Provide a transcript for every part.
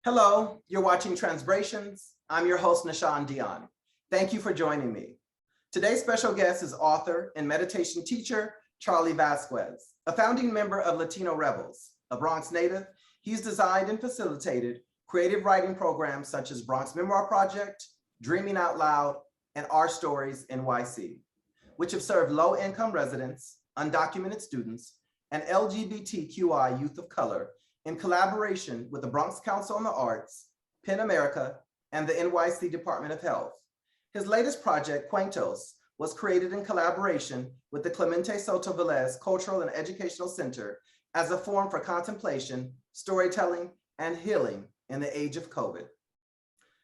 Hello, you're watching Transbrations. I'm your host, nahshondion. Thank you for joining me. Today's special guest is author and meditation teacher, Charlie Vázquez, a founding member of Latino Rebels. A Bronx native, he's designed and facilitated creative writing programs such as Bronx Memoir Project, Dreaming Out Loud, and Our Stories NYC, which have served low-income residents, undocumented students, and LGBTQI youth of color in collaboration with the Bronx Councilonthearts, PEN America, and the NYC Department of Health. His latest project, Cuentos, was created in collaboration with the Clemente Soto Velez Cultural and Educational Center as a forum for contemplation, storytelling, and healing in the age of COVID.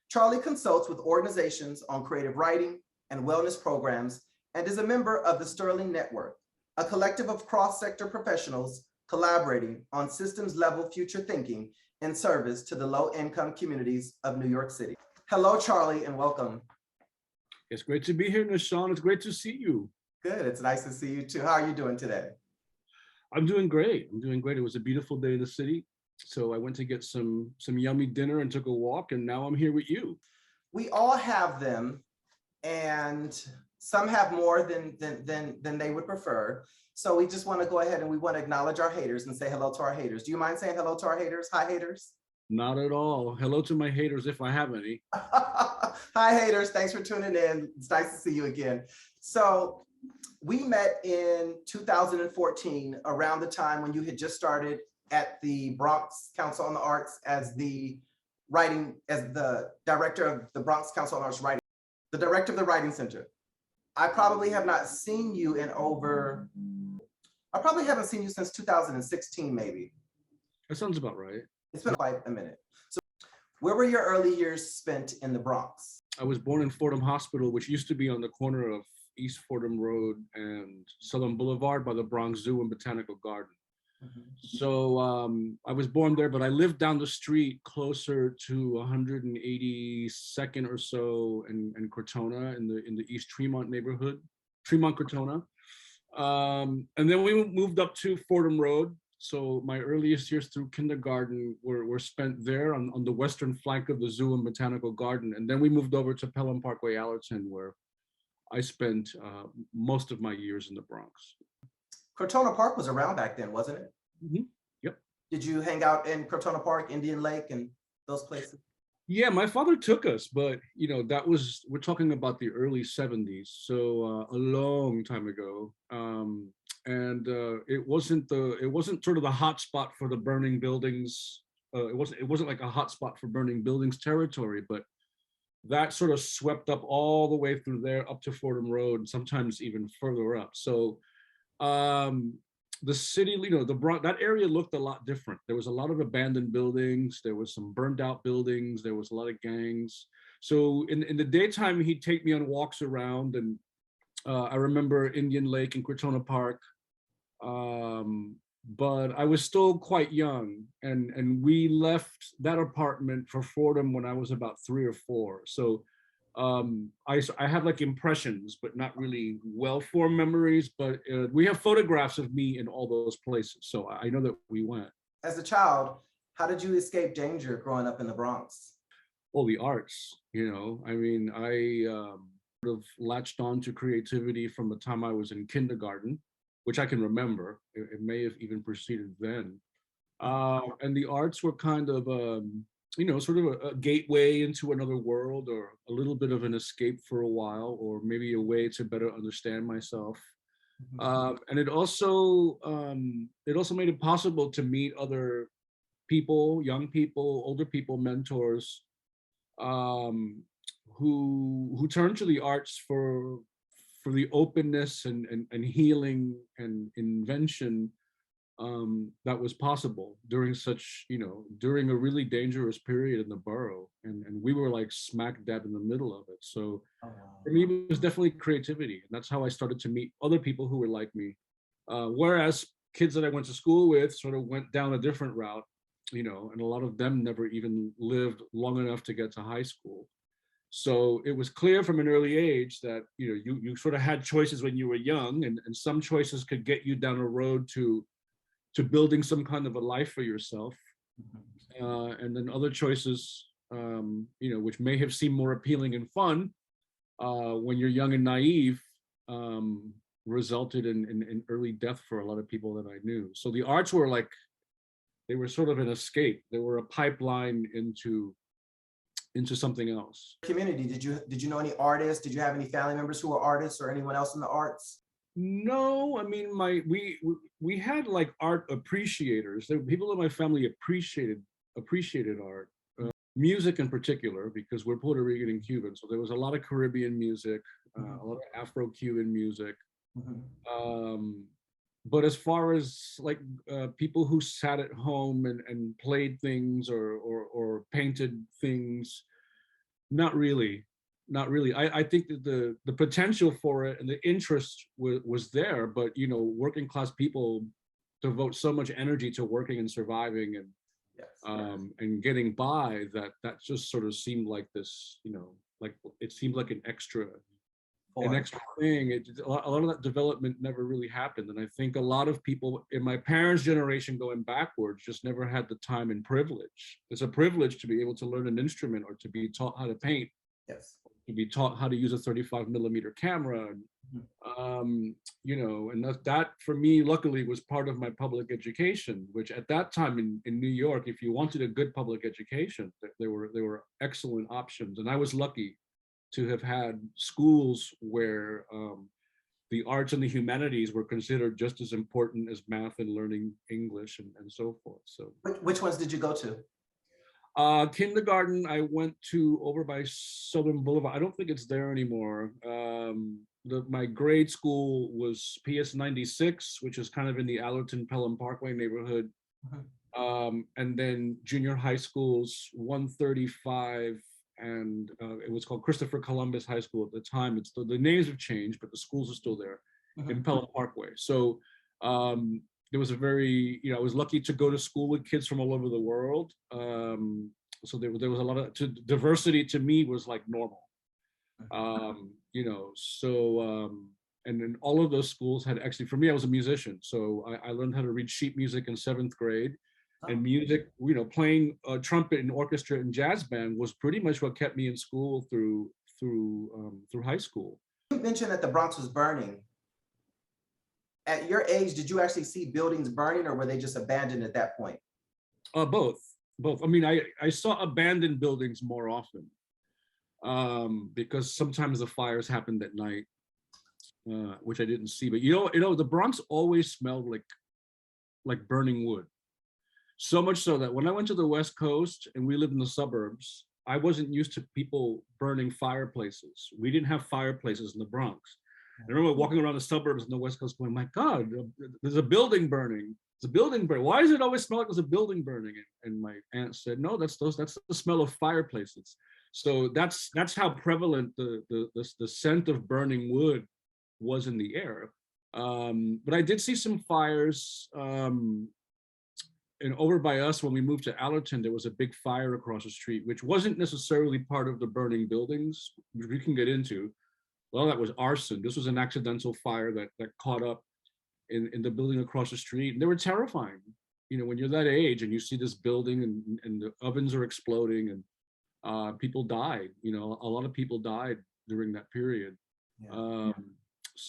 Charlie consults with organizations on creative writing and wellness programs and is a member of the Sterling Network, a collective of cross-sector professionals collaborating on systems-level future thinking in service to the low-income communities of New York City. Hello, Charlie, and welcome. It's great to be here, nahshon. It's great to see you. Good, it's nice to see you too. How are you doing today? I'm doing great. I'm doing great. It was a beautiful day in the city. So I went to get some yummy dinner and took a walk, and now I'm here with you. We all have them, and some have more than they would prefer. So we just want to go ahead and we want to acknowledge our haters and say hello to our haters. Do you mind saying hello to our haters? Hi, haters. Not at all. Hello to my haters, if I have any. Hi, haters. Thanks for tuning in. It's nice to see you again. So we met in 2014, around the time when you had just started at the Bronx Council on the Arts as the director of the Bronx Council on Arts writing, the director of the Writing Center. I probably have not seen you I probably haven't seen you since 2016, maybe. That sounds about right. It's been quite a minute. So where were your early years spent in the Bronx? I was born in Fordham Hospital, which used to be on the corner of East Fordham Road and Southern Boulevard by the Bronx Zoo and Botanical Garden. So I was born there, but I lived down the street closer to 182nd or so and Crotona in the East Tremont neighborhood, Tremont, Crotona. And then we moved up to Fordham Road. So my earliest years through kindergarten were spent there on the western flank of the Zoo and Botanical Garden. And then we moved over to Pelham Parkway, Allerton, where I spent most of my years in the Bronx. Crotona Park was around back then, wasn't it? Mm-hmm. Yep. Did you hang out in Crotona Park, Indian Lake, and those places? Yeah, my father took us, but we're talking about the early 70s, so a long time ago. And it wasn't sort of the hot spot for the burning buildings. It wasn't like a hot spot for burning buildings territory, but that sort of swept up all the way through there up to Fordham Road, sometimes even further up. So the city, the Bronx, that area looked a lot different. There was a lot of abandoned buildings. There was some burned out buildings. There was a lot of gangs. So in the daytime, he'd take me on walks around, and I remember Indian Lake and Crotona Park. But I was still quite young, and we left that apartment for Fordham when I was about 3 or 4. So I have like impressions, but not really well-formed memories, but we have photographs of me in all those places. So I know that we went. As a child, how did you escape danger growing up in the Bronx? Well, the arts, I mean, I sort of latched on to creativity from the time I was in kindergarten, which I can remember. It may have even preceded then. And the arts were kind of, sort of a gateway into another world, or a little bit of an escape for a while, or maybe a way to better understand myself. And it also made it possible to meet other people, young people, older people, mentors, who turn to the arts for the openness and healing and invention that was possible during during a really dangerous period in the borough. And we were like smack dab in the middle of it. So for me, it was definitely creativity. And that's how I started to meet other people who were like me. Whereas kids that I went to school with sort of went down a different route, and a lot of them never even lived long enough to get to high school. So it was clear from an early age that, you sort of had choices when you were young, and some choices could get you down a road to building some kind of a life for yourself. and then other choices, which may have seemed more appealing and fun when you're young and naive, resulted in early death for a lot of people that I knew. So the arts were like, they were sort of an escape. They were a pipeline into something else. Community, did you know any artists? Did you have any family members who were artists or anyone else in the arts? No, I mean, we had like art appreciators. There were people in my family appreciated art, music in particular, because we're Puerto Rican and Cuban. So there was a lot of Caribbean music, a lot of Afro-Cuban music. But as far as like people who sat at home and played things or painted things, not really. Not really. I think that the potential for it and the interest was there, but working class people devote so much energy to working and surviving and getting by that just sort of seemed like this, like it seemed like an extra thing. A lot of that development never really happened, and I think a lot of people in my parents' generation going backwards just never had the time and privilege. It's a privilege to be able to learn an instrument or to be taught how to paint. Yes. To be taught how to use a 35mm camera, and that for me, luckily, was part of my public education. Which at that time in New York, if you wanted a good public education, there were excellent options, and I was lucky to have had schools where the arts and the humanities were considered just as important as math and learning English and so forth. So, which ones did you go to? Kindergarten, I went to over by Southern Boulevard. I don't think it's there anymore. My grade school was PS 96, which is kind of in the Allerton Pelham Parkway neighborhood. And then junior high schools, 135, and it was called Christopher Columbus High School at the time. The names have changed, but the schools are still there in Pelham Parkway. So there was I was lucky to go to school with kids from all over the world. So there was a lot of diversity. To me was like normal, and then all of those schools had, actually, for me, I was a musician. So I learned how to read sheet music in 7th grade, and music, playing trumpet and orchestra and jazz band was pretty much what kept me in school through high school. You mentioned that the Bronx was burning. At your age, did you actually see buildings burning, or were they just abandoned at that point? Both. I mean, I saw abandoned buildings more often because sometimes the fires happened at night, which I didn't see. But the Bronx always smelled like burning wood. So much so that when I went to the West Coast and we lived in the suburbs, I wasn't used to people burning fireplaces. We didn't have fireplaces in the Bronx. I remember walking around the suburbs in the West Coast going, my God, there's a building burning. It's a building burning. Why does it always smell like there's a building burning? And my aunt said, no, that's the smell of fireplaces. So that's how prevalent the scent of burning wood was in the air. But I did see some fires. And over by us, when we moved to Allerton, there was a big fire across the street, which wasn't necessarily part of the burning buildings, which we can get into. Well, that was arson. This was an accidental fire that caught up in the building across the street. And they were terrifying. When you're that age and you see this building and the ovens are exploding and people died, a lot of people died during that period. Yeah.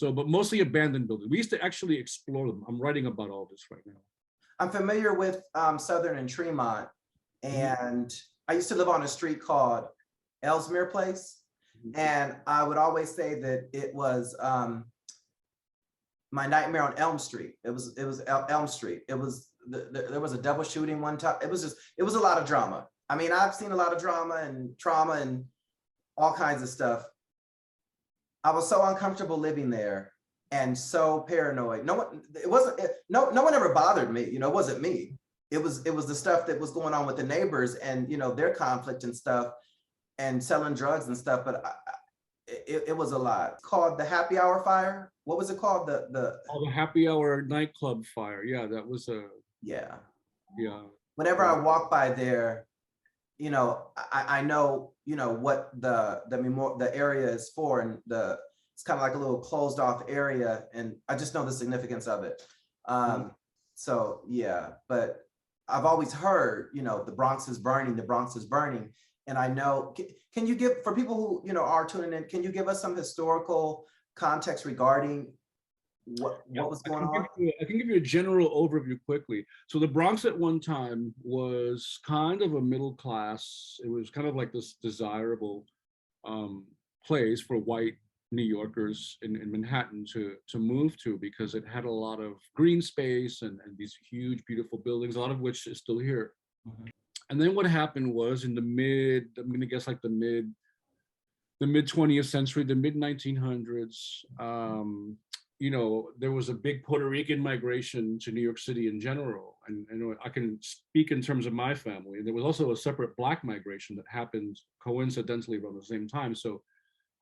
But mostly abandoned buildings. We used to actually explore them. I'm writing about all this right now. I'm familiar with Southern and Tremont, and I used to live on a street called Elsmere Place. And I would always say that it was my nightmare on Elm Street. It was Elm Street. It was there was a double shooting one time. It was a lot of drama. I mean, I've seen a lot of drama and trauma and all kinds of stuff. I was so uncomfortable living there and so paranoid. No one ever bothered me. It wasn't me. It was the stuff that was going on with the neighbors and their conflict and stuff, and selling drugs and stuff. But it was a lot. It's called the Happy Hour fire. What was it called? The Happy Hour nightclub fire. Yeah, that was yeah. Whenever I walk by there, I know what the area is for, and it's kind of like a little closed off area, and I just know the significance of it. So yeah, but I've always heard, the Bronx is burning, the Bronx is burning. And I know, can you give, for people who, are tuning in, can you give us some historical context regarding what was going on? I can give you a general overview quickly. So the Bronx at one time was kind of a middle class. It was kind of like this desirable place for white New Yorkers in Manhattan to move to, because it had a lot of green space and these huge, beautiful buildings, a lot of which is still here. Mm-hmm. And then what happened was in I'm gonna guess like the mid 20th century, the mid 1900s, there was a big Puerto Rican migration to New York City in general. And I can speak in terms of my family. There was also a separate Black migration that happened coincidentally around the same time. So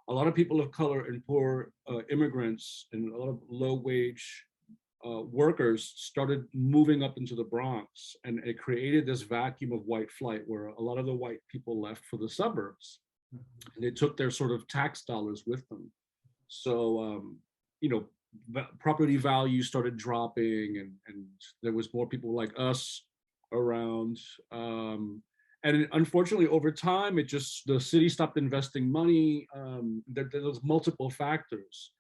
a lot of people of color and poor immigrants and a lot of low-wage workers started moving up into the Bronx, and it created this vacuum of white flight where a lot of the white people left for the suburbs. And they took their sort of tax dollars with them. So, property values started dropping, and there was more people like us around. And unfortunately, over time, the city stopped investing money. There was multiple factors.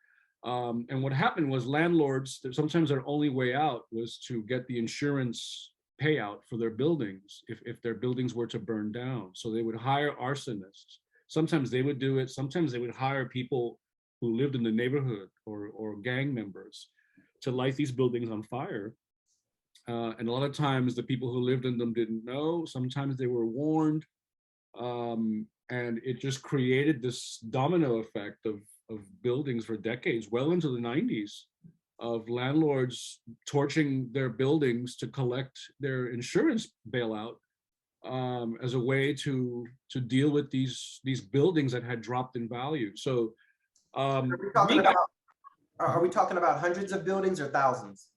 And what happened was landlords, sometimes their only way out was to get the insurance payout for their buildings if their buildings were to burn down. So they would hire arsonists. Sometimes they would do it. Sometimes they would hire people who lived in the neighborhood or gang members to light these buildings on fire. And a lot of times the people who lived in them didn't know. Sometimes they were warned. And it just created this domino effect of buildings for decades, well into the 90s, of landlords torching their buildings to collect their insurance bailout as a way to deal with these buildings that had dropped in value. So are we talking about hundreds of buildings or thousands?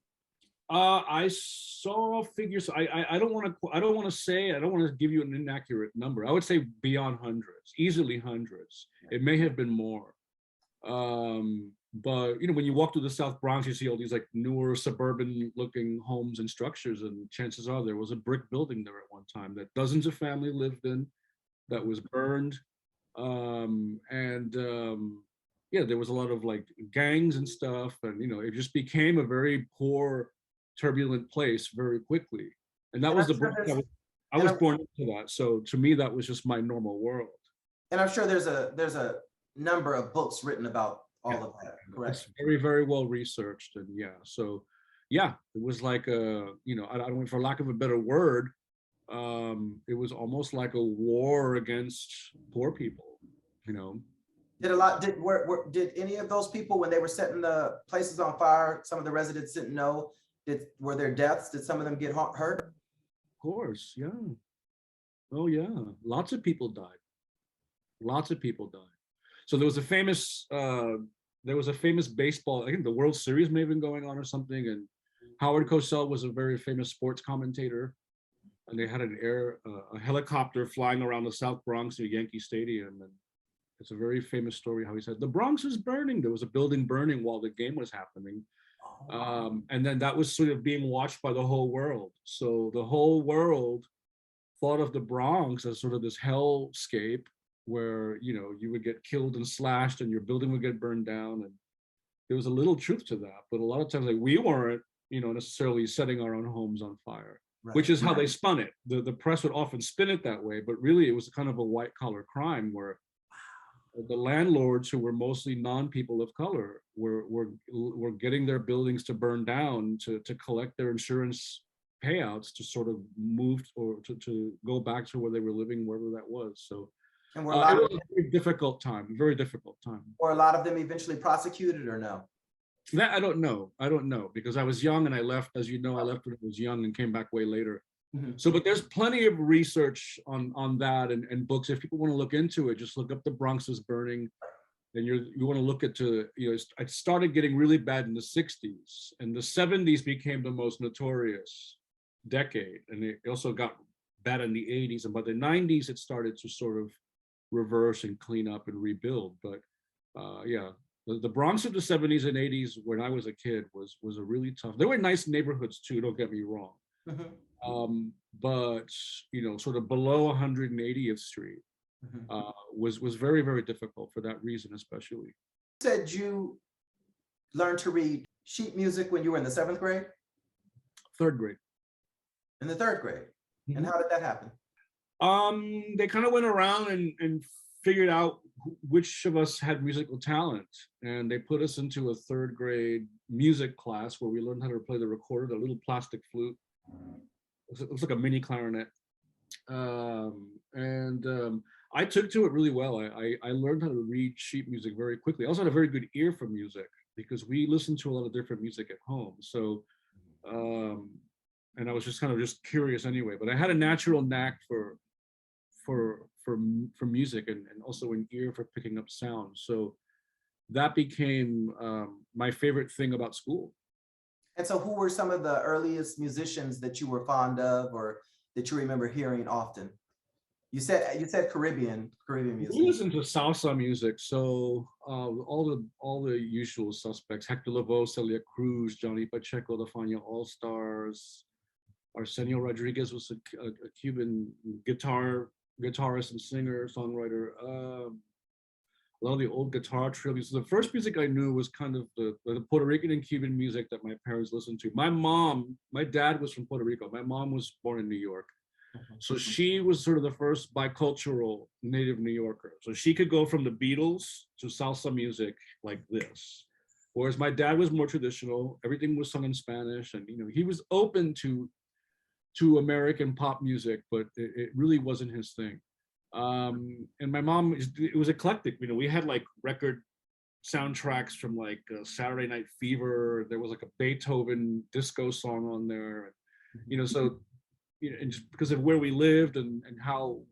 I saw figures. I don't want to give you an inaccurate number. I would say beyond hundreds, easily hundreds. It may have been more. But when you walk through the South Bronx, you see all these like newer suburban looking homes and structures, and chances are there was a brick building there at one time that dozens of families lived in, that was burned. Yeah, there was a lot of like gangs and stuff, and it just became a very poor, turbulent place very quickly. And that was I was born into that. So to me, that was just my normal world. And I'm sure there's a number of books written about all of that, correct? It's very, very well researched. And so it was like I don't know, for lack of a better word, it was almost like a war against poor people, Did any of those people, when they were setting the places on fire, some of the residents didn't know, were there deaths? Did some of them get hurt? Of course, yeah. Oh yeah, lots of people died. Lots of people died. So there was a famous baseball, I think the World Series may have been going on or something, and Howard Cosell was a very famous sports commentator, and they had a helicopter flying around the South Bronx near Yankee Stadium, and it's a very famous story how he said, "The Bronx is burning." There was a building burning while the game was happening. And then that was sort of being watched by the whole world. So the whole world thought of the Bronx as sort of this hellscape where, you would get killed and slashed and your building would get burned down. And there was a little truth to that. But a lot of times, like, we weren't, necessarily setting our own homes on fire, right, which is how they spun it. The press would often spin it that way, but really it was kind of a white collar crime where the landlords, who were mostly non-people of color, were getting their buildings to burn down to collect their insurance payouts to sort of move or to go back to where they were living, wherever that was. So it was a very difficult time, Were a lot of them eventually prosecuted or no? That I don't know, because I was young and I left, as you know, I left when I was young and came back way later. Mm-hmm. So, but there's plenty of research on that and books. If people want to look into it, just look up The Bronx is Burning. And you want to look at it started getting really bad in the 60s, and the 70s became the most notorious decade. And it also got bad in the 80s. And by the 90s, it started to sort of reverse and clean up and rebuild. But the Bronx of the 70s and 80s, when I was a kid, was a really tough. There were nice neighborhoods too, don't get me wrong. Mhm, But sort of below 180th Street mhm. was very, very difficult for that reason, especially. You said you learned to read sheet music when you were in the seventh grade, Third grade. in the third grade. And Mhm. how did that happen? They kind of went around and figured out which of us had musical talent, and they put us into a third grade music class where we learned how to play the recorder, the little plastic flute. It looks like a mini clarinet. And I took to it really well. I learned how to read sheet music very quickly. I also had a very good ear for music because we listened to a lot of different music at home. So, um, and I was just kind of just curious anyway. But I had a natural knack for music and also an ear for picking up sound. So that became my favorite thing about school. And so who were some of the earliest musicians that you were fond of or that you remember hearing often? You said Caribbean We music. listen to salsa music, so all the usual suspects: Hector Lavoe, Celia Cruz, Johnny Pacheco, the Fania All Stars. Arsenio Rodriguez was a Cuban guitarist and singer, songwriter. A lot of the old guitar tributes. So the first music I knew was kind of the Puerto Rican and Cuban music that my parents listened to. My dad was from Puerto Rico. My mom was born in New York. So she was sort of the first bicultural native New Yorker. So she could go from the Beatles to salsa music like this. Whereas my dad was more traditional. Everything was sung in Spanish, and he was open to American pop music, but it really wasn't his thing. And my mom, it was eclectic. We had like record soundtracks from like Saturday Night Fever. There was like a Beethoven disco song on there. So and just because of where we lived and how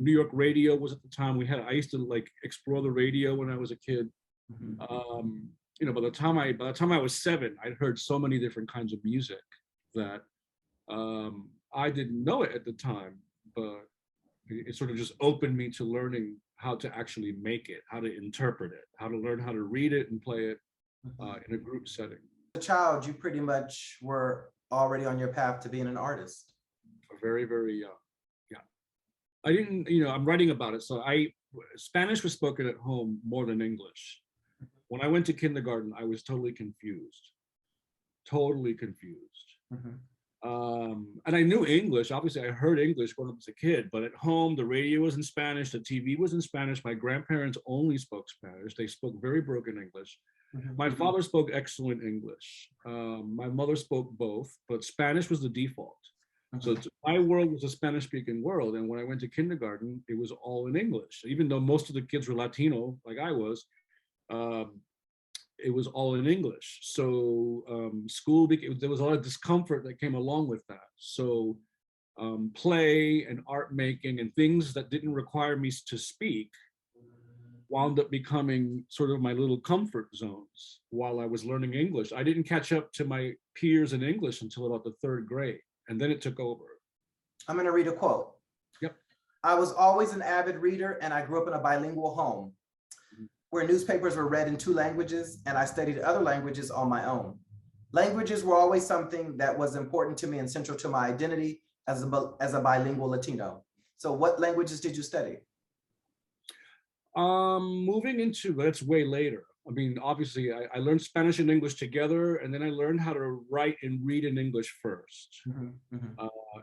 New York radio was at the time, I used to like explore the radio when I was a kid. Mhm. By the time I was 7, I'd heard so many different kinds of music that I didn't know it at the time, but it sort of just opened me to learning how to actually make it, how to interpret it, how to learn how to read it and play it in a group setting. As a child, you pretty much were already on your path to being an artist. Very, very young. Yeah. I didn't, I'm writing about it. So Spanish was spoken at home more than English. When I went to kindergarten, I was totally confused. Totally confused. Mhm. And I knew English. Obviously, I heard English growing up as a kid, but at home, the radio was in Spanish, the TV was in Spanish. My grandparents only spoke Spanish. They spoke very broken English. Mhm. My father spoke excellent English. My mother spoke both, but Spanish was the default. So my world was a Spanish-speaking world, and when I went to kindergarten, it was all in English. Even though most of the kids were Latino, like I was, it was all in English. So there was a lot of discomfort that came along with that. So play and art making and things that didn't require me to speak wound up becoming sort of my little comfort zones while I was learning English. I didn't catch up to my peers in English until about the third grade, and then it took over. I'm going to read a quote. Yep. I was always an avid reader, and I grew up in a bilingual home where newspapers were read in 2 languages, and I studied other languages on my own. Languages were always something that was important to me and central to my identity as a bilingual Latino. So what languages did you study? Moving into that's way later. I mean, obviously, I learned Spanish and English together, and then I learned how to write and read in English first.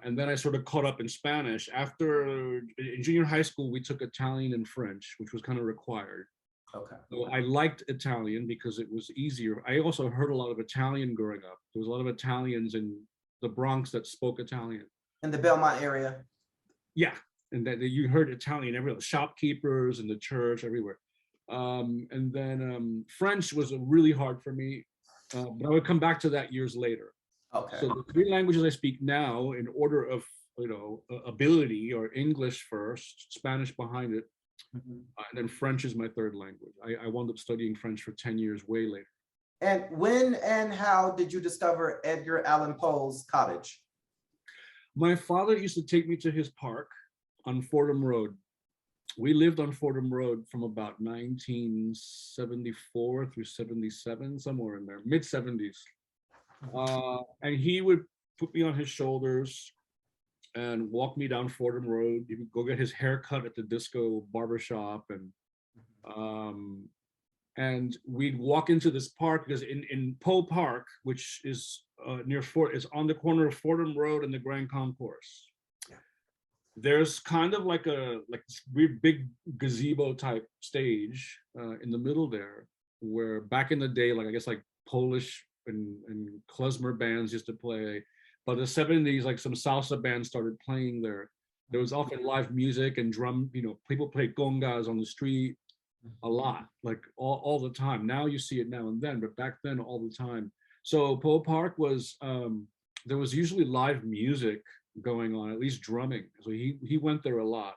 And then I sort of caught up in Spanish. After in junior high school, we took Italian and French, which was kind of required. Okay. So I liked Italian because it was easier. I also heard a lot of Italian growing up. There was a lot of Italians in the Bronx that spoke Italian. In the Belmont area? Yeah, and that you heard Italian everywhere, the shopkeepers and the church everywhere. And then French was really hard for me, but I would come back to that years later. Okay. So the 3 languages I speak now in order of ability are English first, Spanish behind it, and then French is my 3rd language. I wound up studying French for 10 years way later. And when and how did you discover Edgar Allan Poe's Cottage? My father used to take me to his park on Fordham Road. We lived on Fordham Road from about 1974 through 77, somewhere in there, mid 70s. And he would put me on his shoulders and walk me down Fordham Road. He would go get his hair cut at the disco barbershop, and we'd walk into this park because in Poe Park, which is near Fort, is on the corner of Fordham Road and the Grand Concourse. There's kind of like this weird big gazebo type stage in the middle there, where back in the day, like I guess like Polish and klezmer bands used to play. By the 70s, like some salsa bands started playing there. There was often live music and drum, people played congas on the street a lot, like all the time. Now you see it now and then, but back then all the time. So Poe Park was, there was usually live music going on, at least drumming. So he went there a lot.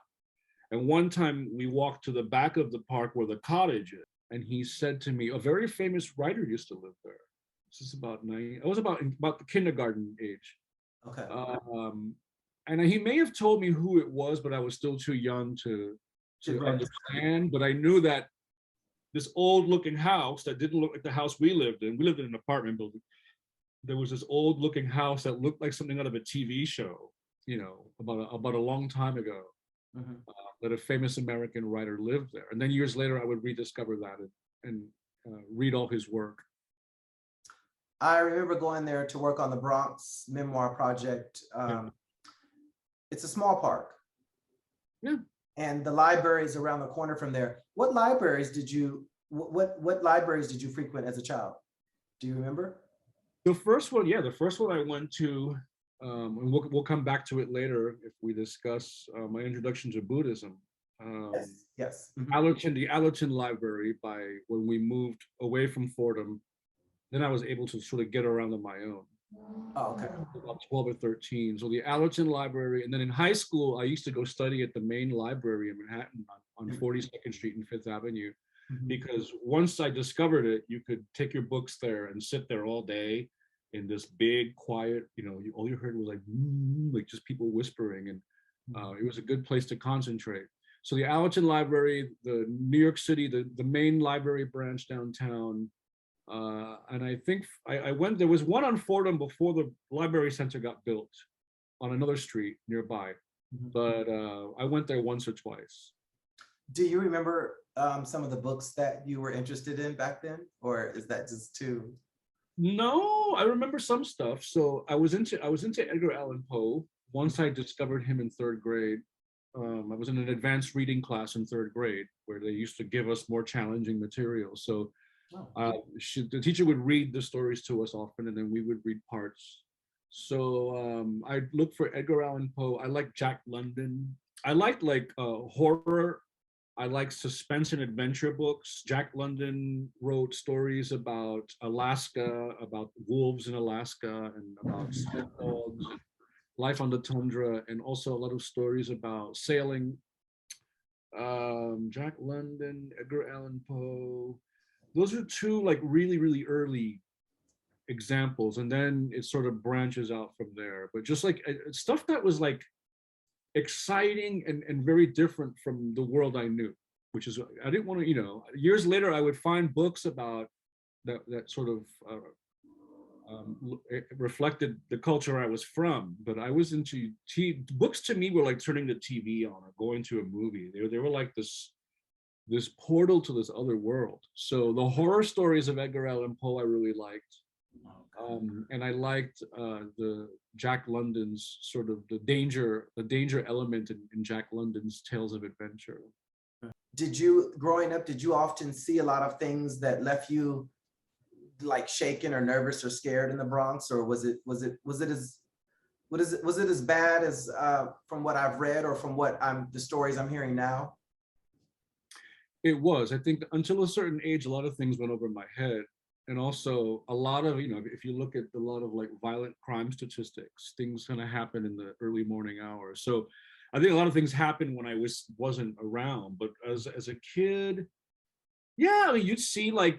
And one time we walked to the back of the park where the Cottage is, and he said to me, a very famous writer used to live there. This is about I was about the kindergarten age. Okay. And he may have told me who it was, but I was still too young to understand. But I knew that this old looking house that didn't look like the house we lived in an apartment building. There was this old looking house that looked like something out of a TV show, about a long time ago, that a famous American writer lived there. And then years later, I would rediscover that and read all his work. I remember going there to work on the Bronx Memoir Project. It's a small park. Yeah. And the library is around the corner from there. What libraries did you frequent as a child? Do you remember? The first one I went to, and we'll come back to it later if we discuss my introduction to Buddhism. Yes. The Allerton Library, when we moved away from Fordham, then I was able to sort of get around on my own. Oh, okay. About 12 or 13. So the Allerton Library, and then in high school, I used to go study at the main library in Manhattan on 42nd Street and Fifth Avenue, because once I discovered it, you could take your books there and sit there all day in this big, quiet, all you heard was like just people whispering, and it was a good place to concentrate. So the Allerton Library, the New York City, the main library branch downtown, and I think I went, there was one on Fordham before the library center got built on another street nearby, but I went there once or twice. Do you remember some of the books that you were interested in back then, or is that just too? No, I remember some stuff. So I was into Edgar Allan Poe once I discovered him in third grade. I was in an advanced reading class in third grade where they used to give us more challenging material. So the teacher would read the stories to us often, and then we would read parts. So I looked for Edgar Allan Poe. I like Jack London. I liked horror. I like suspense and adventure books. Jack London wrote stories about Alaska, about wolves in Alaska, and about sled dogs, life on the tundra, and also a lot of stories about sailing. Jack London, Edgar Allan Poe. Those are two really, really early examples, and then it sort of branches out from there. But just stuff that was exciting and very different from the world I knew, which is, I didn't want to, years later I would find books about that sort of reflected the culture I was from, but I was into books. To me were like turning the TV on or going to a movie. They were like this portal to this other world. So the horror stories of Edgar Allan Poe I really liked. And I liked the Jack London's sort of the danger element in Jack London's tales of adventure. Growing up, did you often see a lot of things that left you shaken or nervous or scared in the Bronx, or was it as bad as from what I've read or from the stories I'm hearing now? It was. I think until a certain age, a lot of things went over my head. And also a lot of, if you look at a lot of violent crime statistics, things kind of happen in the early morning hours. So I think a lot of things happened when I wasn't around. But as a kid, yeah, you'd see my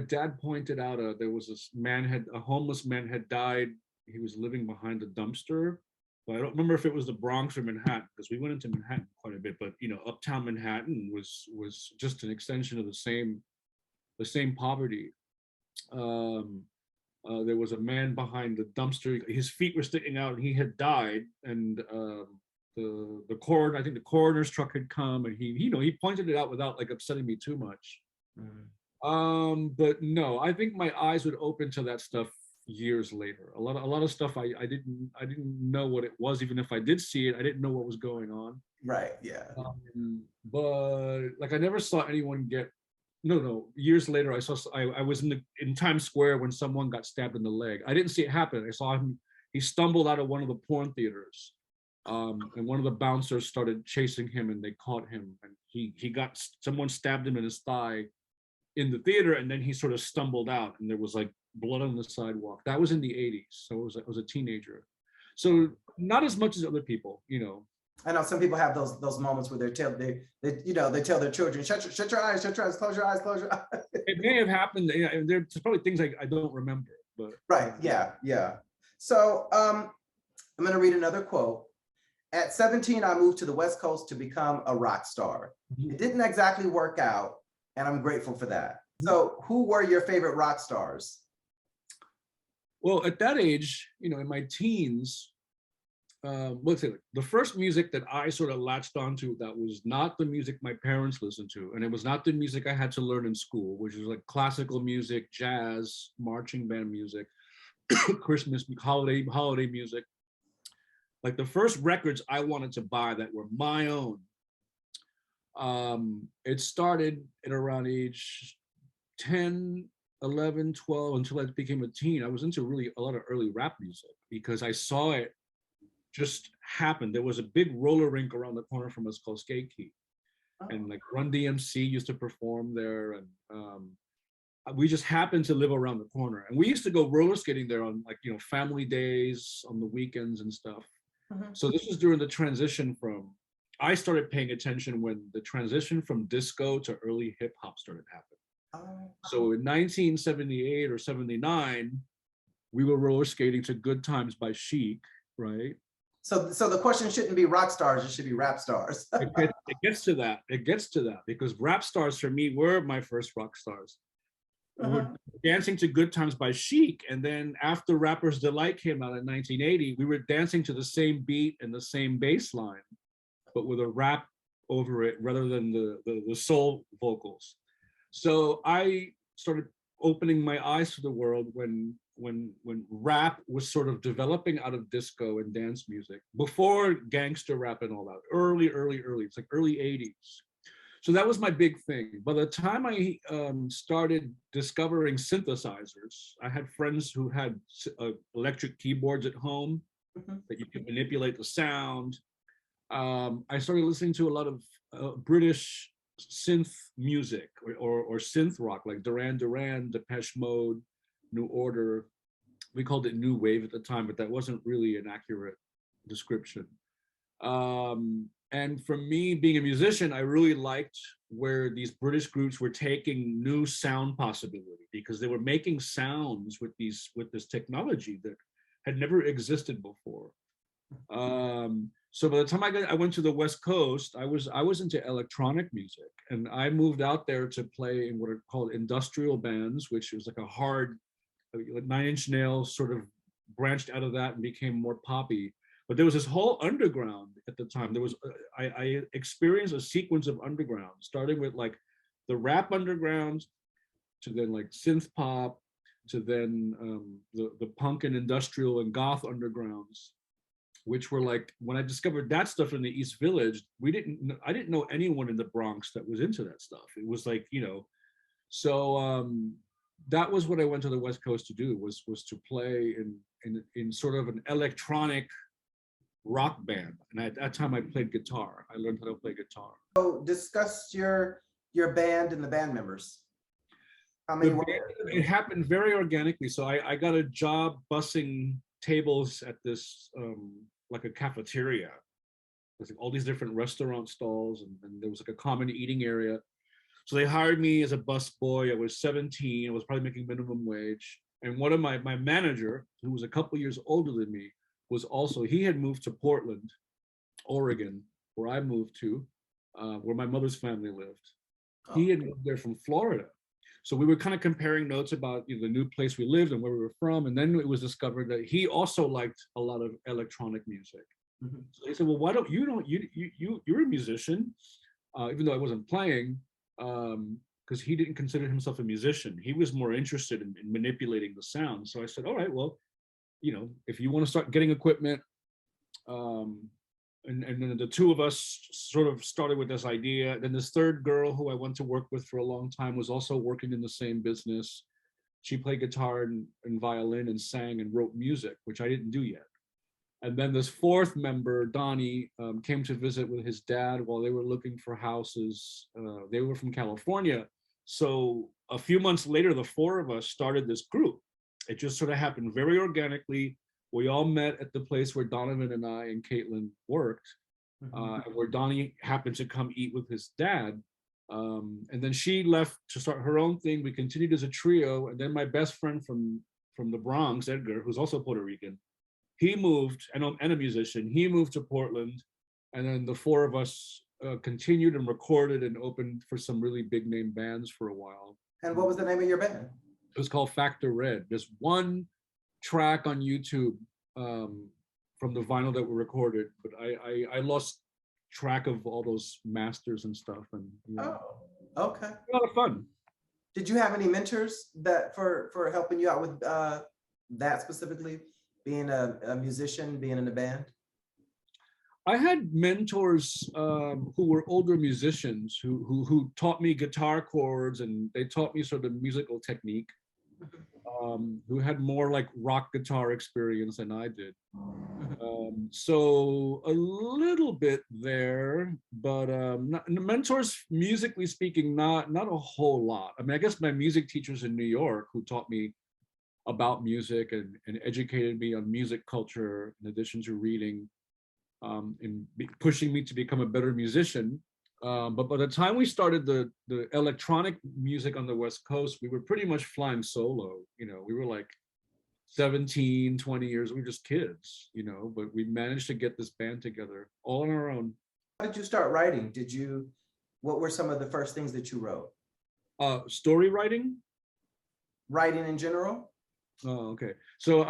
dad pointed out there was this a homeless man had died. He was living behind a dumpster. But I don't remember if it was the Bronx or Manhattan, because we went into Manhattan quite a bit. But uptown Manhattan was just an extension of the same poverty. There was a man behind the dumpster. His feet were sticking out, and he had died. And the coroner, I think the coroner's truck had come, and he pointed it out without like upsetting me too much. But no, I think my eyes would open to that stuff years later. A lot of stuff I didn't know what it was. Even if I did see it, I didn't know what was going on. Right. Yeah. But like I never saw anyone get. No. Years later, I was in Times Square when someone got stabbed in the leg. I didn't see it happen. I saw him. He stumbled out of one of the porn theaters, and one of the bouncers started chasing him, and they caught him. And he got someone stabbed him in his thigh in the theater, and then he sort of stumbled out, and there was like blood on the sidewalk. That was in the 80s, so I was a teenager. So not as much as other people, I know some people have those moments where they tell their children, shut your eyes, close your eyes, close your eyes. It may have happened. There's probably things I don't remember, but right, yeah. So I'm going to read another quote. At 17, I moved to the West Coast to become a rock star. It didn't exactly work out, and I'm grateful for that. So who were your favorite rock stars? Well, at that age, in my teens, let's say the first music that I sort of latched onto that was not the music my parents listened to, and it was not the music I had to learn in school, which was like classical music, jazz, marching band music, Christmas, holiday music. Like the first records I wanted to buy that were my own, it started at around age 10, 11, 12, until I became a teen. I was into really a lot of early rap music because I saw it just happen. There was a big roller rink around the corner from us called Skate Key. And like Run DMC used to perform there. And we just happened to live around the corner. And we used to go roller skating there on like, family days, on the weekends and stuff. So this was during the transition from, I started paying attention when the transition from disco to early hip hop started happening. So in 1978 or 79, we were roller skating to Good Times by Chic, right? So the question shouldn't be rock stars, it should be rap stars. It gets to that. It gets to that because rap stars for me were my first rock stars. We were dancing to Good Times by Chic, and then after Rapper's Delight came out in 1980, we were dancing to the same beat and the same bass line, but with a rap over it rather than the soul vocals. So I started opening my eyes to the world when rap was sort of developing out of disco and dance music, before gangster rap and all that, early, it's like early 80s. So that was my big thing. By the time I started discovering synthesizers, I had friends who had electric keyboards at home that you could manipulate the sound. I started listening to a lot of British synth music or synth rock, like Duran Duran, Depeche Mode, New Order. We called it New Wave at the time, but that wasn't really an accurate description. And for me, being a musician, I really liked where these British groups were taking new sound possibility, because they were making sounds with this technology that had never existed before. So by the time I went to the West Coast, I was into electronic music, and I moved out there to play in what are called industrial bands, which was like a hard, like Nine Inch Nails sort of branched out of that and became more poppy. But there was this whole underground at the time. There was I experienced a sequence of underground, starting with like the rap underground, to then like synth pop, to then the punk and industrial and goth undergrounds, which were like, when I discovered that stuff in the East Village, I didn't know anyone in the Bronx that was into that stuff. It was like, so that was what I went to the West Coast to do, was to play in sort of an electronic rock band. And at that time I played guitar. I learned how to play guitar. So discuss your band and the band members. How many were there? It happened very organically. So I got a job bussing tables at this like a cafeteria. There's like all these different restaurant stalls, and there was like a common eating area. So they hired me as a bus boy. I was 17. I was probably making minimum wage. And one of my manager, who was a couple years older than me, was also, he had moved to Portland, Oregon, where I moved to, where my mother's family lived. He had moved there from Florida. So we were kind of comparing notes about the new place we lived and where we were from. And then it was discovered that he also liked a lot of electronic music. Mhm. So they said, well, why don't you're a musician, even though I wasn't playing, because he didn't consider himself a musician. He was more interested in manipulating the sound. So I said, all right, well, if you want to start getting equipment, and then the two of us sort of started with this idea. Then this third girl who I went to work with for a long time was also working in the same business. She played guitar and violin and sang and wrote music, which I didn't do yet. And then this fourth member, Donnie, came to visit with his dad while they were looking for houses. They were from California. So a few months later, the four of us started this group. It just sort of happened very organically. We all met at the place where Donovan and I and Caitlin worked, where Donnie happened to come eat with his dad. And then she left to start her own thing. We continued as a trio. And then my best friend from the Bronx, Edgar, who's also Puerto Rican, he moved, and a musician, he moved to Portland. And then the four of us continued and recorded and opened for some really big name bands for a while. And what was the name of your band? It was called Factor Red. There's one track on YouTube from the vinyl that we recorded, but I lost track of all those masters and stuff. And Oh, okay. A lot of fun. Did you have any mentors that for helping you out with that specifically, being a musician, being in a band? I had mentors who were older musicians who taught me guitar chords, and they taught me sort of musical technique. Who had more like rock guitar experience than I did. So a little bit there, but mentors, musically speaking, not a whole lot. I mean, I guess my music teachers in New York who taught me about music and educated me on music culture, in addition to reading, and pushing me to become a better musician. But by the time we started the electronic music on the West Coast, we were pretty much flying solo. We were like 17, 20 years, we were just kids, but we managed to get this band together all on our own. How did you start writing? What were some of the first things that you wrote? Story writing? Writing in general? Oh, okay. So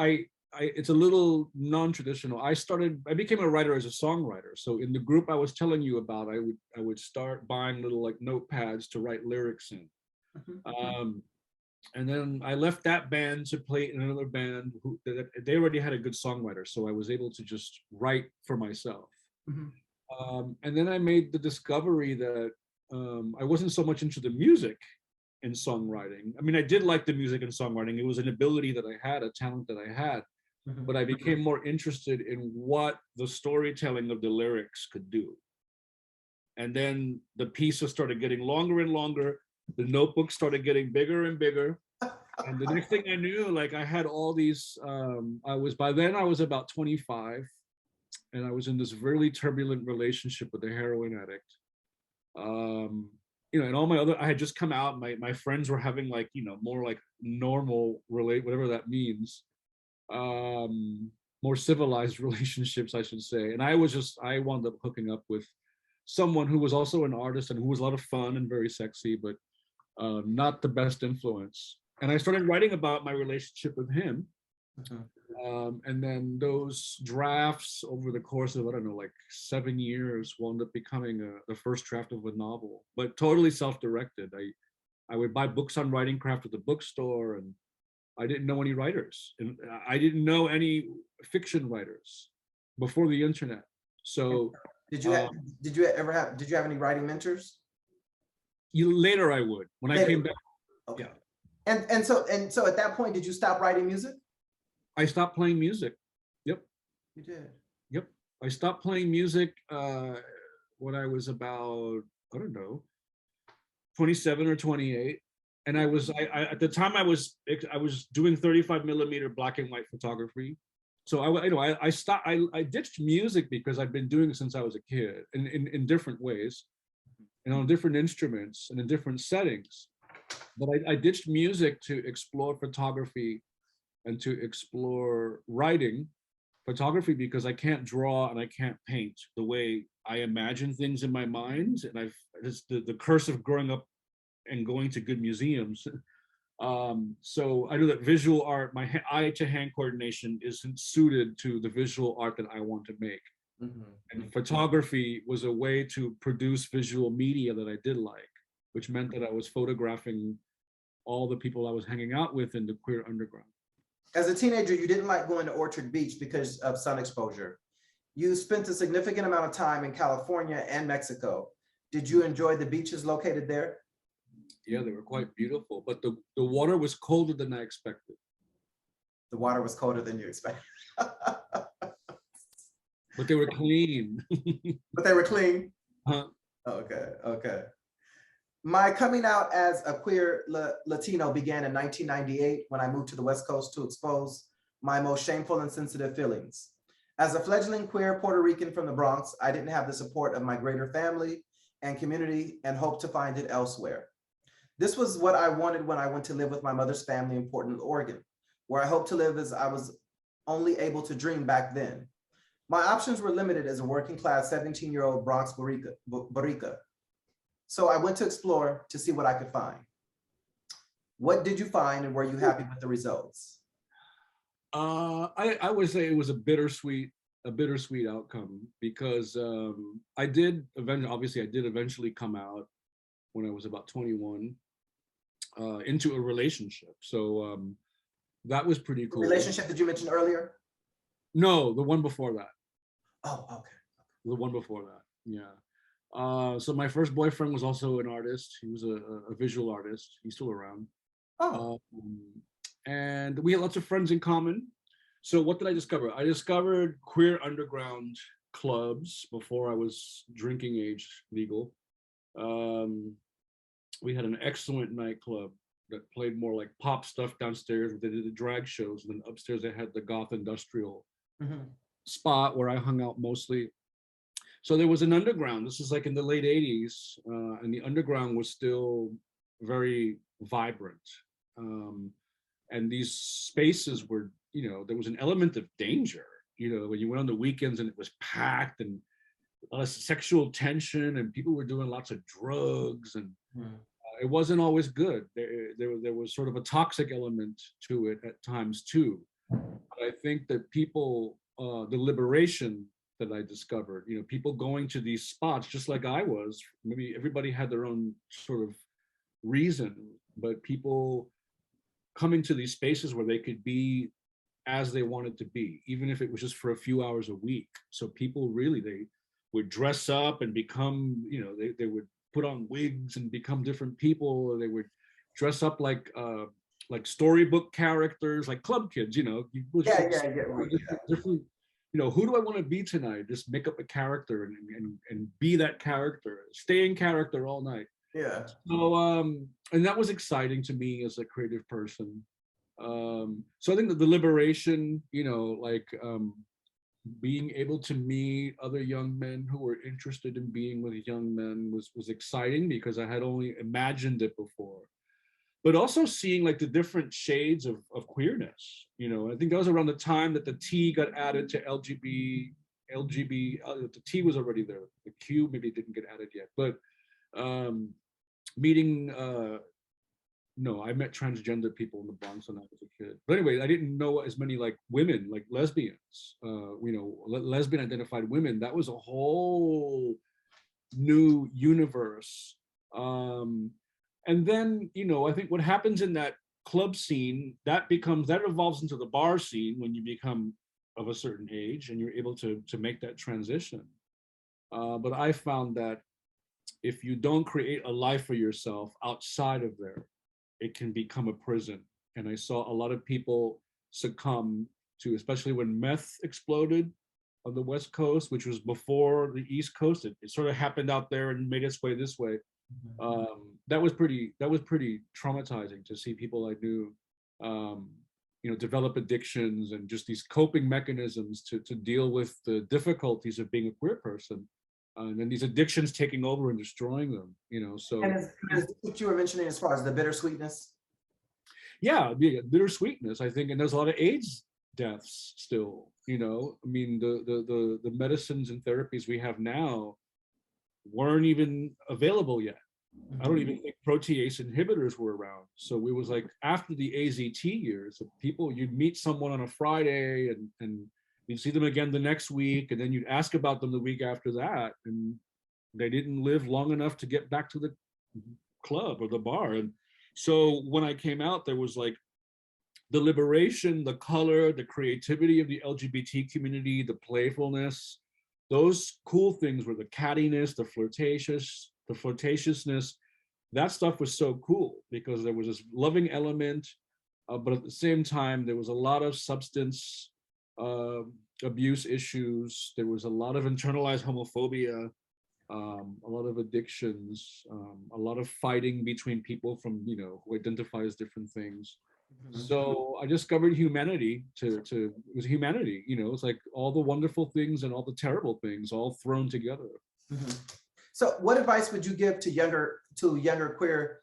it's a little non-traditional. I became a writer as a songwriter. So in the group I was telling you about, I would start buying little like notepads to write lyrics in. And then I left that band to play in another band they already had a good songwriter. So I was able to just write for myself. And then I made the discovery that I wasn't so much into the music in songwriting. I mean, I did like the music and songwriting. It was an ability that I had, a talent that I had. But I became more interested in what the storytelling of the lyrics could do. And then the pieces started getting longer and longer. The notebook started getting bigger and bigger. And the next thing I knew, like I had all these, by then I was about 25, and I was in this really turbulent relationship with a heroin addict. And all I had just come out, my friends were having like, more like normal whatever that means. More civilized relationships, I should say. And I wound up hooking up with someone who was also an artist and who was a lot of fun and very sexy, but not the best influence. And I started writing about my relationship with him. And then those drafts over the course of, I don't know, like 7 years wound up becoming the first draft of a novel, but totally self-directed. I would buy books on writing craft at the bookstore, and I didn't know any writers, and I didn't know any fiction writers before the internet. So did you have any writing mentors? Later I would, when I came back. Okay. Yeah. And so at that point, did you stop writing music? I stopped playing music. Yep. You did. Yep. I stopped playing music when I was about, I don't know, 27 or 28. And I at the time I was doing 35 millimeter black and white photography. So I stopped. I ditched music because I've been doing it since I was a kid, in different ways, and on different instruments and in different settings. But I ditched music to explore photography and to explore writing. Photography because I can't draw and I can't paint the way I imagine things in my mind, and it's the curse of growing up and going to good museums. So I know that visual art, my eye to hand coordination isn't suited to the visual art that I want to make. And photography was a way to produce visual media that I did like, which meant that I was photographing all the people I was hanging out with in the queer underground. As a teenager, you didn't like going to Orchard Beach because of sun exposure. You spent a significant amount of time in California and Mexico. Did you enjoy the beaches located there? Yeah, they were quite beautiful, but the water was colder than I expected. The water was colder than you expected. But they were clean. But they were clean? Huh? Okay, okay. My coming out as a queer Latino began in 1998 when I moved to the West Coast to expose my most shameful and sensitive feelings. As a fledgling queer Puerto Rican from the Bronx, I didn't have the support of my greater family and community and hoped to find it elsewhere. This was what I wanted when I went to live with my mother's family in Portland, Oregon, where I hoped to live as I was only able to dream back then. My options were limited as a working class 17-year-old Bronx Boricua. So I went to explore to see what I could find. What did you find and were you happy with the results? I would say it was a bittersweet outcome because I did eventually come out when I was about 21 into a relationship. So that was pretty cool. The relationship that you mentioned earlier? No, the one before that. Oh, okay. The one before that, yeah. So my first boyfriend was also an artist. He was a visual artist. He's still around. Oh. And we had lots of friends in common. So what did I discover? I discovered queer underground clubs before I was drinking age legal. We had an excellent nightclub that played more like pop stuff downstairs. They did the drag shows, and then upstairs they had the goth industrial spot where I hung out mostly. So there was an underground. This is like in the late 80s, and the underground was still very vibrant. And these spaces were, there was an element of danger, when you went on the weekends and it was packed and sexual tension and people were doing lots of drugs and it wasn't always good. There was sort of a toxic element to it at times too. But I think that people, the liberation that I discovered, people going to these spots just like I was, maybe everybody had their own sort of reason, but people coming to these spaces where they could be as they wanted to be, even if it was just for a few hours a week. So people really, they would dress up and become, they would put on wigs and become different people, or they would dress up like storybook characters, like club kids, different, who do I want to be tonight? Just make up a character and be that character, stay in character all night. Yeah. So, and that was exciting to me as a creative person. So I think that the liberation, being able to meet other young men who were interested in being with young men was exciting because I had only imagined it before. But also seeing like the different shades of queerness, I think that was around the time that the T got added to LGB, the T was already there. The Q maybe didn't get added yet, but meeting, no, I met transgender people in the Bronx when I was a kid. But anyway, I didn't know as many like women, like lesbians, lesbian identified women. That was a whole new universe. And then, I think what happens in that club scene, that evolves into the bar scene when you become of a certain age and you're able to make that transition. But I found that if you don't create a life for yourself outside of there, it can become a prison. And I saw a lot of people succumb to, especially when meth exploded on the West Coast, which was before the East Coast. It sort of happened out there and made its way this way. That was pretty traumatizing to see people I knew, develop addictions and just these coping mechanisms to deal with the difficulties of being a queer person. And then these addictions taking over and destroying them, so. And is what you were mentioning as far as the bittersweetness? Yeah, bittersweetness, I think, and there's a lot of AIDS deaths still, I mean, the medicines and therapies we have now weren't even available yet, I don't even think protease inhibitors were around. So it was like after the AZT years, people, you'd meet someone on a Friday and you'd see them again the next week, and then you'd ask about them the week after that, and they didn't live long enough to get back to the club or the bar. And so when I came out, there was like the liberation, the color, the creativity of the LGBT community, the playfulness, those cool things were the cattiness, the flirtatiousness. That stuff was so cool because there was this loving element, but at the same time, there was a lot of substance abuse issues. There was a lot of internalized homophobia, a lot of addictions, a lot of fighting between people from, who identify as different things. So I discovered humanity it was humanity, it's like all the wonderful things and all the terrible things all thrown together. So what advice would you give to younger queer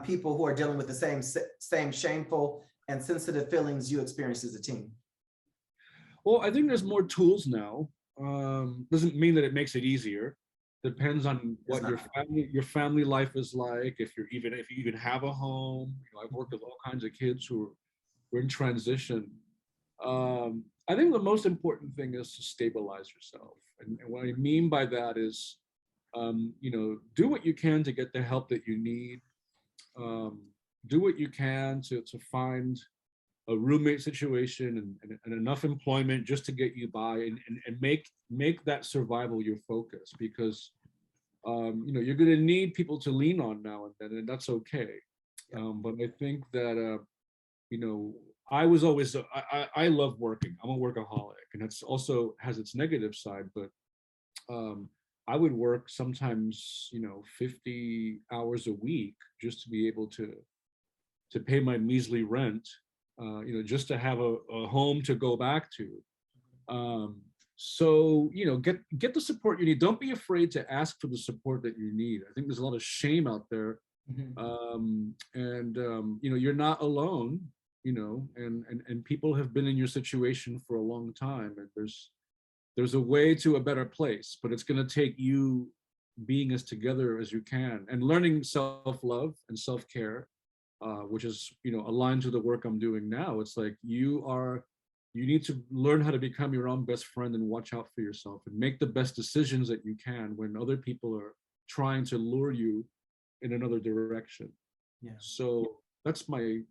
people who are dealing with the same shameful and sensitive feelings you experienced as a teen? Well, I think there's more tools now. Doesn't mean that it makes it easier. Depends on what your family life is like. If you even have a home. I've worked with all kinds of kids who are in transition. I think the most important thing is to stabilize yourself. And what I mean by that is, do what you can to get the help that you need. Do what you can to find a roommate situation and enough employment just to get you by, and make that survival your focus, because you're going to need people to lean on now and then, and that's okay. But I think that I was always I love working. I'm a workaholic, and that's also has its negative side. But I would work sometimes 50 hours a week just to be able to pay my measly rent. Just to have a home to go back to. So, get the support you need. Don't be afraid to ask for the support that you need. I think there's a lot of shame out there. You're not alone, and people have been in your situation for a long time, and there's a way to a better place, but it's going to take you being as together as you can and learning self-love and self-care. Which is, aligned to the work I'm doing now. It's like you need to learn how to become your own best friend and watch out for yourself and make the best decisions that you can when other people are trying to lure you in another direction. Yeah. So that's my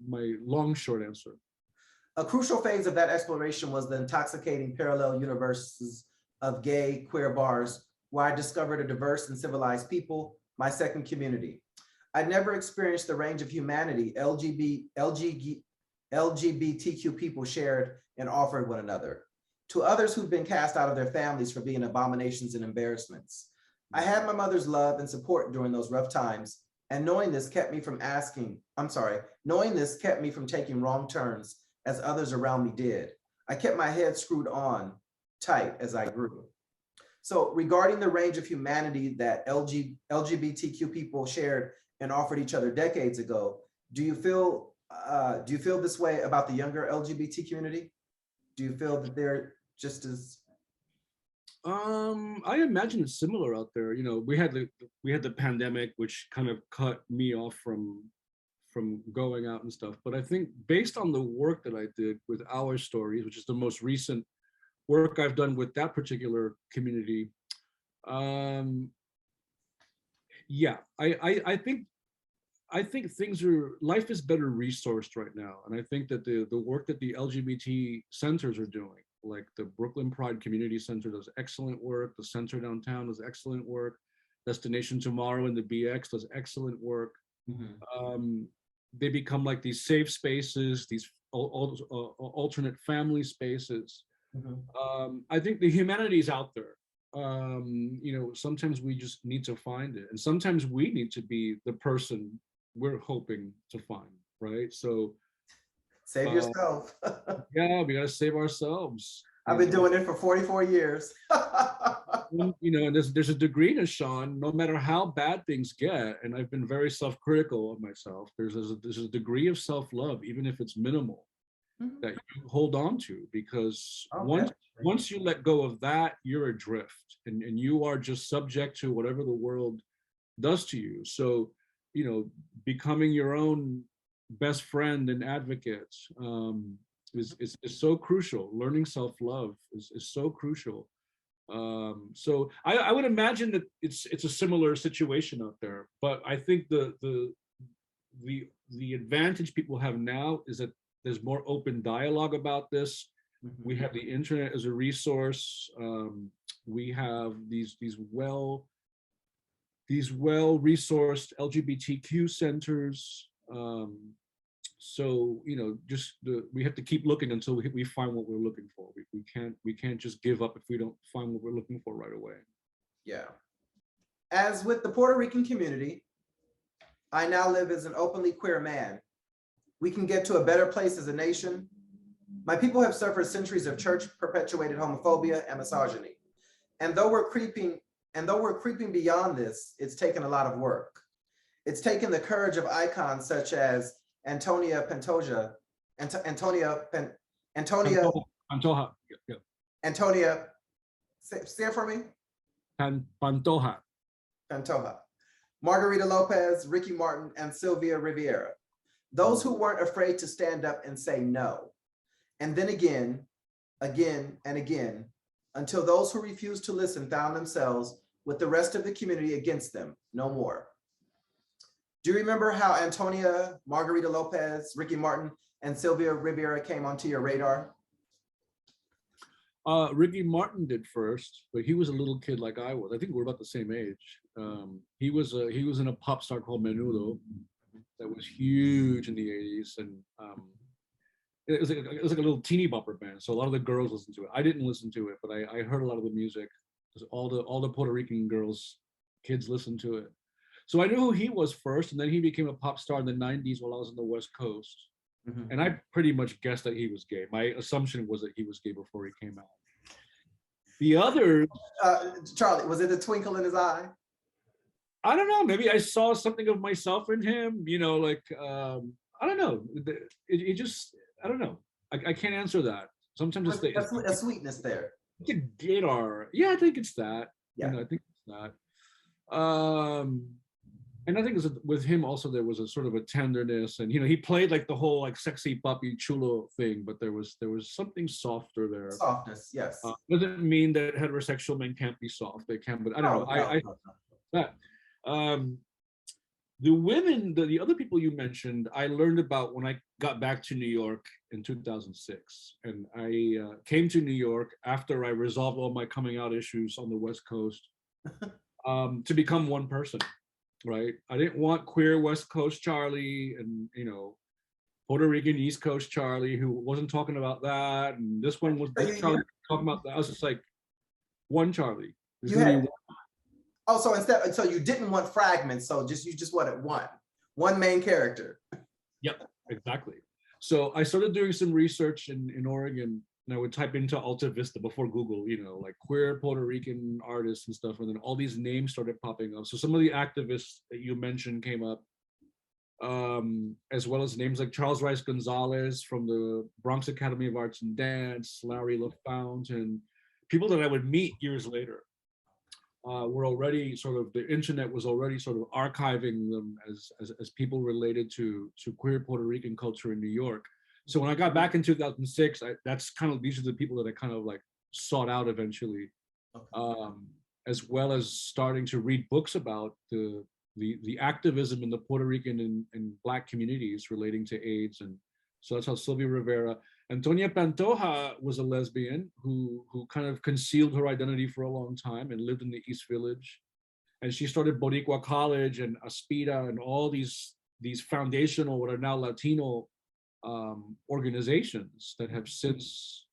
long, short answer. A crucial phase of that exploration was the intoxicating parallel universes of gay queer bars, where I discovered a diverse and civilized people, my second community. I never experienced the range of humanity LGBTQ people shared and offered one another. To others who've been cast out of their families for being abominations and embarrassments. I had my mother's love and support during those rough times, and knowing this kept me from taking wrong turns as others around me did. I kept my head screwed on tight as I grew. So regarding the range of humanity that LGBTQ people shared and offered each other decades ago, do you feel this way about the younger LGBT community? Do you feel that they're just as? I imagine it's similar out there. We had the pandemic, which kind of cut me off from going out and stuff. But I think based on the work that I did with Our Stories, which is the most recent work I've done with that particular community, yeah, I think life is better resourced right now. And I think that the work that the LGBT centers are doing, like the Brooklyn Pride Community Center does excellent work, the center downtown does excellent work, Destination Tomorrow and the BX does excellent work. They become like these safe spaces, these alternate family spaces. I think the humanity is out there. Sometimes we just need to find it, and sometimes we need to be the person we're hoping to find, right? So save yourself. Yeah, we gotta save ourselves. I've been doing it for 44 years. And there's a degree to Sean, no matter how bad things get, and I've been very self-critical of myself, there's a degree of self-love, even if it's minimal, that you hold on to, because once you let go of that, you're adrift, and you are just subject to whatever the world does to you. So, becoming your own best friend and advocate is so crucial. Learning self-love is so crucial. So I would imagine that it's a similar situation out there, but I think the advantage people have now is that there's more open dialogue about this. We have the internet as a resource. We have these well-resourced LGBTQ centers. So we have to keep looking until we find what we're looking for. We can't just give up if we don't find what we're looking for right away. Yeah. As with the Puerto Rican community, I now live as an openly queer man. We can get to a better place as a nation. My people have suffered centuries of church-perpetuated homophobia and misogyny. And though we're creeping beyond this, it's taken a lot of work. It's taken the courage of icons such as Antonia Pantoja, Pantoja. Yeah. Antonia, say it for me. Pantoja. Margarita Lopez, Ricky Martin, and Sylvia Rivera. Those who weren't afraid to stand up and say no. And then again, and again, until those who refused to listen found themselves with the rest of the community against them, no more. Do you remember how Antonia, Margarita Lopez, Ricky Martin, and Sylvia Rivera came onto your radar? Ricky Martin did first, but he was a little kid like I was. I think we're about the same age. He was in a pop star called Menudo that was huge in the 80s, and it was like a little teeny bopper band. So a lot of the girls listened to it. I didn't listen to it, but I heard a lot of the music. All the Puerto Rican kids listened to it. So I knew who he was first, and then he became a pop star in the 90s while I was on the West Coast. And I pretty much guessed that he was gay. My assumption was that he was gay before he came out. The other, Charlie, was it a twinkle in his eye? I don't know. Maybe I saw something of myself in him. I don't know. It just, I don't know. I can't answer that. Sometimes it's a sweetness there. It's a guitar. Yeah, I think it's that. Yeah, I think it's that. And I think with him also there was a sort of a tenderness, and he played like the whole like sexy papi chulo thing, but there was something softer there. Softness, yes. Doesn't mean that heterosexual men can't be soft. They can, but I don't know. That. The women, the other people you mentioned, I learned about when I got back to New York in 2006, and I came to New York after I resolved all my coming out issues on the West Coast to become one person. Right, I didn't want queer West Coast Charlie and Puerto Rican East Coast Charlie who wasn't talking about that, and this one was this Charlie talking about that. I was just like, one Charlie. So you didn't want fragments, so you just wanted one main character. Yep, exactly. So I started doing some research in Oregon, and I would type into Alta Vista before Google, like queer Puerto Rican artists and stuff, and then all these names started popping up. So some of the activists that you mentioned came up, as well as names like Charles Rice Gonzalez from the Bronx Academy of Arts and Dance, Larry LaFount, and people that I would meet years later. Were already the internet was already sort of archiving them as people related to queer Puerto Rican culture in New York. So when I got back in 2006, these are the people that I kind of like sought out eventually, as well as starting to read books about the activism in the Puerto Rican and Black communities relating to AIDS. And so that's how Sylvia Rivera. Antonia Pantoja was a lesbian who kind of concealed her identity for a long time and lived in the East Village. And she started Boricua College and Aspira and all these foundational, what are now Latino organizations that have since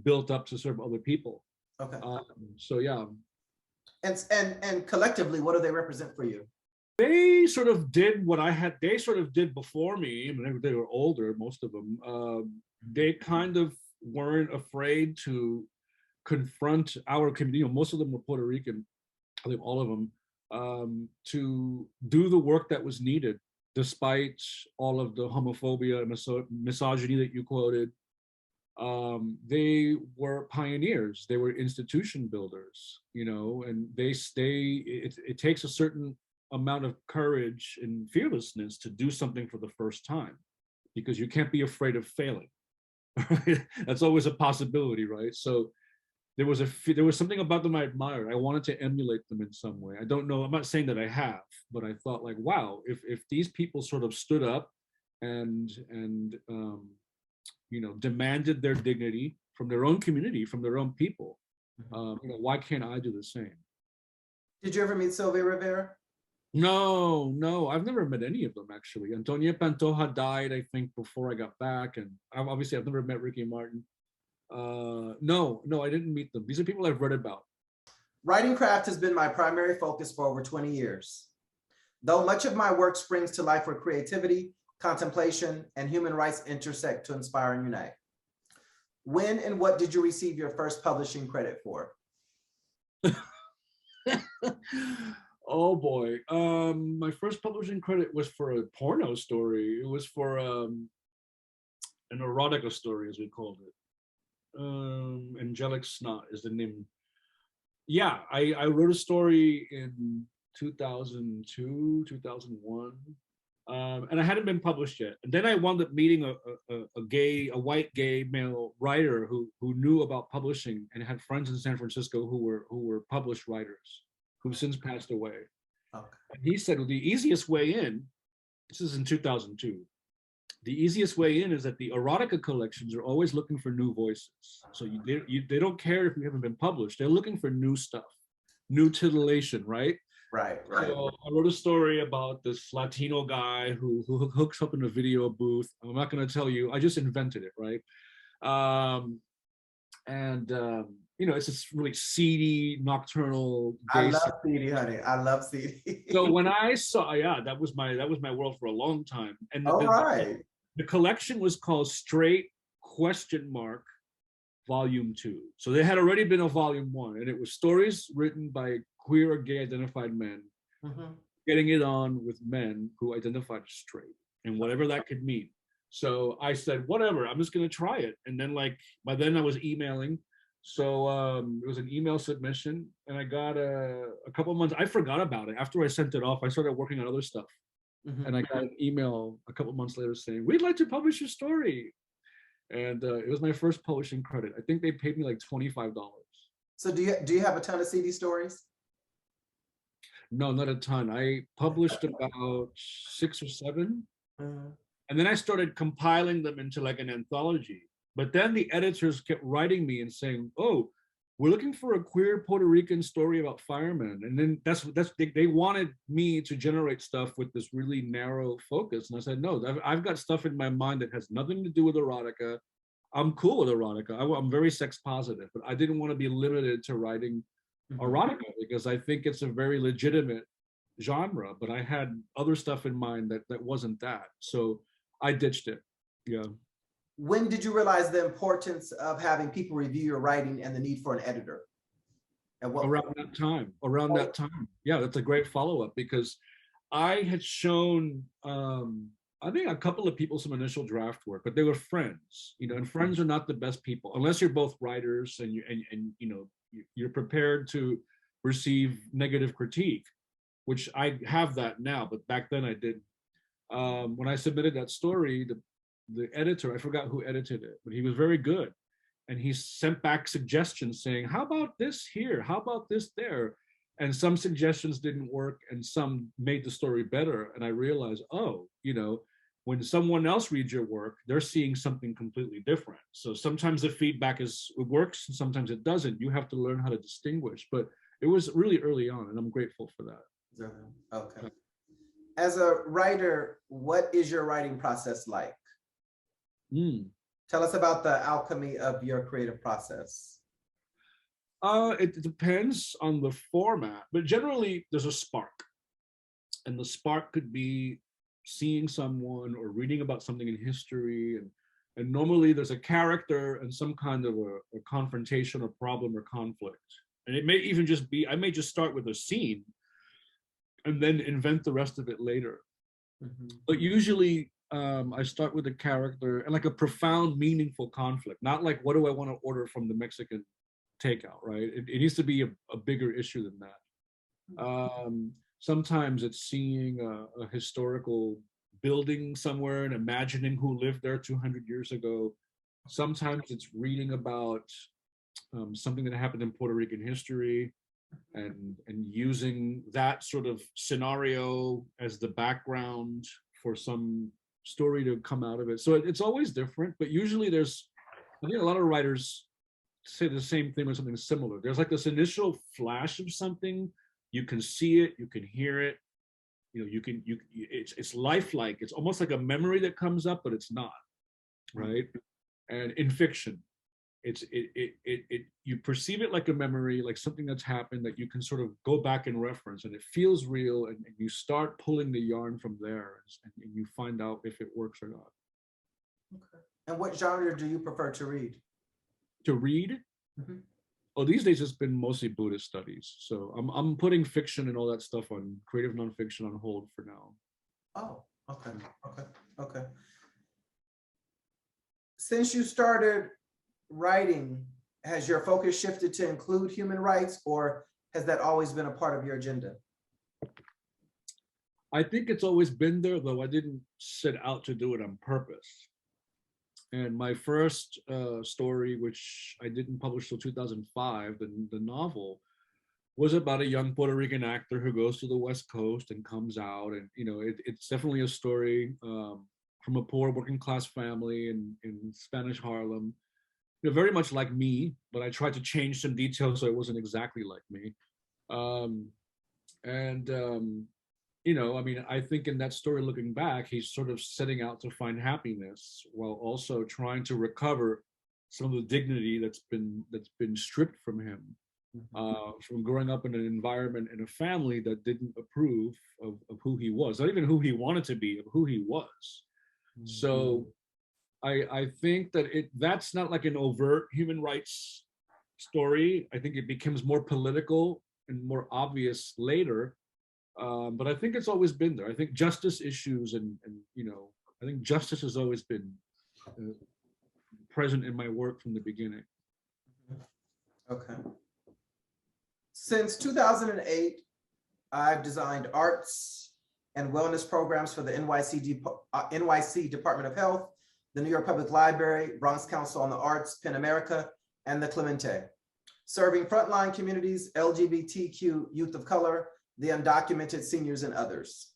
built up to serve other people. Okay. So yeah. And collectively, what do they represent for you? They sort of did what they sort of did before me. I mean, they were older, most of them. They kind of weren't afraid to confront our community. Most of them were Puerto Rican, I think all of them, to do the work that was needed, despite all of the homophobia and misogyny that you quoted. They were pioneers. They were institution builders, and it takes a certain amount of courage and fearlessness to do something for the first time, because you can't be afraid of failing. Right? That's always a possibility, right? So there was something about them I admired. I wanted to emulate them in some way. I don't know. I'm not saying that I have, but I thought like, wow, if these people sort of stood up and demanded their dignity from their own community, from their own people, why can't I do the same? Did you ever meet Sylvia Rivera? No, I've never met any of them actually. Antonia Pantoja died, I think, before I got back, and I've never met Ricky Martin. No, I didn't meet them. These are people I've read about. Writing craft has been my primary focus for over 20 years. Though much of my work springs to life where creativity, contemplation, and human rights intersect to inspire and unite. When and what did you receive your first publishing credit for? Oh boy. My first publishing credit was for a porno story. It was for an erotica story, as we called it. Angelic Snot is the name. Yeah, I wrote a story in 2002, 2001. And I hadn't been published yet. And then I wound up meeting a white gay male writer who knew about publishing and had friends in San Francisco who were published writers who've since passed away. Okay. And he said, well, the easiest way in, this is in 2002, the easiest way in is that the erotica collections are always looking for new voices. So they don't care if you haven't been published. They're looking for new stuff, new titillation, right? Right. So I wrote a story about this Latino guy who hooks up in a video booth. I'm not going to tell you. I just invented it, right? It's this really seedy, nocturnal. I love seedy, honey. I love seedy. So when I saw, that was my world for a long time. And the collection was called Straight ? Volume 2. So there had already been a volume 1, and it was stories written by queer or gay identified men, getting it on with men who identified as straight, and whatever that could mean. So I said, whatever, I'm just gonna try it. And then by then I was emailing. So it was an email submission, and I got a couple of months, I forgot about it. After I sent it off, I started working on other stuff. And I got an email a couple of months later saying, we'd like to publish your story. And it was my first publishing credit. I think they paid me like $25. So do you have a ton of CD stories? No, not a ton. I published about 6 or 7. And then I started compiling them into like an anthology. But then the editors kept writing me and saying, oh, we're looking for a queer Puerto Rican story about firemen. And then they wanted me to generate stuff with this really narrow focus. And I said, no, I've got stuff in my mind that has nothing to do with erotica. I'm cool with erotica. I'm very sex positive, but I didn't want to be limited to writing erotica because I think it's a very legitimate genre, but I had other stuff in mind that wasn't that. So I ditched it. Yeah. When did you realize the importance of having people review your writing and the need for an editor? Around that time. Yeah, that's a great follow-up because I had shown, I think a couple of people some initial draft work, but they were friends, and friends are not the best people unless you're both writers and you're prepared to receive negative critique, which I have that now, but back then I didn't. When I submitted that story, the editor, I forgot who edited it, but he was very good. And he sent back suggestions saying, how about this here? How about this there? And some suggestions didn't work and some made the story better. And I realized, when someone else reads your work, they're seeing something completely different. So sometimes the feedback it works, and sometimes it doesn't. You have to learn how to distinguish. But it was really early on, and I'm grateful for that. Okay. As a writer, what is your writing process like? Tell us about the alchemy of your creative process. It depends on the format, but generally there's a spark. And the spark could be seeing someone or reading about something in history. And normally there's a character and some kind of a confrontation or problem or conflict. And it may even just be, I may just start with a scene and then invent the rest of it later. But usually I start with a character and like a profound, meaningful conflict, not like, what do I want to order from the Mexican takeout, right? It needs to be a bigger issue than that. Sometimes it's seeing a historical building somewhere and imagining who lived there 200 years ago. Sometimes it's reading about something that happened in Puerto Rican history and using that sort of scenario as the background for some story to come out of it. So it's always different, but usually I think a lot of writers say the same thing or something similar. There's like this initial flash of something, you can see it, you can hear it, it's lifelike. It's almost like a memory that comes up, but it's not, right? And in fiction, you perceive it like a memory, like something that's happened that you can sort of go back and reference, and it feels real, and you start pulling the yarn from there, and you find out if it works or not. Okay. And what genre do you prefer to read? To read? Mm-hmm. Oh, these days it's been mostly Buddhist studies. So I'm putting fiction and all that stuff on creative nonfiction on hold for now. Oh, okay. Since you started writing, has your focus shifted to include human rights, or has that always been a part of your agenda? I think it's always been there, though I didn't set out to do it on purpose. And my first story, which I didn't publish till 2005, the novel, was about a young Puerto Rican actor who goes to the West Coast and comes out. And, it's definitely a story from a poor working class family in Spanish Harlem. Very much like me, but I tried to change some details so it wasn't exactly like me. I think in that story, looking back, he's sort of setting out to find happiness while also trying to recover some of the dignity that's been stripped from him from growing up in an environment and a family that didn't approve of who he was, not even who he wanted to be, of who he was. So I think that that's not like an overt human rights story. I think it becomes more political and more obvious later. But I think it's always been there. I think justice issues and I think justice has always been present in my work from the beginning. Okay. Since 2008, I've designed arts and wellness programs for the NYC Department of Health, the New York Public Library, Bronx Council on the Arts, PEN America, and the Clemente, serving frontline communities, LGBTQ youth of color, the undocumented, seniors, and others.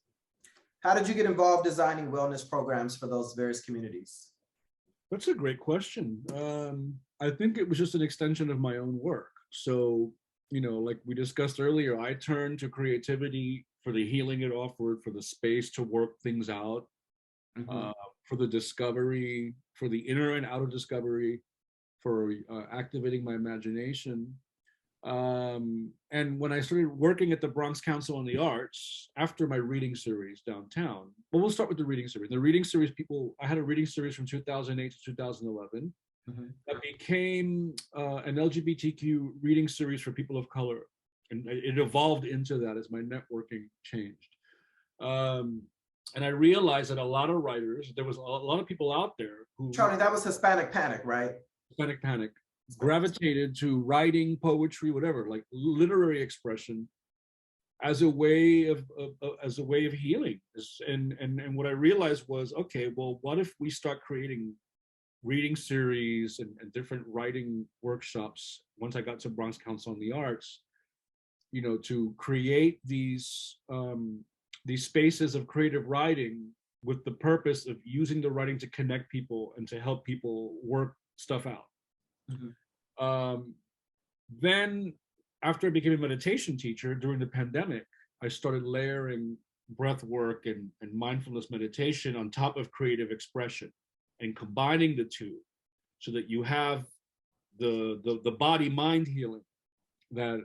How did you get involved designing wellness programs for those various communities? That's a great question. I think it was just an extension of my own work. So, like we discussed earlier, I turned to creativity for the healing it offered, for the space to work things out, for the discovery, for the inner and outer discovery, for activating my imagination. And when I started working at the Bronx Council on the Arts, after my reading series downtown, well, we'll start with the reading series. The reading series, I had a reading series from 2008 to 2011 that became an LGBTQ reading series for people of color. And it evolved into that as my networking changed. And I realized that a lot of writers, there was a lot of people out there who— Charlie, that was Hispanic Panic, right? Hispanic Panic. Gravitated to writing, poetry, whatever, like literary expression as a way of healing. And what I realized was, okay, well, what if we start creating reading series and different writing workshops once I got to Bronx Council on the Arts, to create these spaces of creative writing with the purpose of using the writing to connect people and to help people work stuff out. Then after I became a meditation teacher during the pandemic, I started layering breath work and mindfulness meditation on top of creative expression and combining the two so that you have the body-mind healing that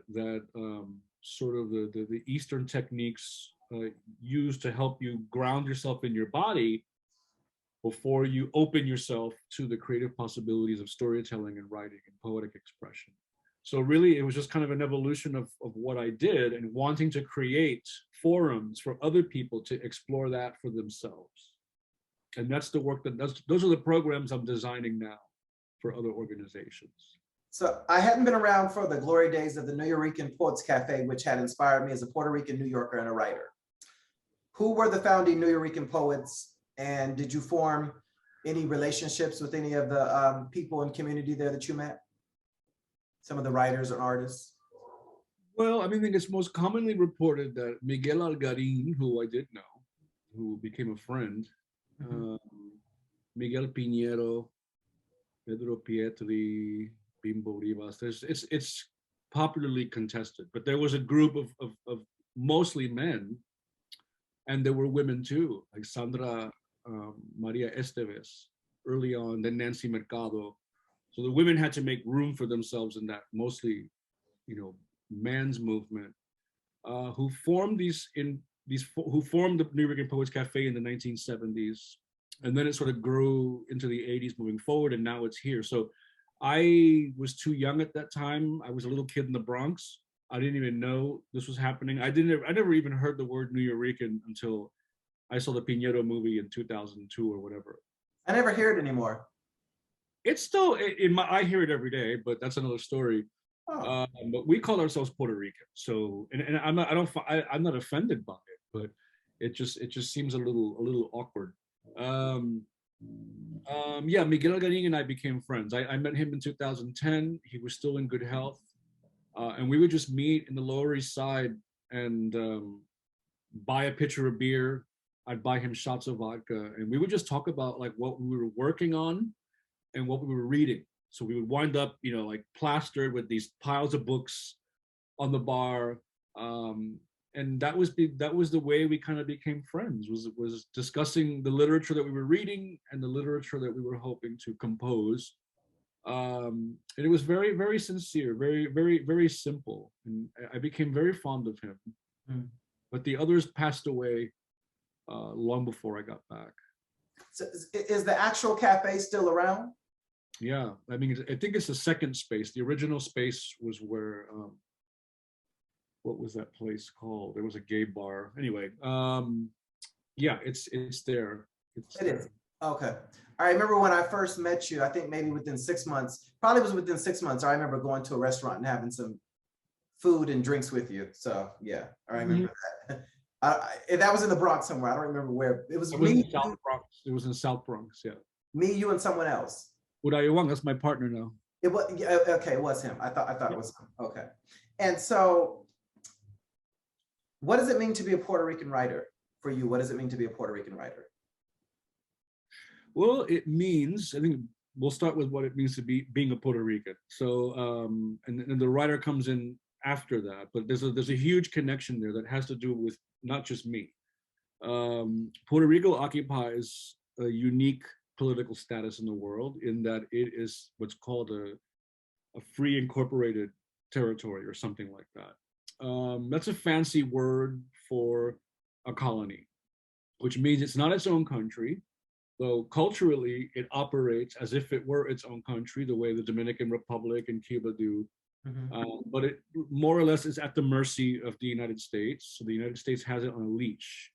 sort of the Eastern techniques use to help you ground yourself in your body before you open yourself to the creative possibilities of storytelling and writing and poetic expression. So really, it was just kind of an evolution of what I did and wanting to create forums for other people to explore that for themselves. And that's the work those are the programs I'm designing now for other organizations. So I hadn't been around for the glory days of the Nuyorican Poets Cafe, which had inspired me as a Puerto Rican New Yorker and a writer. Who were the founding Nuyorican poets, and did you form any relationships with any of the people and community there that you met? Some of the writers or artists? Well, I mean, it's most commonly reported that Miguel Algarin, who I did know, who became a friend, Miguel Piñero, Pedro Pietri, Bimbo Rivas. It's popularly contested, but there was a group of mostly men, and there were women too, like Sandra Maria Esteves early on, then Nancy Mercado. So the women had to make room for themselves in that mostly, man's movement, who formed who formed the Nuyorican Poets Cafe in the 1970s, and then it sort of grew into the 80s moving forward, and now it's here. So I was too young at that time. I was a little kid in the Bronx. I didn't even know this was happening. I never even heard the word Nuyorican until I saw the Piñero movie in 2002 or whatever. I never hear it anymore. It's still I hear it every day, but that's another story. Oh. But we call ourselves Puerto Rican. So, and I'm not offended by it, but it just seems a little awkward. Yeah, Miguel Garin and I became friends. I met him in 2010. He was still in good health. And we would just meet in the Lower East Side and buy a pitcher of beer. I'd buy him shots of vodka, and we would just talk about like what we were working on and what we were reading. So we would wind up, like plastered with these piles of books on the bar. And that was the way we kind of became friends, was discussing the literature that we were reading and the literature that we were hoping to compose. And it was very, very sincere, very, very, very simple. And I became very fond of him. Mm. But the others passed away long before I got back. So is the actual cafe still around? Yeah, I mean, I think it's the second space. The original space was where, what was that place called? There was a gay bar. Anyway, yeah, it's there. It is. Okay. I remember when I first met you, I think maybe within 6 months, probably was within 6 months, I remember going to a restaurant and having some food and drinks with you. So yeah, I remember that. That was in the Bronx somewhere. I don't remember where. It was me. In South Bronx. It was in South Bronx, yeah. Me, you, and someone else. Urayuang, that's my partner now. It was, yeah, okay, it was him. I thought it was him. Okay. And so what does it mean to be a Puerto Rican writer for you? What does it mean to be a Puerto Rican writer? Well, it means, I think we'll start with what it means to be being a Puerto Rican. So, and the writer comes in after that, but there's a huge connection there that has to do with not just me. Puerto Rico occupies a unique political status in the world in that it is what's called a free incorporated territory or something like that. That's a fancy word for a colony, which means it's not its own country, though culturally it operates as if it were its own country, the way the Dominican Republic and Cuba do. But it more or less is at the mercy of the United States. So the United States has it on a leash.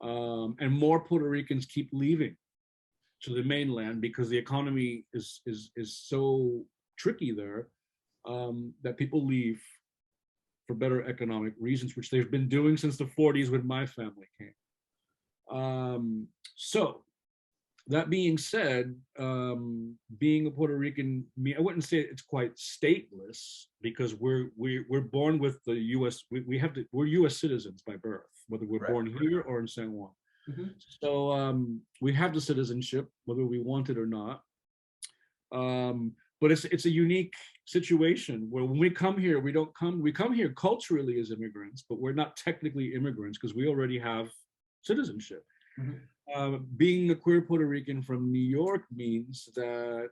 And more Puerto Ricans keep leaving to the mainland because the economy is so tricky there that people leave for better economic reasons, which they've been doing since the 40s when my family came. So that being said, being a Puerto Rican, I wouldn't say it's quite stateless because we're born with the U.S. We're U.S. citizens by birth, whether we're born here or in San Juan. So we have the citizenship, whether we want it or not. But it's a unique situation where when we come here, we come here culturally as immigrants, but we're not technically immigrants because we already have citizenship. Being a queer Puerto Rican from New York means that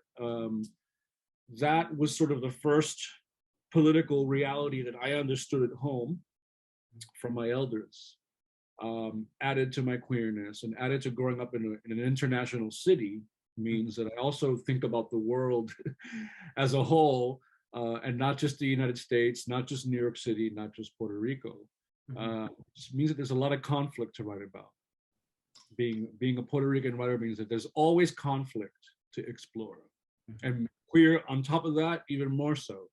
that was sort of the first political reality that I understood at home from my elders. Added to my queerness and added to growing up in an international city means that I also think about the world as a whole, and not just the United States, not just New York City, not just Puerto Rico. It means that there's a lot of conflict to write about. Being a Puerto Rican writer means that there's always conflict to explore. And queer on top of that, even more so.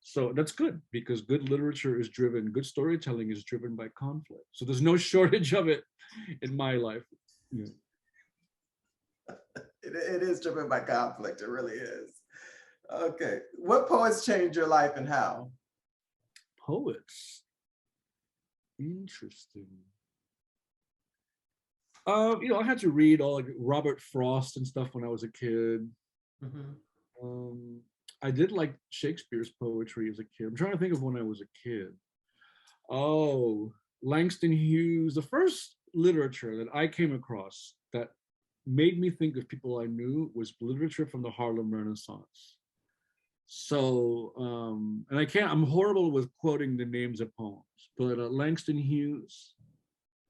So that's good because good literature is driven, good storytelling is driven by conflict. So there's no shortage of it in my life. Yeah. It is driven by conflict. It really is. Okay. What poets changed your life and how? Poets. Interesting. I had to read all like Robert Frost and stuff when I was a kid. I did like Shakespeare's poetry as a kid. I'm trying to think of when I was a kid. Oh, Langston Hughes. The first literature that I came across that made me think of people I knew was literature from the Harlem Renaissance. So, and I'm horrible with quoting the names of poems, but Langston Hughes,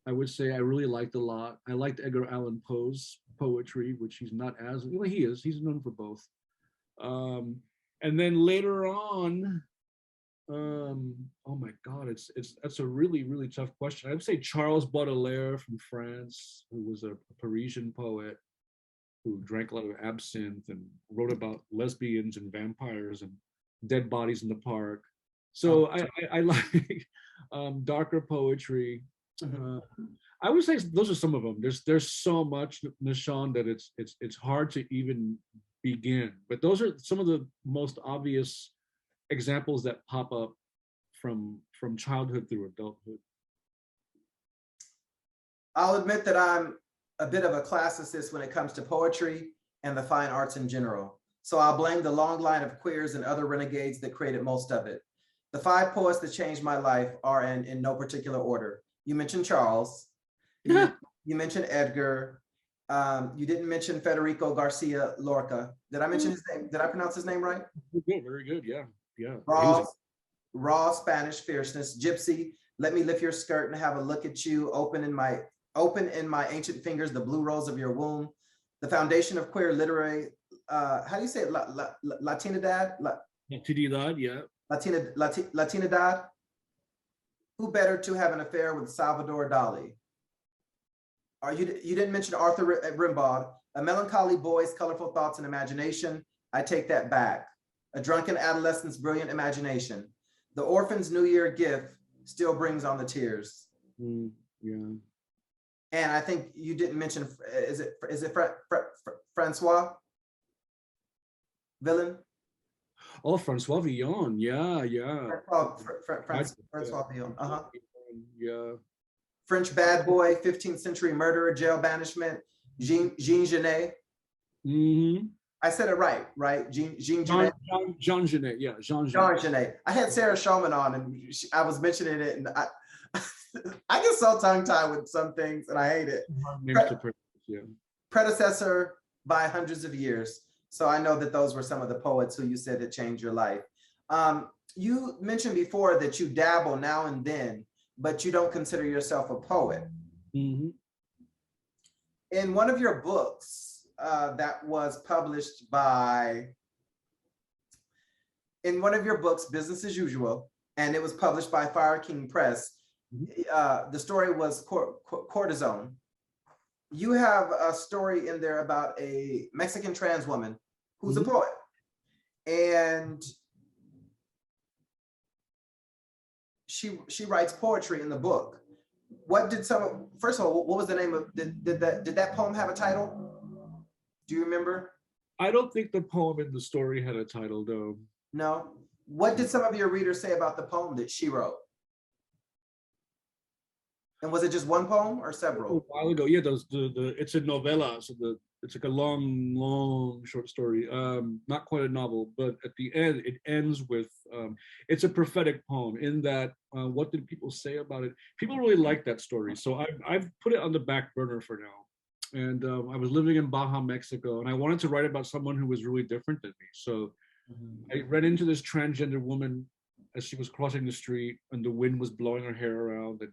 I would say I really liked a lot. I liked Edgar Allan Poe's poetry, which he's not as, well, he's known for both. And then later on, oh my God, that's a really, really tough question. I would say Charles Baudelaire from France, who was a Parisian poet who drank a lot of absinthe and wrote about lesbians and vampires and dead bodies in the park. So I like darker poetry. I would say those are some of them. There's so much, Nahshon, that it's hard to even begin. But those are some of the most obvious examples that pop up from childhood through adulthood. I'll admit that I'm a bit of a classicist when it comes to poetry and the fine arts in general. So I'll blame the long line of queers and other renegades that created most of it. The 5 poets that changed my life are in no particular order. You mentioned Charles, you mentioned Edgar, you didn't mention Federico Garcia Lorca. Did I mention his name? Did I pronounce his name right? Very good, yeah. Raw Spanish fierceness, Gypsy, let me lift your skirt and have a look at you, open in my ancient fingers, the blue rose of your womb, the foundation of queer literary, how do you say it? Latinidad? Latinidad, yeah. Latinidad. Who better to have an affair with Salvador Dali? You didn't mention Arthur Rimbaud. A melancholy boy's colorful thoughts and imagination. I take that back. A drunken adolescent's brilliant imagination. The orphan's New Year gift still brings on the tears. Yeah. And I think you didn't mention, is it Francois Villon? Oh, Francois Villon, yeah. Francois Villon, Yeah. French bad boy, 15th century murderer, jail banishment, Jean Genet. I said it right? Jean Genet? Jean Genet, yeah. Jean Genet. I had Sarah Shulman on and I was mentioning it and I get so tongue-tied with some things and I hate it. Predecessor by hundreds of years. So I know that those were some of the poets who you said had changed your life. You mentioned before that you dabble now and then, but you don't consider yourself a poet. In one of your books that was published Business as Usual, and it was published by Fire King Press, the story was Cortisone. You have a story in there about a Mexican trans woman who's a poet. And she writes poetry in the book. First of all, what was the name of, did that poem have a title? Do you remember? I don't think the poem in the story had a title though. No. What did some of your readers say about the poem that she wrote? And was it just one poem or several? A while ago, yeah. It's a novella, so it's like a long short story. Not quite a novel, but at the end, it ends with it's a prophetic poem. In that, what did people say about it? People really like that story, so I've put it on the back burner for now. And I was living in Baja, Mexico, and I wanted to write about someone who was really different than me. So I ran into this transgender woman as she was crossing the street, and the wind was blowing her hair around, and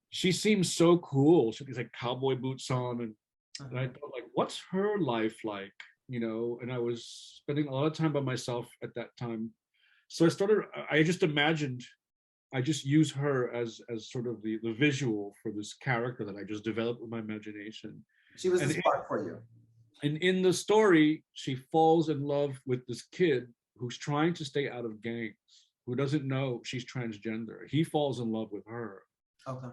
she seemed so cool. She had these like cowboy boots on, and I thought, like, what's her life like? And I was spending a lot of time by myself at that time. So I just imagined, I just use her as sort of the visual for this character that I just developed with my imagination. She was a spark for you. And in the story, she falls in love with this kid who's trying to stay out of gangs, who doesn't know she's transgender. He falls in love with her. Okay.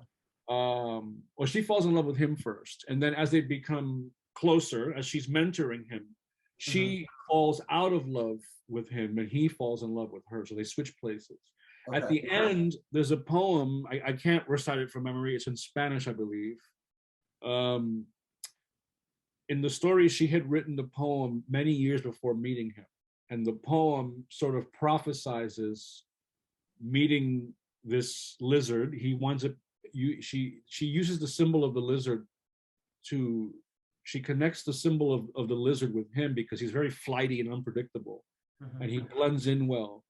Or she falls in love with him first. And then as they become closer, as she's mentoring him, she falls out of love with him and he falls in love with her. So they switch places. Okay. At the end, there's a poem. I can't recite it from memory. It's in Spanish, I believe. In the story, she had written the poem many years before meeting him. And the poem sort of prophesizes meeting this lizard. He winds up, she uses the symbol of the lizard she connects the symbol of the lizard with him because he's very flighty and unpredictable. And he blends in well.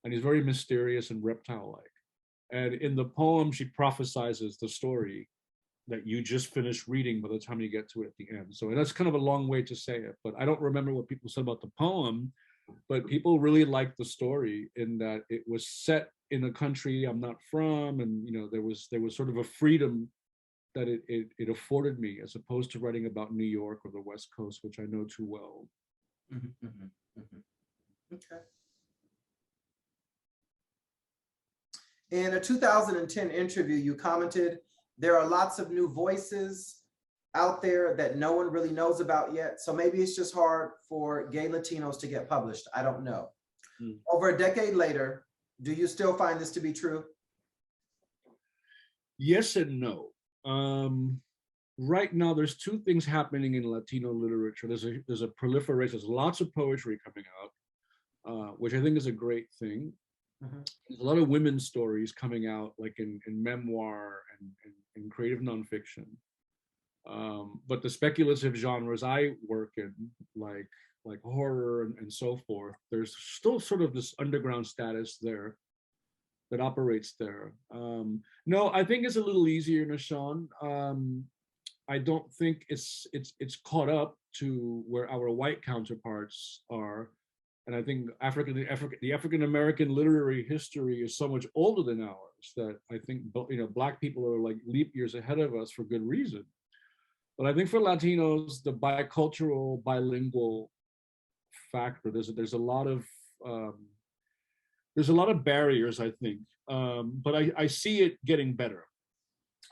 And he's very mysterious and reptile-like. And in the poem, she prophesizes the story that you just finished reading by the time you get to it at the end. So that's kind of a long way to say it, but I don't remember what people said about the poem, but people really liked the story in that it was set in a country I'm not from, and there was sort of a freedom that it afforded me as opposed to writing about New York or the West Coast, which I know too well. Okay. In a 2010 interview, you commented, "There are lots of new voices out there that no one really knows about yet. So maybe it's just hard for gay Latinos to get published. I don't know." Over a decade later, do you still find this to be true? Yes and no. Right now, there's two things happening in Latino literature. There's a proliferation. There's lots of poetry coming out, which I think is a great thing. There's a lot of women's stories coming out, like in memoir and creative nonfiction. But the speculative genres I work in, like horror and so forth, there's still sort of this underground status there that operates there. No, I think it's a little easier, Nahshon. I don't think it's caught up to where our white counterparts are. And I think the African American literary history is so much older than ours that I think Black people are like leap years ahead of us for good reason. But I think for Latinos, the bicultural, bilingual factor, there's a lot of barriers, I think. But I see it getting better.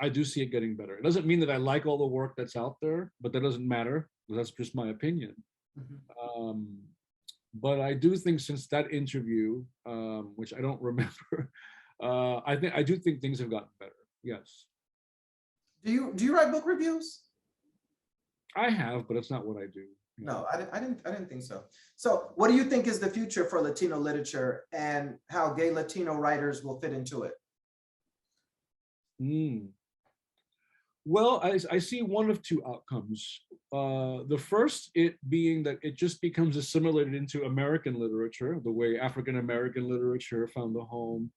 I do see it getting better. It doesn't mean that I like all the work that's out there, but that doesn't matter. That's just my opinion. But I do think since that interview, which I don't remember, I do think things have gotten better. Yes. Do you write book reviews? I have, but it's not what I do. No, I didn't think so. So what do you think is the future for Latino literature and how gay Latino writers will fit into it? Well, I see one of two outcomes. The first, it being that it just becomes assimilated into American literature, the way African American literature found a home.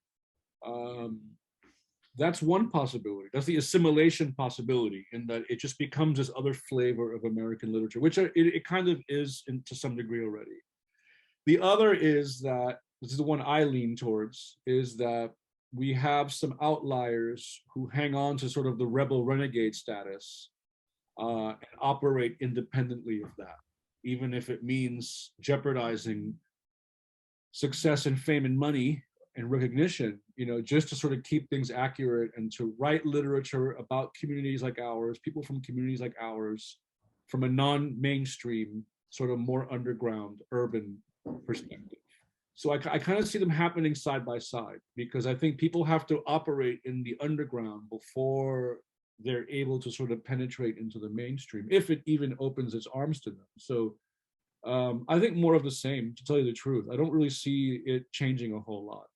That's one possibility. That's the assimilation possibility, in that it just becomes this other flavor of American literature, which it kind of is to some degree already. The other is that, this is the one I lean towards, is that we have some outliers who hang on to sort of the rebel renegade status and operate independently of that, even if it means jeopardizing success and fame and money and recognition, just to sort of keep things accurate and to write literature about communities like ours, people from communities like ours, from a non-mainstream, sort of more underground, urban perspective. So I kind of see them happening side by side, because I think people have to operate in the underground before they're able to sort of penetrate into the mainstream, if it even opens its arms to them. So I think more of the same, to tell you the truth. I don't really see it changing a whole lot.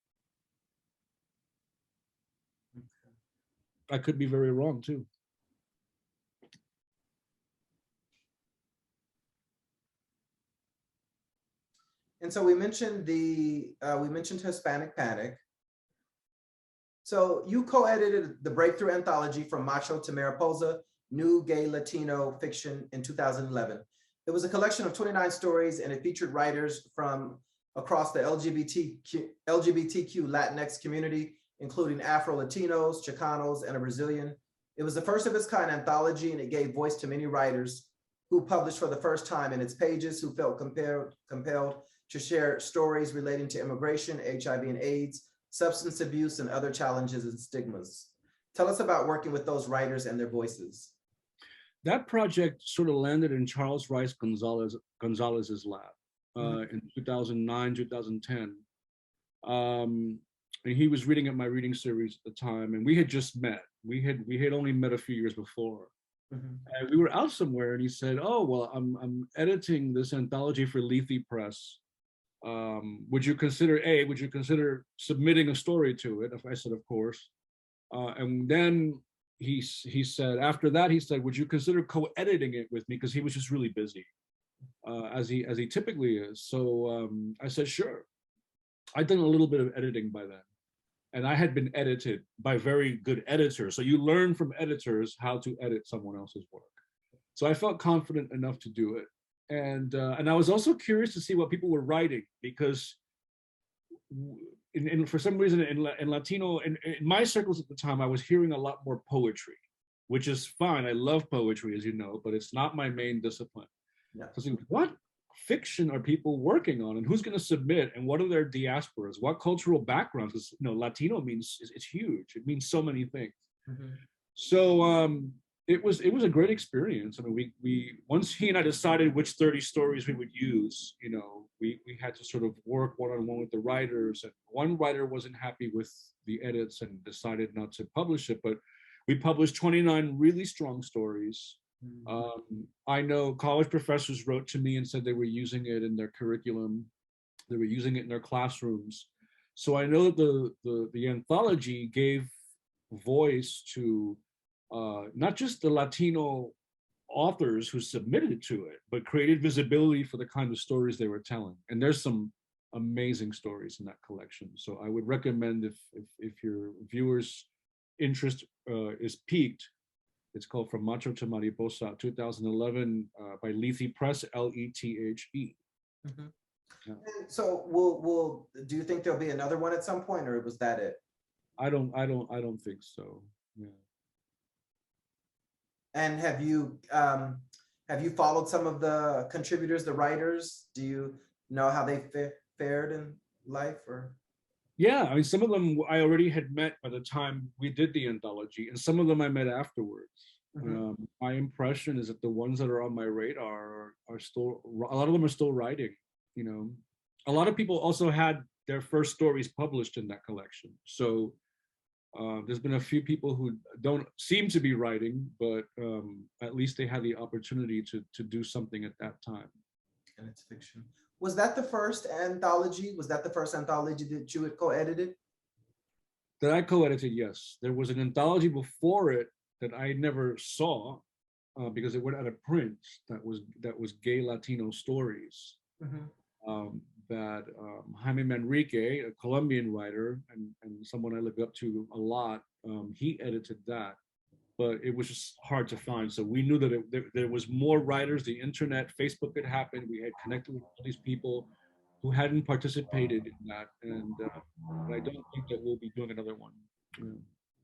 I could be very wrong too. And so we mentioned Hispanic Panic. So you co-edited the breakthrough anthology From Macho to Mariposa, New Gay Latino Fiction in 2011. It was a collection of 29 stories, and it featured writers from across the LGBTQ Latinx community, including Afro-Latinos, Chicanos, and a Brazilian. It was the first of its kind anthology, and it gave voice to many writers who published for the first time in its pages, who felt compelled to share stories relating to immigration, HIV and AIDS, substance abuse, and other challenges and stigmas. Tell us about working with those writers and their voices. That project sort of landed in Charles Rice Gonzalez's lap in 2009, 2010. And he was reading at my reading series at the time, and we had just met. We had only met a few years before. And we were out somewhere, and he said, "Oh, well, I'm editing this anthology for Lethe Press. Would you consider submitting a story to it?" I said, "Of course." And then he said, after that, he said, "Would you consider co-editing it with me?" Because he was just really busy, as he typically is. So I said, "Sure." I'd done a little bit of editing by then, and I had been edited by very good editors. So you learn from editors how to edit someone else's work. So I felt confident enough to do it. And I was also curious to see what people were writing, because for some reason in Latino, in my circles at the time, I was hearing a lot more poetry, which is fine. I love poetry, as you know, but it's not my main discipline. Yeah. So I was thinking, what fiction are people working on, and who's going to submit, and what are their diasporas, what cultural backgrounds? Because Latino means, it's huge. It means so many things. So it was a great experience. I mean, we once he and I decided which 30 stories we would use, we had to sort of work one-on-one with the writers, and one writer wasn't happy with the edits and decided not to publish it, but we published 29 really strong stories. I know college professors wrote to me and said they were using it in their curriculum. They were using it in their classrooms. So I know that the anthology gave voice to not just the Latino authors who submitted to it, but created visibility for the kind of stories they were telling. And there's some amazing stories in that collection. So I would recommend, if your viewers' interest is piqued, it's called From Macho to Mariposa, 2011, by Lethe Press, Lethe. Yeah. So do you think there'll be another one at some point, or was that it? I don't think so. Yeah. And have you followed some of the contributors, the writers? Do you know how they fared in life, or? Yeah, I mean, some of them I already had met by the time we did the anthology, and some of them I met afterwards. My impression is that the ones that are on my radar are still, a lot of them are still writing. A lot of people also had their first stories published in that collection. So there's been a few people who don't seem to be writing, but at least they had the opportunity to do something at that time. And it's fiction. Was that the first anthology? Was that the first anthology that you had co-edited? That I co-edited, yes. There was an anthology before it that I never saw because it went out of print. That was gay Latino stories. That Jaime Manrique, a Colombian writer and someone I look up to a lot, he edited that. But it was just hard to find. So we knew that there was more writers. The internet, Facebook had happened. We had connected with all these people who hadn't participated in that. And I don't think that we'll be doing another one. Yeah.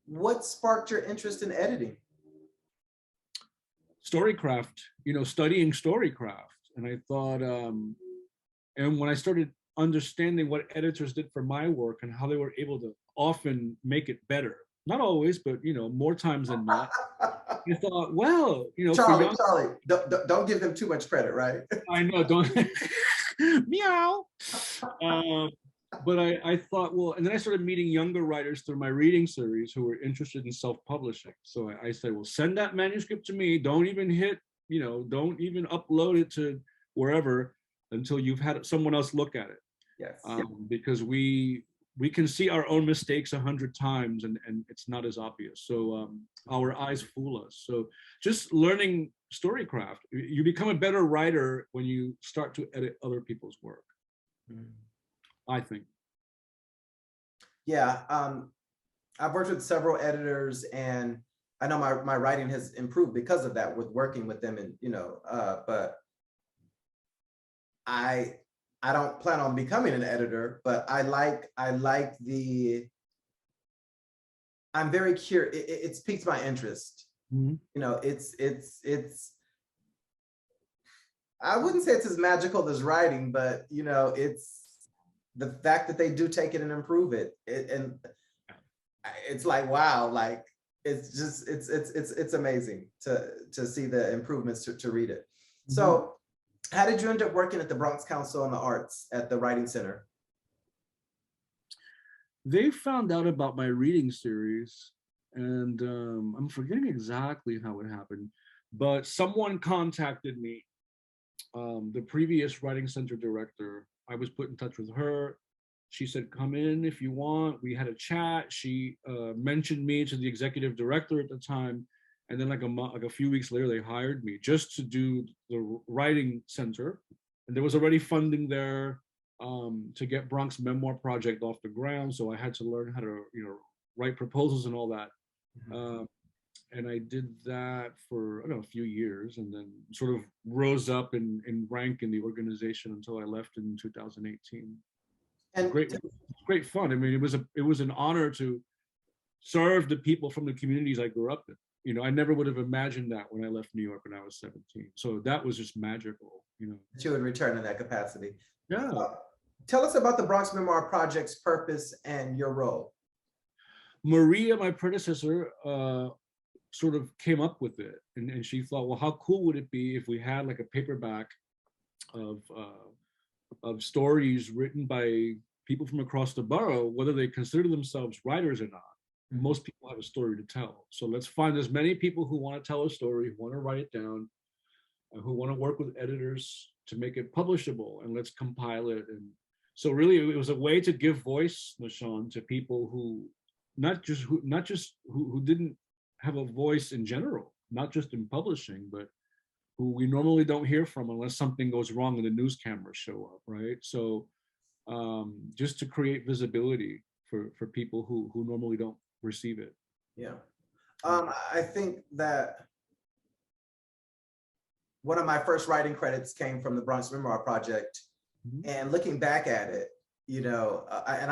What sparked your interest in editing? Storycraft, studying storycraft. And I thought, and when I started understanding what editors did for my work and how they were able to often make it better, not always, but more times than not. I thought, well, Charlie, don't give them too much credit, right? I know, don't meow. But I thought, well, and then I started meeting younger writers through my reading series who were interested in self-publishing. So I said, well, send that manuscript to me. Don't even don't even upload it to wherever until you've had someone else look at it. Yes. Because we can see our own mistakes 100 times and it's not as obvious. So our eyes fool us. So just learning storycraft, you become a better writer when you start to edit other people's work, I think. Yeah, I've worked with several editors, and I know my writing has improved because of that, with working with them, and but I don't plan on becoming an editor, but I'm very curious. It's piqued my interest. It's I wouldn't say it's as magical as writing, but you know, it's the fact that they do take it and improve it, and it's like, wow, like it's just it's amazing to see the improvements to read it. So how did you end up working at the Bronx Council on the Arts at the Writing Center? They found out about my reading series, and I'm forgetting exactly how it happened, but someone contacted me, the previous writing center director. I was put in touch with her. She said, come in if you want. We had a chat. She mentioned me to the executive director at the time. And then like a few weeks later, they hired me just to do the writing center. And there was already funding there to get Bronx Memoir Project off the ground. So I had to learn how to, write proposals and all that. And I did that for, I don't know, a few years, and then sort of rose up in rank in the organization until I left in 2018. And Great fun. I mean, it was an honor to serve the people from the communities I grew up in. I never would have imagined that when I left New York when I was 17. So that was just magical, that you would return in that capacity. Yeah. Tell us about the Bronx Memoir Project's purpose and your role. Maria, my predecessor, sort of came up with it, and she thought, well, how cool would it be if we had like a paperback of stories written by people from across the borough, whether they consider themselves writers or not. Most people have a story to tell. So let's find as many people who want to tell a story, who want to write it down, who want to work with editors to make it publishable, and let's compile it. And so really it was a way to give voice, Nahshon, to people who not just who didn't have a voice in general, not just in publishing, but who we normally don't hear from unless something goes wrong and the news cameras show up, right? So just to create visibility for people who normally don't receive it. Yeah. I think that one of my first writing credits came from the Bronx Memoir Project. And looking back at it, and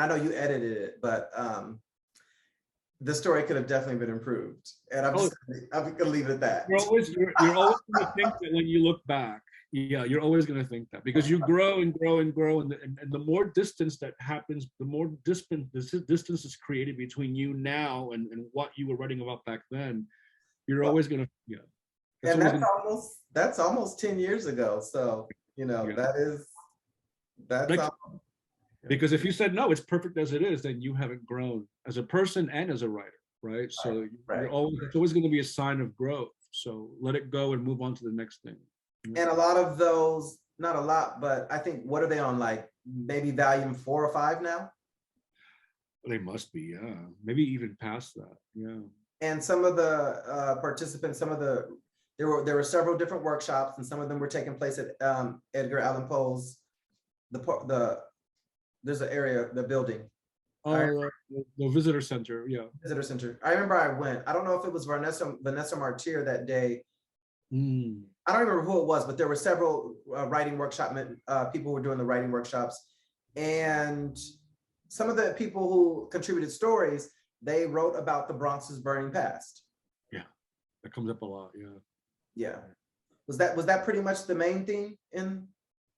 I know you edited it, but the story could have definitely been improved. And I'm gonna leave it at that. You're always gonna think that when you look back. Yeah, you're always gonna think that because you grow and grow and grow, and the more distance that happens, the more distance is created between you now and what you were writing about back then. You're always gonna, And that's almost 10 years ago. So that's because if you said no, it's perfect as it is, then you haven't grown as a person and as a writer, right? So it's always going to be a sign of growth. So let it go and move on to the next thing. And a lot of those, not a lot, but I think, what are they on, like maybe volume 4 or 5 now? They must be, yeah. Maybe even past that, yeah. And some of the participants, there were several different workshops, and some of them were taking place at Edgar Allan Poe's, there's an area, the building. Oh, the visitor center, yeah. Visitor center. I remember I went. I don't know if it was Vanessa Martir that day. I don't remember who it was, but there were several writing workshop people who were doing the writing workshops, and some of the people who contributed stories, they wrote about the Bronx's burning past. Yeah, that comes up a lot. Yeah. Yeah. Was that pretty much the main theme in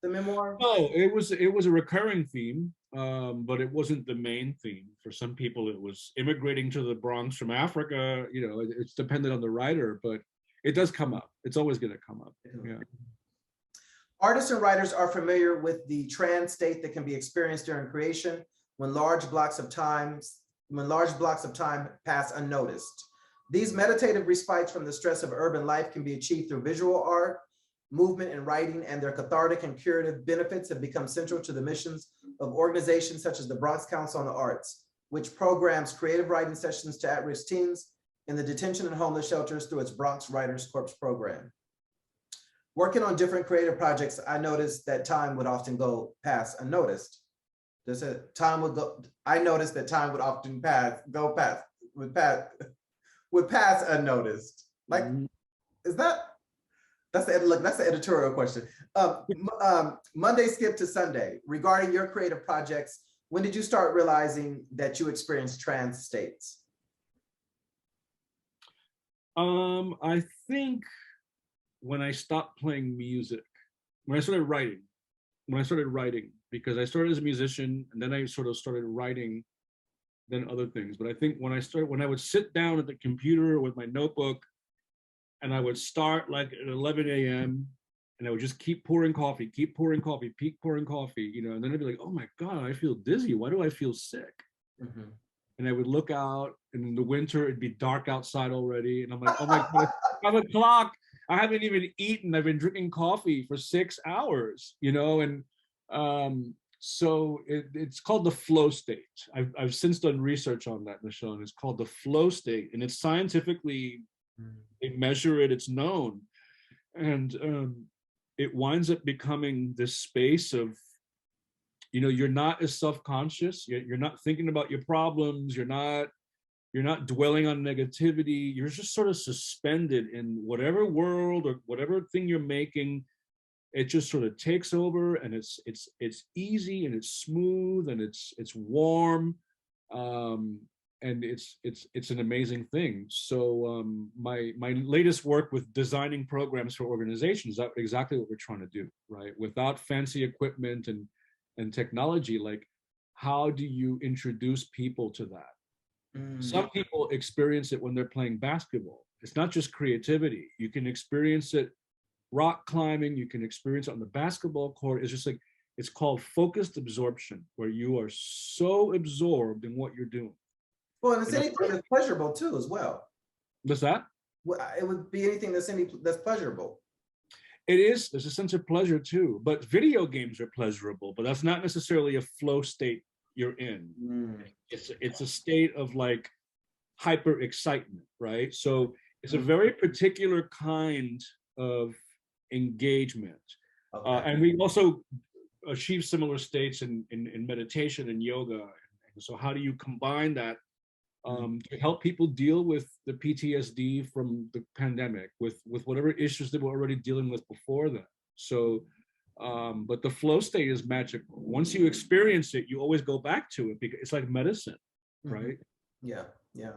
the memoir? No, it was a recurring theme, but it wasn't the main theme. For some people, it was immigrating to the Bronx from Africa. It's dependent on the writer, but it does come up. It's always going to come up. Yeah. Artists and writers are familiar with the trans state that can be experienced during creation when large blocks of time pass unnoticed. These meditative respites from the stress of urban life can be achieved through visual art, movement, and writing, and their cathartic and curative benefits have become central to the missions of organizations such as the Bronx Council on the Arts, which programs creative writing sessions to at-risk teens in the detention and homeless shelters through its Bronx Writers Corps program. Working on different creative projects, I noticed that time would often go past unnoticed. I noticed that time would often would pass unnoticed. Like, that's the editorial question. Monday skip to Sunday. Regarding your creative projects, when did you start realizing that you experienced trans states? I think when I stopped playing music, when I started writing, because I started as a musician and then I sort of started writing then other things. But I think when I would sit down at the computer with my notebook and I would start like at 11 a.m. and I would just keep pouring coffee, keep pouring coffee, you know, and then I'd be like, oh my God, I feel dizzy. Why do I feel sick? Mhm. And I would look out, and in the winter, it'd be dark outside already. And I'm like, oh my God, 5 o'clock. I haven't even eaten. I've been drinking coffee for 6 hours, you know? And so it's called the flow state. I've since done research on that, Nahshon. It's called the flow state. And it's scientifically, they measure it, it's known. And it winds up becoming this space of, you know, you're not as self-conscious, you're not thinking about your problems, you're not dwelling on negativity, you're just sort of suspended in whatever world or whatever thing you're making. It just sort of takes over, and it's easy and it's smooth and it's warm, and it's an amazing thing. So my latest work with designing programs for organizations, that's exactly what we're trying to do, right? Without fancy equipment and technology, like, how do you introduce people to that? Some people experience it when they're playing basketball. It's not just creativity. You can experience it rock climbing, you can experience it on the basketball court. It's just like, it's called focused absorption, where you are so absorbed in what you're doing. Well, and it's anything that's pleasurable too, as well. What's that? Well, it would be anything that's pleasurable. It is, there's a sense of pleasure too, but video games are pleasurable, but that's not necessarily a flow state you're in. It's a state of like hyper excitement, right? So it's a very particular kind of engagement. And we also achieve similar states in meditation and yoga. And so how do you combine that to help people deal with the PTSD from the pandemic, with whatever issues they were already dealing with before that? So, but the flow state is magical. Once you experience it, you always go back to it because it's like medicine, right? Yeah, yeah.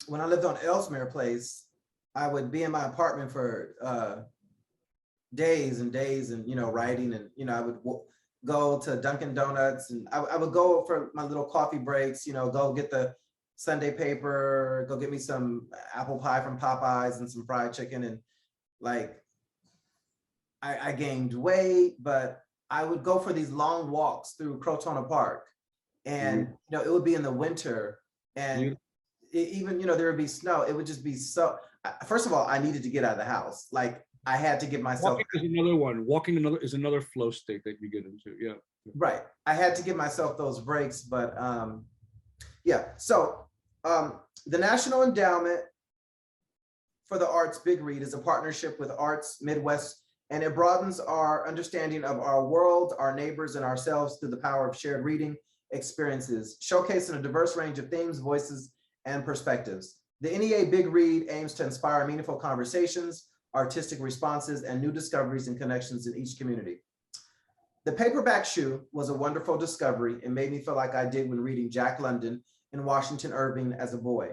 When I lived on Elsmere Place, I would be in my apartment for days and days, and you know, writing, and you know, I would go to Dunkin' Donuts, and I would go for my little coffee breaks. You know, go get the Sunday paper, go get me some apple pie from Popeyes and some fried chicken, and like I gained weight, but I would go for these long walks through Crotona Park, and you know, it would be in the winter, and even, you know, there would be snow. It would just be so. First of all, I needed to get out of the house. Like, I had to give myself. Walking is another one. Walking is another flow state that you get into. Yeah. Right. I had to give myself those breaks, but yeah. So the National Endowment for the Arts Big Read is a partnership with Arts Midwest, and it broadens our understanding of our world, our neighbors, and ourselves through the power of shared reading experiences, showcasing a diverse range of themes, voices, and perspectives. The NEA Big Read aims to inspire meaningful conversations, artistic responses, and new discoveries and connections in each community. The Paperback Shoe was a wonderful discovery and made me feel like I did when reading Jack London and Washington Irving as a boy.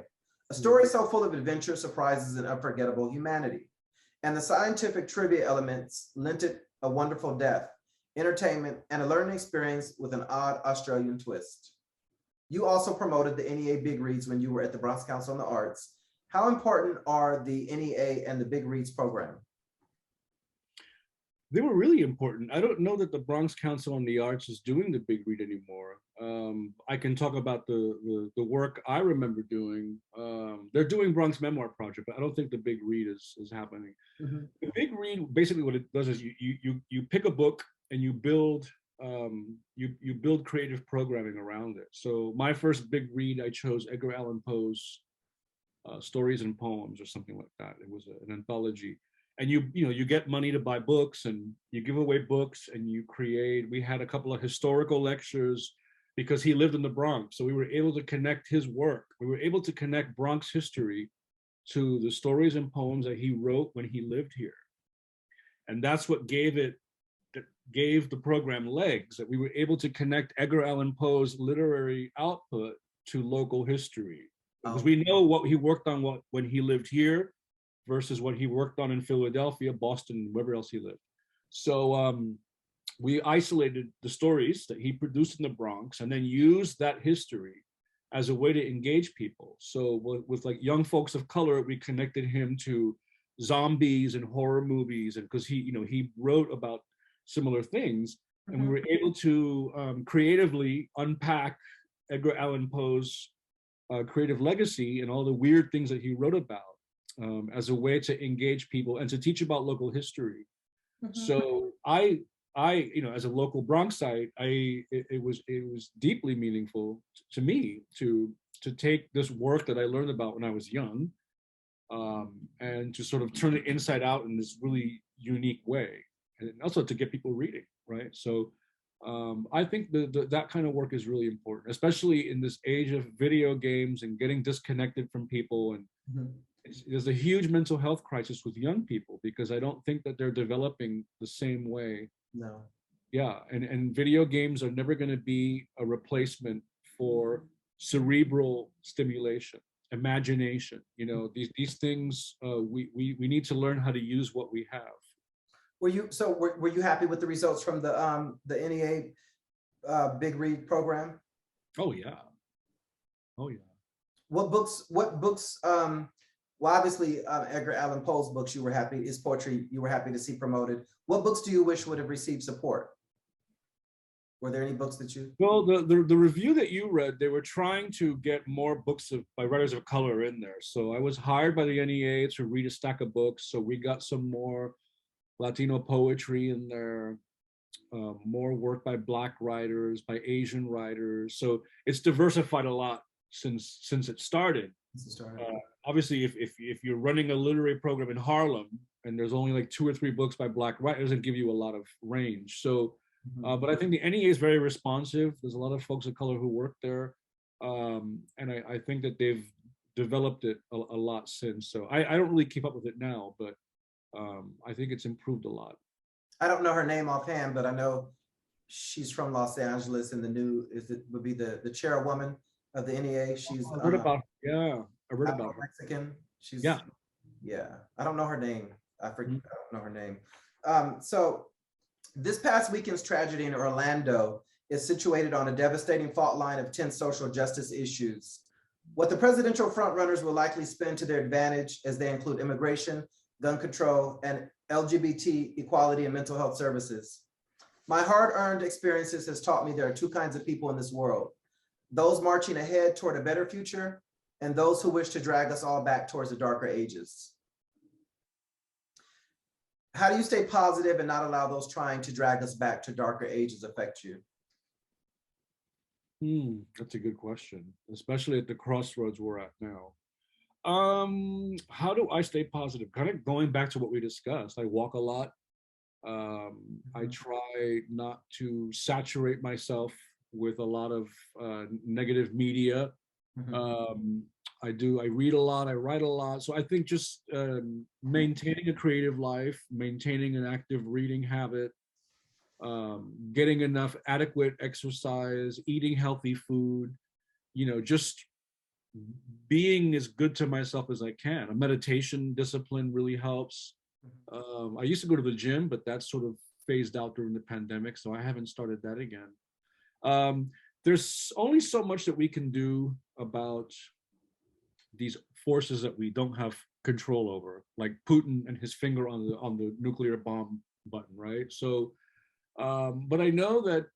A story so full of adventure, surprises, and unforgettable humanity. And the scientific trivia elements lent it a wonderful depth, entertainment, and a learning experience with an odd Australian twist. You also promoted the NEA Big Reads when you were at the Bronx Council on the Arts. How important are the NEA and the Big Reads program? They were really important. I don't know that the Bronx Council on the Arts is doing the Big Read anymore. I can talk about the work I remember doing. They're doing Bronx Memoir Project, but I don't think the Big Read is happening. The Big Read, basically what it does is you pick a book and you build you build creative programming around it. So my first Big Read, I chose Edgar Allan Poe's Stories and Poems or something like that. It was an anthology. And you get money to buy books, and you give away books, and you create. We had a couple of historical lectures because he lived in the Bronx, so we were able to connect his work. We were able to connect Bronx history to the stories and poems that he wrote when he lived here, and that's what gave the program legs. That we were able to connect Edgar Allan Poe's literary output to local history, because we know what he worked on when he lived here versus what he worked on in Philadelphia, Boston, wherever else he lived. So we isolated the stories that he produced in the Bronx and then used that history as a way to engage people. So with like young folks of color, we connected him to zombies and horror movies, and because he wrote about similar things, and we were able to creatively unpack Edgar Allan Poe's creative legacy and all the weird things that he wrote about as a way to engage people and to teach about local history. So I as a local Bronxite, it was deeply meaningful to me to take this work that I learned about when I was young, and to sort of turn it inside out in this really unique way, and also to get people reading, right? So I think that kind of work is really important, especially in this age of video games and getting disconnected from people. And there's a huge mental health crisis with young people because I don't think that they're developing the same way. No. Yeah, and video games are never going to be a replacement for cerebral stimulation, imagination. These things we need to learn how to use what we have. Were you happy with the results from the NEA Big Read program? Oh yeah. What books? Well, obviously, Edgar Allan Poe's books his poetry you were happy to see promoted. What books do you wish would have received support? Were there any books that you? Well, the review that you read, they were trying to get more books by writers of color in there. So I was hired by the NEA to read a stack of books. So we got some more Latino poetry in there, more work by Black writers, by Asian writers. So it's diversified a lot since it started. Obviously, if you're running a literary program in Harlem and there's only like 2 or 3 books by Black writers, it doesn't give you a lot of range. So, but I think the NEA is very responsive. There's a lot of folks of color who work there, and I think that they've developed it a lot since. So I don't really keep up with it now, but I think it's improved a lot. I don't know her name offhand, but I know she's from Los Angeles, and would be the chairwoman of the NEA. She's I read about her. Mexican. She's yeah. I don't know her name. I forget. I don't know her name. So this past weekend's tragedy in Orlando is situated on a devastating fault line of 10 social justice issues. What the presidential frontrunners will likely spend to their advantage as they include immigration, gun control, and LGBT equality and mental health services. My hard-earned experiences has taught me there are 2 kinds of people in this world: those marching ahead toward a better future, and those who wish to drag us all back towards the darker ages. How do you stay positive and not allow those trying to drag us back to darker ages affect you? That's a good question, especially at the crossroads we're at now. How do I stay positive? Kind of going back to what we discussed. I walk a lot. I try not to saturate myself with a lot of negative media. I read a lot, I write a lot. So I think just maintaining a creative life, maintaining an active reading habit, getting enough adequate exercise, eating healthy food, just being as good to myself as I can. A meditation discipline really helps. I used to go to the gym, but that sort of phased out during the pandemic, so I haven't started that again. There's only so much that we can do about these forces that we don't have control over, like Putin and his finger on the nuclear bomb button, right? So, but I know that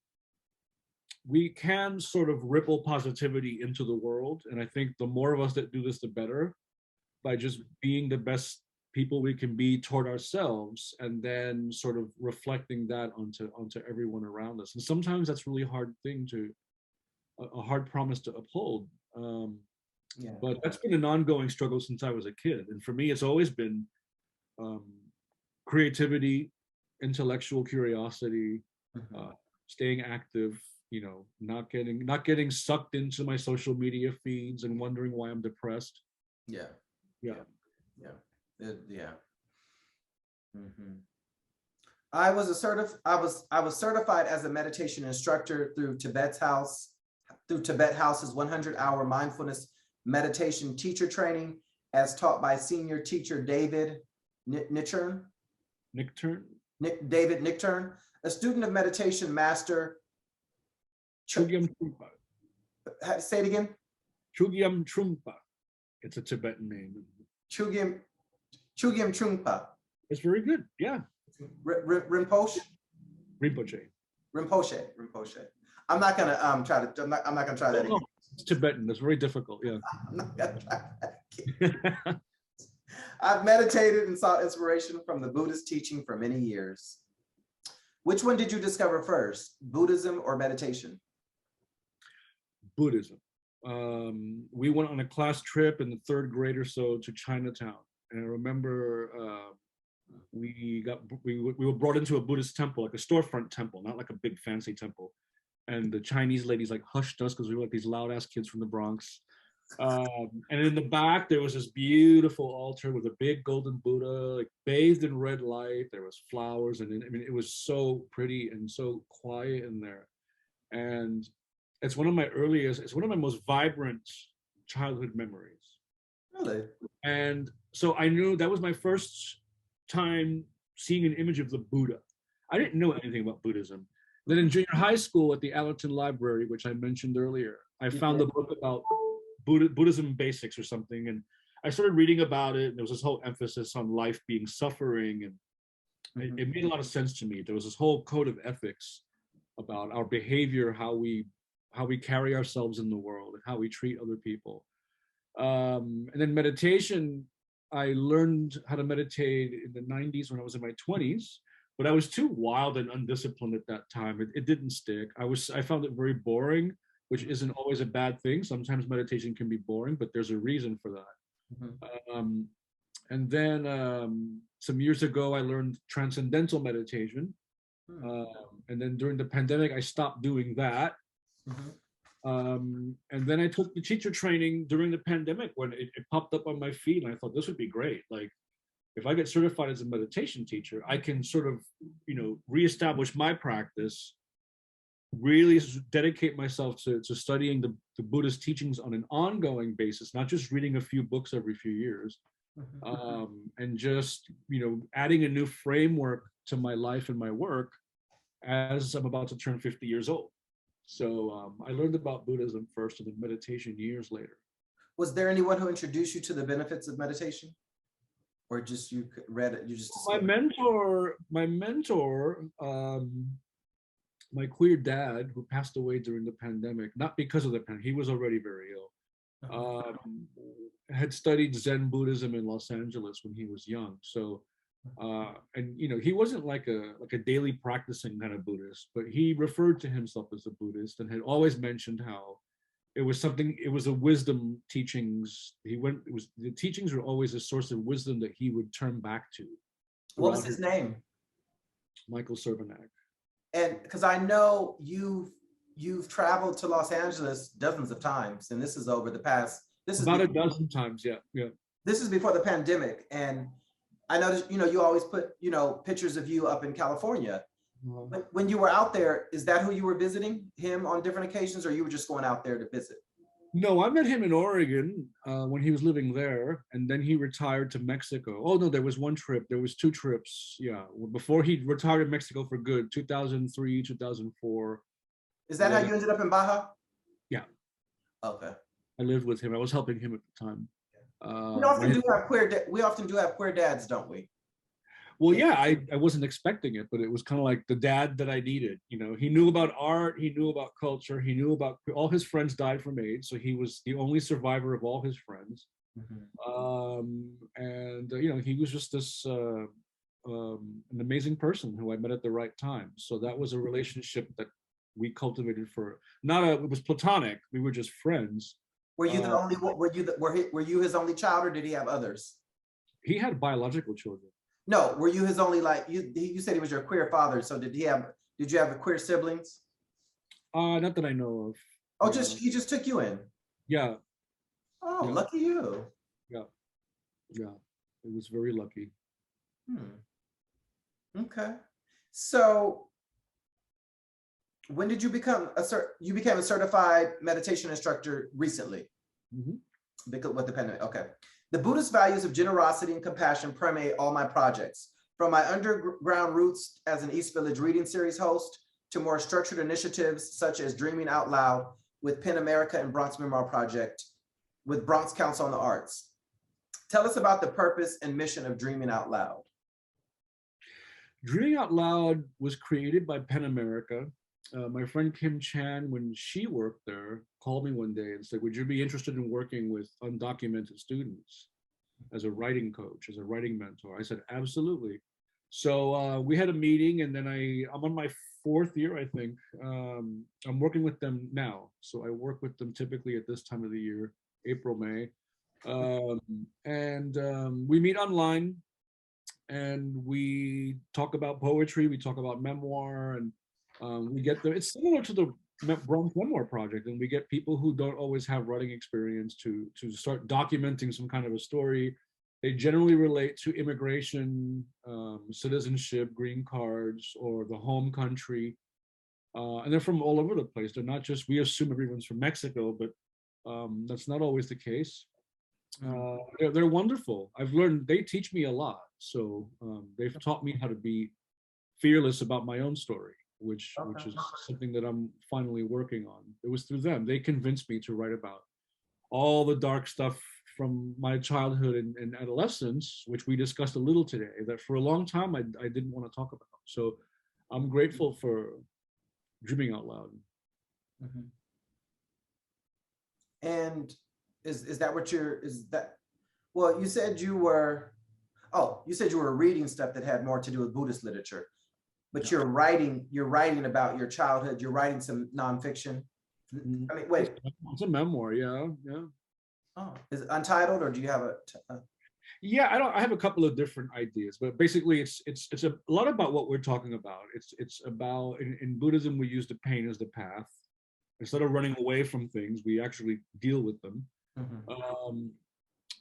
we can sort of ripple positivity into the world, and I think the more of us that do this, the better, by just being the best people we can be toward ourselves, and then sort of reflecting that onto everyone around us. And sometimes that's really a hard promise to uphold. But that's been an ongoing struggle since I was a kid. And for me, it's always been creativity, intellectual curiosity, staying active, not getting sucked into my social media feeds and wondering why I'm depressed. Yeah. I was certified as a meditation instructor through Tibet House's 100-hour mindfulness meditation teacher training, as taught by senior teacher David Nichtern. David Nickturn, a student of meditation master. Chogyam Trungpa. Say it again. Chogyam Trungpa. It's a Tibetan name. Chogyam Trungpa. It's very good. Yeah. Rinpoche. Rinpoche. I'm not gonna try to. I'm not gonna try that again. It's Tibetan. That's very difficult. Yeah. I'm not gonna try that again. I've meditated and sought inspiration from the Buddhist teaching for many years. Which one did you discover first, Buddhism or meditation? Buddhism. We went on a class trip in the 3rd grade or so to Chinatown, and I remember we were brought into a Buddhist temple, like a storefront temple, not like a big fancy temple. And the Chinese ladies like hushed us because we were like these loud ass kids from the Bronx. And in the back there was this beautiful altar with a big golden Buddha, like bathed in red light. There was flowers, and I mean it was so pretty and so quiet in there. And it's one of my most vibrant childhood memories. Really? And so I knew that was my first time seeing an image of the Buddha. I didn't know anything about Buddhism. Then in junior high school at the Allan Library, which I mentioned earlier, I found a book about Buddhism basics or something, and I started reading about it. And there was this whole emphasis on life being suffering, and it made a lot of sense to me. There was this whole code of ethics about our behavior, how we carry ourselves in the world, and how we treat other people. And then meditation, I learned how to meditate in the 90s when I was in my 20s, but I was too wild and undisciplined at that time. It didn't stick. I found it very boring, which isn't always a bad thing. Sometimes meditation can be boring, but there's a reason for that. And then some years ago, I learned transcendental meditation. And then during the pandemic, I stopped doing that. And then I took the teacher training during the pandemic when it popped up on my feed, and I thought this would be great. Like, if I get certified as a meditation teacher, I can sort of, reestablish my practice, really dedicate myself to studying the Buddhist teachings on an ongoing basis, not just reading a few books every few years, and just, adding a new framework to my life and my work as I'm about to turn 50 years old. So I learned about Buddhism first and then meditation years later. Was there anyone who introduced you to the benefits of meditation? Or just you read it, you just my mentor, my queer dad, who passed away during the pandemic, not because of the pandemic, he was already very ill, had studied Zen Buddhism in Los Angeles when he was young. So, and he wasn't like a daily practicing kind of Buddhist, but he referred to himself as a Buddhist and had always mentioned how it was a wisdom teachings. The teachings were always a source of wisdom that he would turn back to. What was his name? Michael Cervenak. And because I know you've traveled to Los Angeles dozens of times, and this is over the past. This is about a dozen times, yeah. This is before the pandemic, and I noticed you always put pictures of you up in California. But when you were out there, is that who you were visiting, him on different occasions, or you were just going out there to visit? No, I met him in Oregon when he was living there, and then he retired to Mexico. Oh no, there was one trip. There was 2 trips. Yeah, before he retired in Mexico for good, 2003, 2004. Is that how you ended up in Baja? Yeah. Okay. I lived with him. I was helping him at the time. We often do have queer dads, don't we? Well, yeah, I wasn't expecting it, but it was kind of like the dad that I needed. He knew about art, he knew about culture, he knew about all his friends died from AIDS, so he was the only survivor of all his friends. And he was just this an amazing person who I met at the right time. So that was a relationship that we cultivated for it was platonic. We were just friends. Were you the only? Were you his only child, or did he have others? He had biological children. No, were you his only, you said he was your queer father, so did you have queer siblings? Not that I know of. Oh, he just took you in? Yeah. Oh, yeah. Lucky you. Yeah. It was very lucky. Okay. So when did you become you became a certified meditation instructor recently? Because with the pandemic, okay. The Buddhist values of generosity and compassion permeate all my projects. From my underground roots as an East Village reading series host to more structured initiatives such as Dreaming Out Loud with PEN America and Bronx Memoir Project with Bronx Council on the Arts. Tell us about the purpose and mission of Dreaming Out Loud. Dreaming Out Loud was created by PEN America. My friend Kim Chan, when she worked there, called me one day and said, would you be interested in working with undocumented students as a writing coach, as a writing mentor? I said, absolutely. So we had a meeting, and then I'm on my 4th year, I think. I'm working with them now. So I work with them typically at this time of the year, April, May. We meet online, and we talk about poetry, we talk about memoir, and we get them. It's similar to the Bronx Memoir Project, and we get people who don't always have writing experience to start documenting some kind of a story. They generally relate to immigration, citizenship, green cards, or the home country. And they're from all over the place. They're not just, we assume everyone's from Mexico, but that's not always the case. They're wonderful. I've learned, they teach me a lot. So they've taught me how to be fearless about my own story, which is something that I'm finally working on. It was through them. They convinced me to write about all the dark stuff from my childhood and adolescence, which we discussed a little today, that for a long time I didn't want to talk about. So I'm grateful for Dreaming Out Loud. Mm-hmm. And is that what well, you said you were reading stuff that had more to do with Buddhist literature, but you're writing about your childhood, you're writing some nonfiction. I mean, wait. It's a memoir, yeah. Oh, is it untitled, or do you have a? Yeah, I have a couple of different ideas, but basically it's a lot about what we're talking about. It's about, in Buddhism, we use the pain as the path. Instead of running away from things, we actually deal with them. Mm-hmm.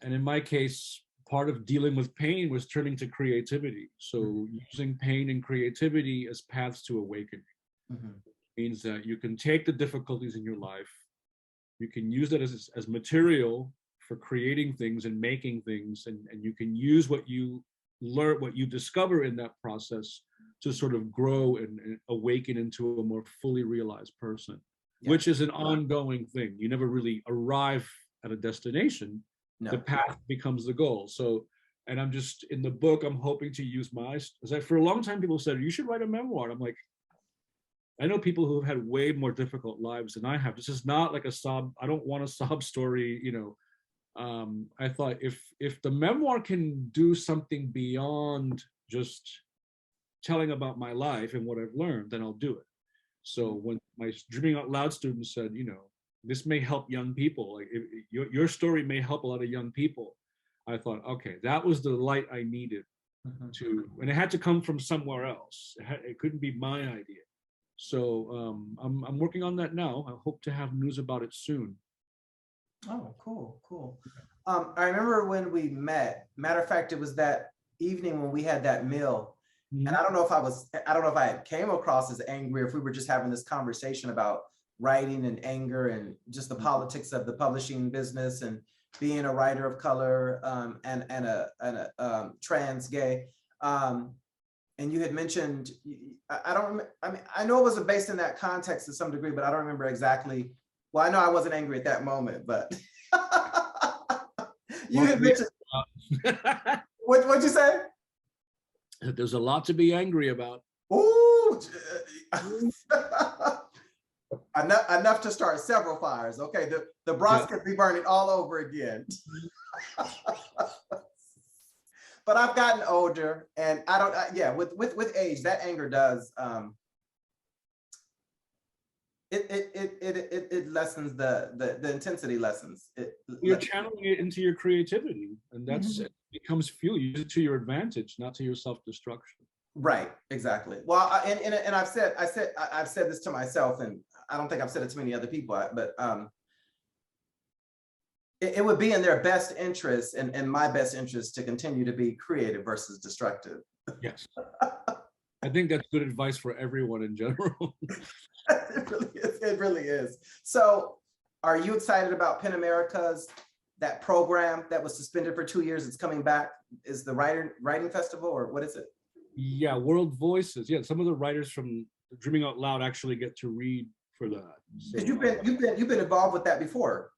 And in my case, part of dealing with pain was turning to creativity. So using pain and creativity as paths to awakening. Mm-hmm. Means that you can take the difficulties in your life, you can use that as material for creating things and making things, and you can use what you learn, what you discover in that process to sort of grow and awaken into a more fully realized person, which is an ongoing thing. You never really arrive at a destination. No. The path becomes the goal. So, and I'm just, in the book, I'm hoping to use for a long time, people said, you should write a memoir. I'm like, I know people who have had way more difficult lives than I have. This is not like a sob. I don't want a sob story, you know. I thought if the memoir can do something beyond just telling about my life and what I've learned, then I'll do it. So when my Dreaming Out Loud students said, you know, this may help young people, like your story may help a lot of young people, I thought, okay, that was the light I needed and it had to come from somewhere else. It couldn't be my idea. So I'm working on that now. I hope to have news about it soon. Oh, cool. I remember when we met. Matter of fact, it was that evening when we had that meal. Mm-hmm. And I don't know if I came across as angry, or if we were just having this conversation about writing and anger and just the politics of the publishing business and being a writer of color and a trans gay. And you had mentioned, I know it was based in that context to some degree, but I don't remember exactly. Well, I know I wasn't angry at that moment, but you had mentioned, what'd you say? There's a lot to be angry about. Ooh, enough to start several fires. Okay, the Bronx could be burning all over again. But I've gotten older, and I don't. With age, that anger does. It lessens the intensity lessens. You're channeling it into your creativity, and that's it becomes fuel. Use it to your advantage, not to your self-destruction. Right. Exactly. Well, and I've said this to myself, and I don't think I've said it to many other people, but it would be in their best interest and my best interest to continue to be creative versus destructive. Yes. I think that's good advice for everyone in general. It really is. So are you excited about PEN America's, that program that was suspended for 2 years? It's coming back. Is the writing festival, or what is it? Yeah, World Voices. Yeah, some of the writers from Dreaming Out Loud actually get to read for that. So, Because you've been involved with that before.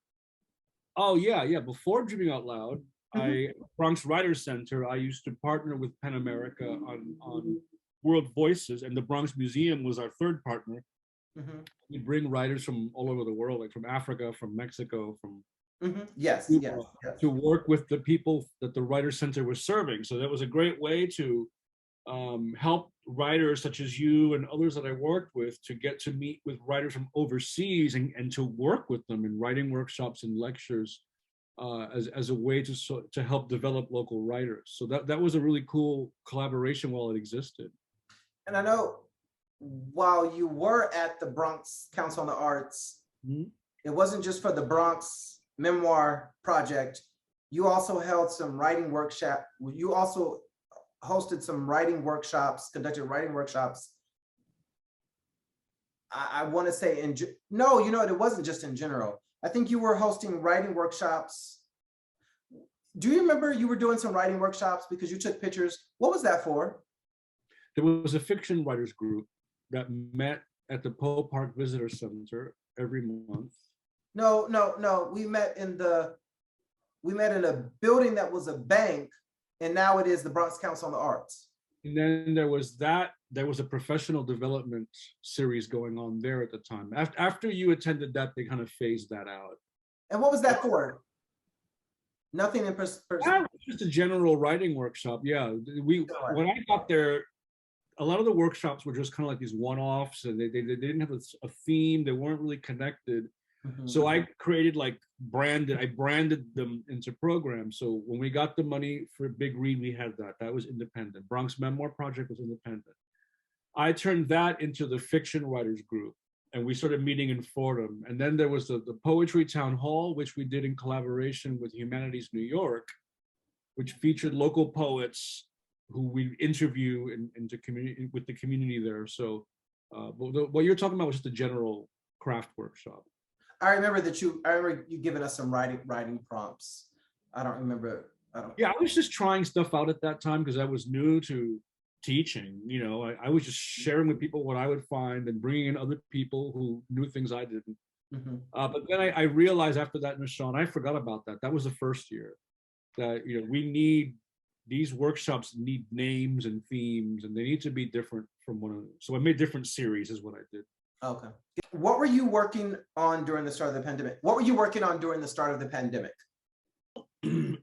oh yeah, yeah. Before Dreaming Out Loud, Mhm, Bronx Writers Center, I used to partner with PEN America on World Voices, and the Bronx Museum was our third partner. mhm, We bring writers from all over the world, like from Africa, from Mexico, from mhm. Yes, Cuba, yes, yes. to work with the people that the Writers Center was serving. So that was a great way to help writers such as you and others that I worked with to get to meet with writers from overseas and to work with them in writing workshops and lectures as a way to help develop local writers. So that was a really cool collaboration while it existed. And I know while you were at the Bronx Council on the Arts, Mhm. it wasn't just for the Bronx Memoir Project. You also held some writing workshop. You also hosted some writing workshops, conducted writing workshops. I want to say no, it wasn't just in general. I think you were hosting writing workshops. Do you remember you were doing some writing workshops because you took pictures? What was that for? There was a fiction writers group that met at the Poe Park Visitor Center every month. No, no, no. We met in a building that was a bank, and now it is the Bronx Council on the Arts. And then there was a professional development series going on there at the time. After you attended that, they kind of phased that out. And what was that for? Nothing in Just a general writing workshop. Yeah, when I got there, a lot of the workshops were just kind of like these one-offs, and they didn't have a theme. They weren't really connected. Mhm. So I created I branded them into programs. So when we got the money for Big Read, we had that. That was independent. Bronx Memoir Project was independent. I turned that into the fiction writers group, and we started meeting in Fordham. And then there was the Poetry Town Hall, which we did in collaboration with Humanities New York, which featured local poets who we interview into community with the community there. So what you're talking about was just a general craft workshop. I remember you giving us some writing prompts. I don't remember. Yeah, I was just trying stuff out at that time because I was new to teaching. I was just sharing with people what I would find and bringing in other people who knew things I didn't. Mhm. But then I realized after that, Nahshon, I forgot about that. That was the first year that these workshops need names and themes, and they need to be different from one another. So I made different series is what I did. Okay. What were you working on during the start of the pandemic? What were you working on during the start of the pandemic?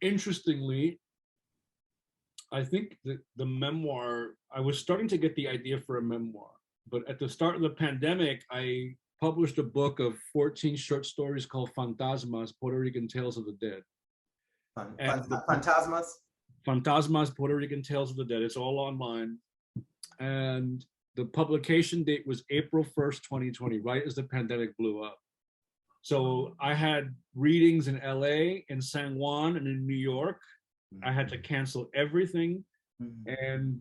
Interestingly, I think that the memoir, I was starting to get the idea for a memoir, but at the start of the pandemic, I published a book of 14 short stories called Fantasmas, Puerto Rican Tales of the Dead. Fantasmas? Fantasmas, Puerto Rican Tales of the Dead. It's all online. And the publication date was April 1st, 2020, right as the pandemic blew up. So I had readings in LA, in San Juan, and in New York. I had to cancel everything. And,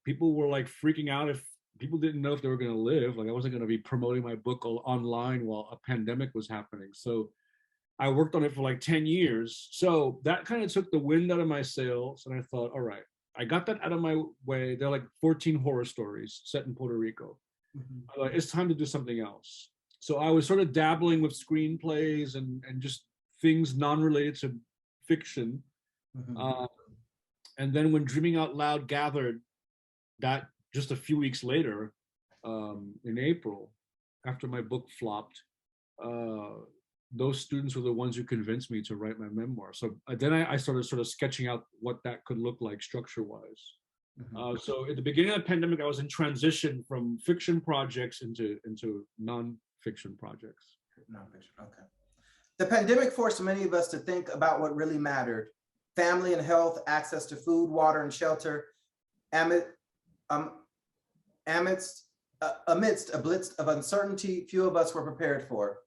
people were like freaking out if people didn't know if they were going to live. Like I wasn't going to be promoting my book online while a pandemic was happening. So I worked on it for like 10 years. So that kind of took the wind out of my sails. And I thought, all right, I got that out of my way. They're like 14 horror stories set in Puerto Rico. It's time to do something else. So I was sort of dabbling with screenplays and just things non-related to fiction. And then when Dreaming Out Loud gathered, that just a few weeks later, in April, after my book flopped, those students were the ones who convinced me to write my memoir. So then I started sort of sketching out what that could look like structure-wise. So at the beginning of the pandemic, I was in transition from fiction projects into non-fiction projects. Non-fiction, okay. The pandemic forced many of us to think about what really mattered: family and health, access to food, water, and shelter, amidst a blitz of uncertainty few of us were prepared for.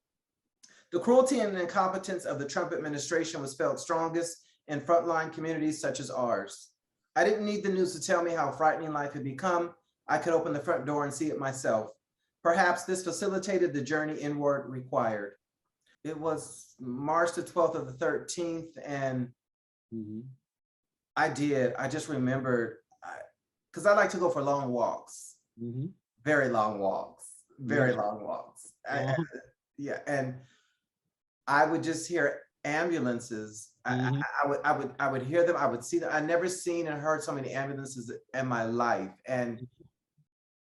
The cruelty and incompetence of the Trump administration was felt strongest in frontline communities such as ours. I didn't need the news to tell me how frightening life had become. I could open the front door and see it myself. Perhaps this facilitated the journey inward required. It was March the 12th of the 13th, and I just remembered because I like to go for long walks, very long walks, very Yeah. long walks. Uh-huh. Yeah, and I would just hear ambulances. I would hear them. I would see them. I never seen and heard so many ambulances in my life, and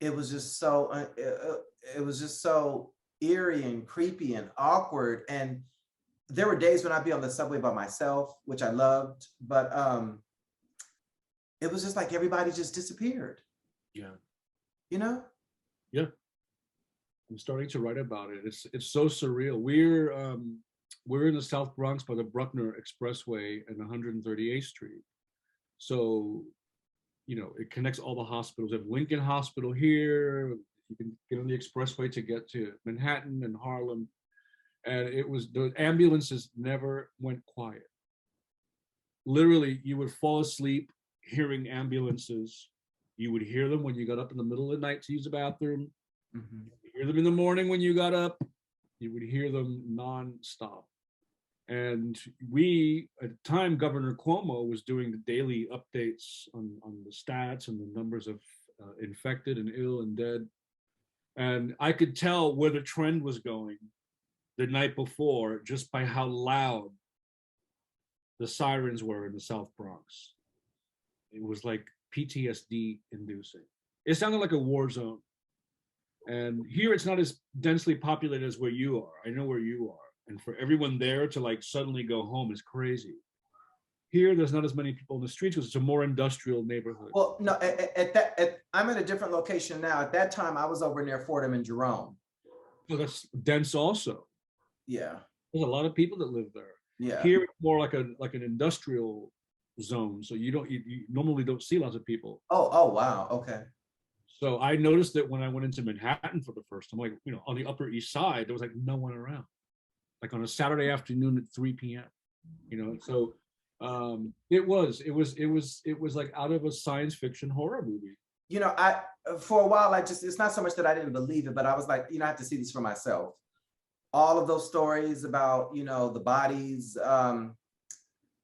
it was just so. It was just so eerie and creepy and awkward. And there were days when I'd be on the subway by myself, which I loved, but it was just like everybody just disappeared. Yeah. You know? Yeah. I'm starting to write about it. It's so surreal. We're in the South Bronx by the Bruckner Expressway and 138th Street. So, you know, it connects all the hospitals. We have Lincoln Hospital here. You can get on the expressway to get to Manhattan and Harlem. And it was, the ambulances never went quiet. Literally, you would fall asleep hearing ambulances. You would hear them when you got up in the middle of the night to use the bathroom. Mm-hmm. You hear them in the morning when you got up. You would hear them nonstop. And we, at the time, Governor Cuomo was doing the daily updates on the stats and the numbers of infected and ill and dead. And I could tell where the trend was going the night before just by how loud the sirens were in the South Bronx. It was like PTSD inducing. It sounded like a war zone. And here it's not as densely populated as where you are. I know where you are. And for everyone there to like suddenly go home is crazy. Here, there's not as many people in the streets because it's a more industrial neighborhood. Well, no, I'm at a different location now. At that time, I was over near Fordham and Jerome. So that's dense also. Yeah. There's a lot of people that live there. Yeah. Here, it's more like an industrial zone. So you normally don't see lots of people. Oh, wow. Okay. So I noticed that when I went into Manhattan for the first time, like, you know, on the Upper East Side, there was like no one around. Like on a Saturday afternoon at 3 p.m. You know, so it was like out of a science fiction horror movie. You know, for a while, it's not so much that I didn't believe it, but I was like, you know, I have to see this for myself. All of those stories about, you know, the bodies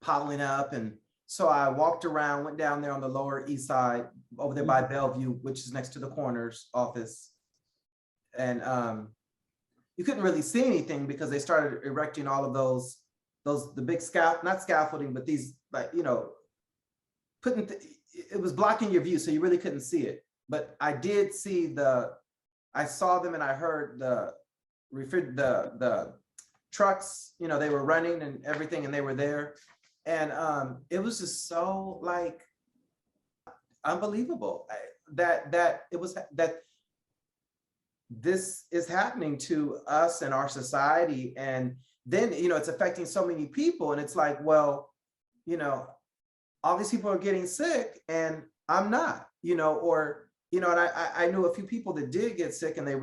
piling up. And so I walked around, went down there on the Lower East Side, over there by Bellevue, which is next to the coroner's office. And you couldn't really see anything because they started erecting all of the big not scaffolding, but these, like, you know, it was blocking your view, so you really couldn't see it. But I did see I saw them and I heard the trucks, you know, they were running and everything, and they were there. And it was just so like unbelievable that this is happening to us and our society. And then, you know, it's affecting so many people. And it's like, well, you know, all these people are getting sick and I'm not, you know, or, you know, and I knew a few people that did get sick and they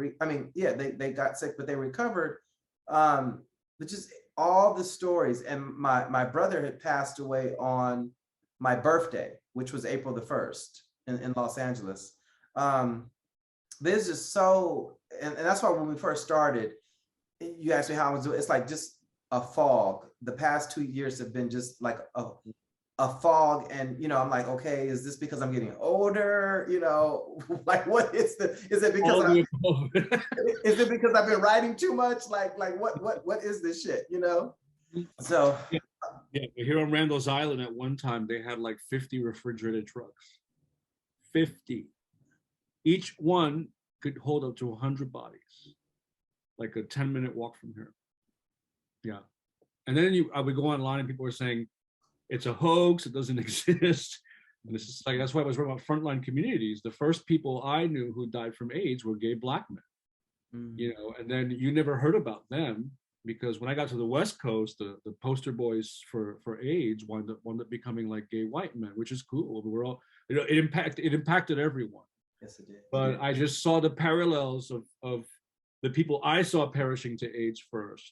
got sick, but they recovered. But just all the stories. And my brother had passed away on my birthday, which was April the 1st in Los Angeles. There's just so, and that's why when we first started, you asked me how I was doing. It's like just a fog. The past 2 years have been just like a fog. And, you know, I'm like, okay, is this because I'm getting older? You know, like is it because I've been writing too much? Like what is this shit, you know? So. Yeah, here on Randall's Island at one time, they had like 50 refrigerated trucks. 50. Each one could hold up to 100 bodies, like a 10-minute walk from here. Yeah. And then I would go online and people were saying, it's a hoax, it doesn't exist. And this is like, that's why I was writing about frontline communities. The first people I knew who died from AIDS were gay Black men, you know, and then you never heard about them because when I got to the West Coast, the poster boys for AIDS wound up becoming like gay white men, which is cool. We're all, you know, it impacted everyone. Yes, it did. But I just saw the parallels of the people I saw perishing to AIDS first,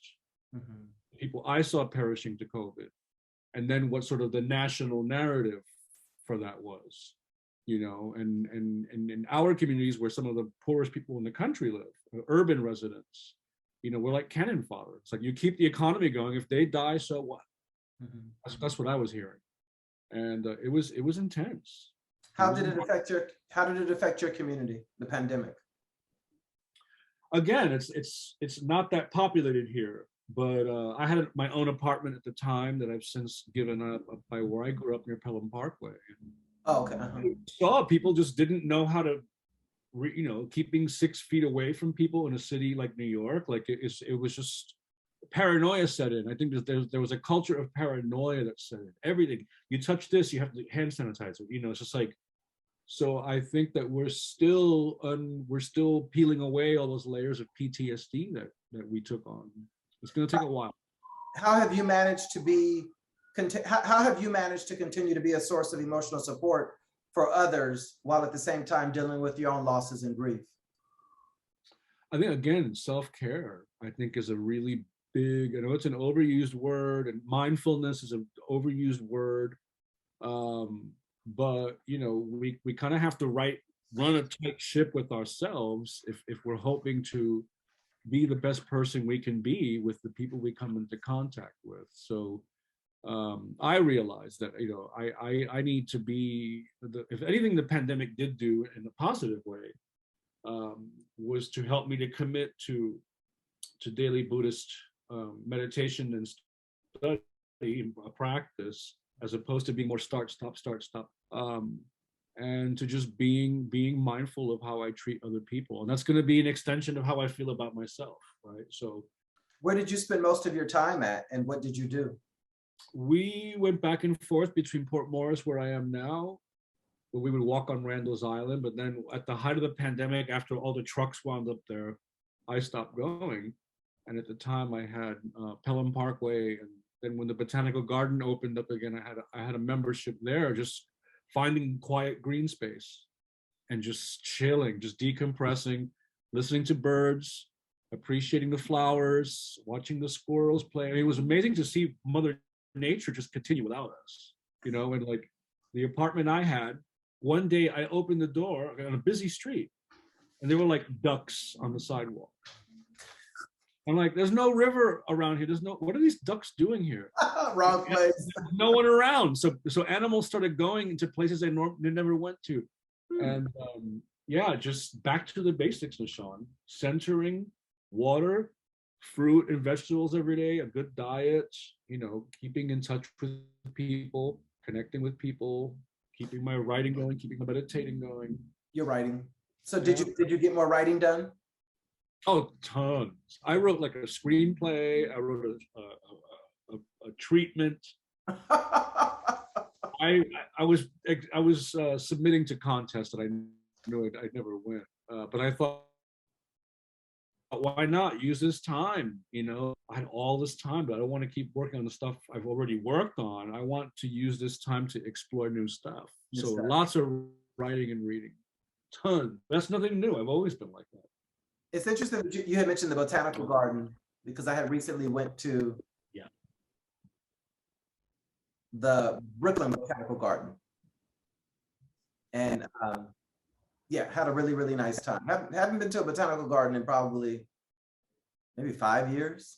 people I saw perishing to COVID, and then what sort of the national narrative for that was, you know, and in our communities where some of the poorest people in the country live, urban residents, you know, we're like cannon fodder. It's like you keep the economy going. If they die, so what? That's what I was hearing, and it was intense. How did it affect your community, the pandemic? Again, it's not that populated here, but I had my own apartment at the time that I've since given up by where I grew up near Pelham Parkway. Oh, okay. I saw people just didn't know how to, keeping 6 feet away from people in a city like New York, like it was just paranoia set in. I think there was a culture of paranoia that set in. Everything you touch this, you have to hand sanitizer. It's just like. So I think that we're still peeling away all those layers of PTSD that we took on. It's going to take a while. How have you managed to how have you managed to continue to be a source of emotional support for others while at the same time dealing with your own losses and grief? I think, again, self-care, I think, is a really big, I know it's an overused word, and mindfulness is an overused word. But we kind of have to run a tight ship with ourselves if we're hoping to be the best person we can be with the people we come into contact with. So I realized that I need to be if anything the pandemic did do in a positive way was to help me to commit to daily Buddhist meditation and study practice, as opposed to being more start, stop, and to just being mindful of how I treat other people. And that's going to be an extension of how I feel about myself, right? So where did you spend most of your time at, and what did you do? We went back and forth between Port Morris, where I am now, where we would walk on Randall's Island. But then at the height of the pandemic, after all the trucks wound up there, I stopped going. And at the time I had Pelham Parkway, and then when the Botanical Garden opened up again, I had a membership there, just finding quiet green space and just chilling, just decompressing, listening to birds, appreciating the flowers, watching the squirrels play. I mean, it was amazing to see Mother Nature just continue without us, and like the apartment I had, one day I opened the door on a busy street and there were like ducks on the sidewalk. I'm like, there's no river around here. What are these ducks doing here? Wrong place. There's no one around. So animals started going into places they never went to. And just back to the basics, LaShawn. Centering water, fruit and vegetables every day, a good diet, keeping in touch with people, connecting with people, keeping my writing going, keeping my meditating going. You're writing. So did you get more writing done? Oh, tons. I wrote like a screenplay. I wrote a treatment. I was submitting to contests that I knew I'd never win, but I thought, why not use this time? I had all this time, but I don't want to keep working on the stuff I've already worked on. I want to use this time to explore new stuff. So lots of writing and reading, tons. That's nothing new. I've always been like that. It's interesting that you had mentioned the Botanical Garden, because I had recently went to the Brooklyn Botanical Garden, and had a really, really nice time. Haven't been to a botanical garden in probably maybe 5 years,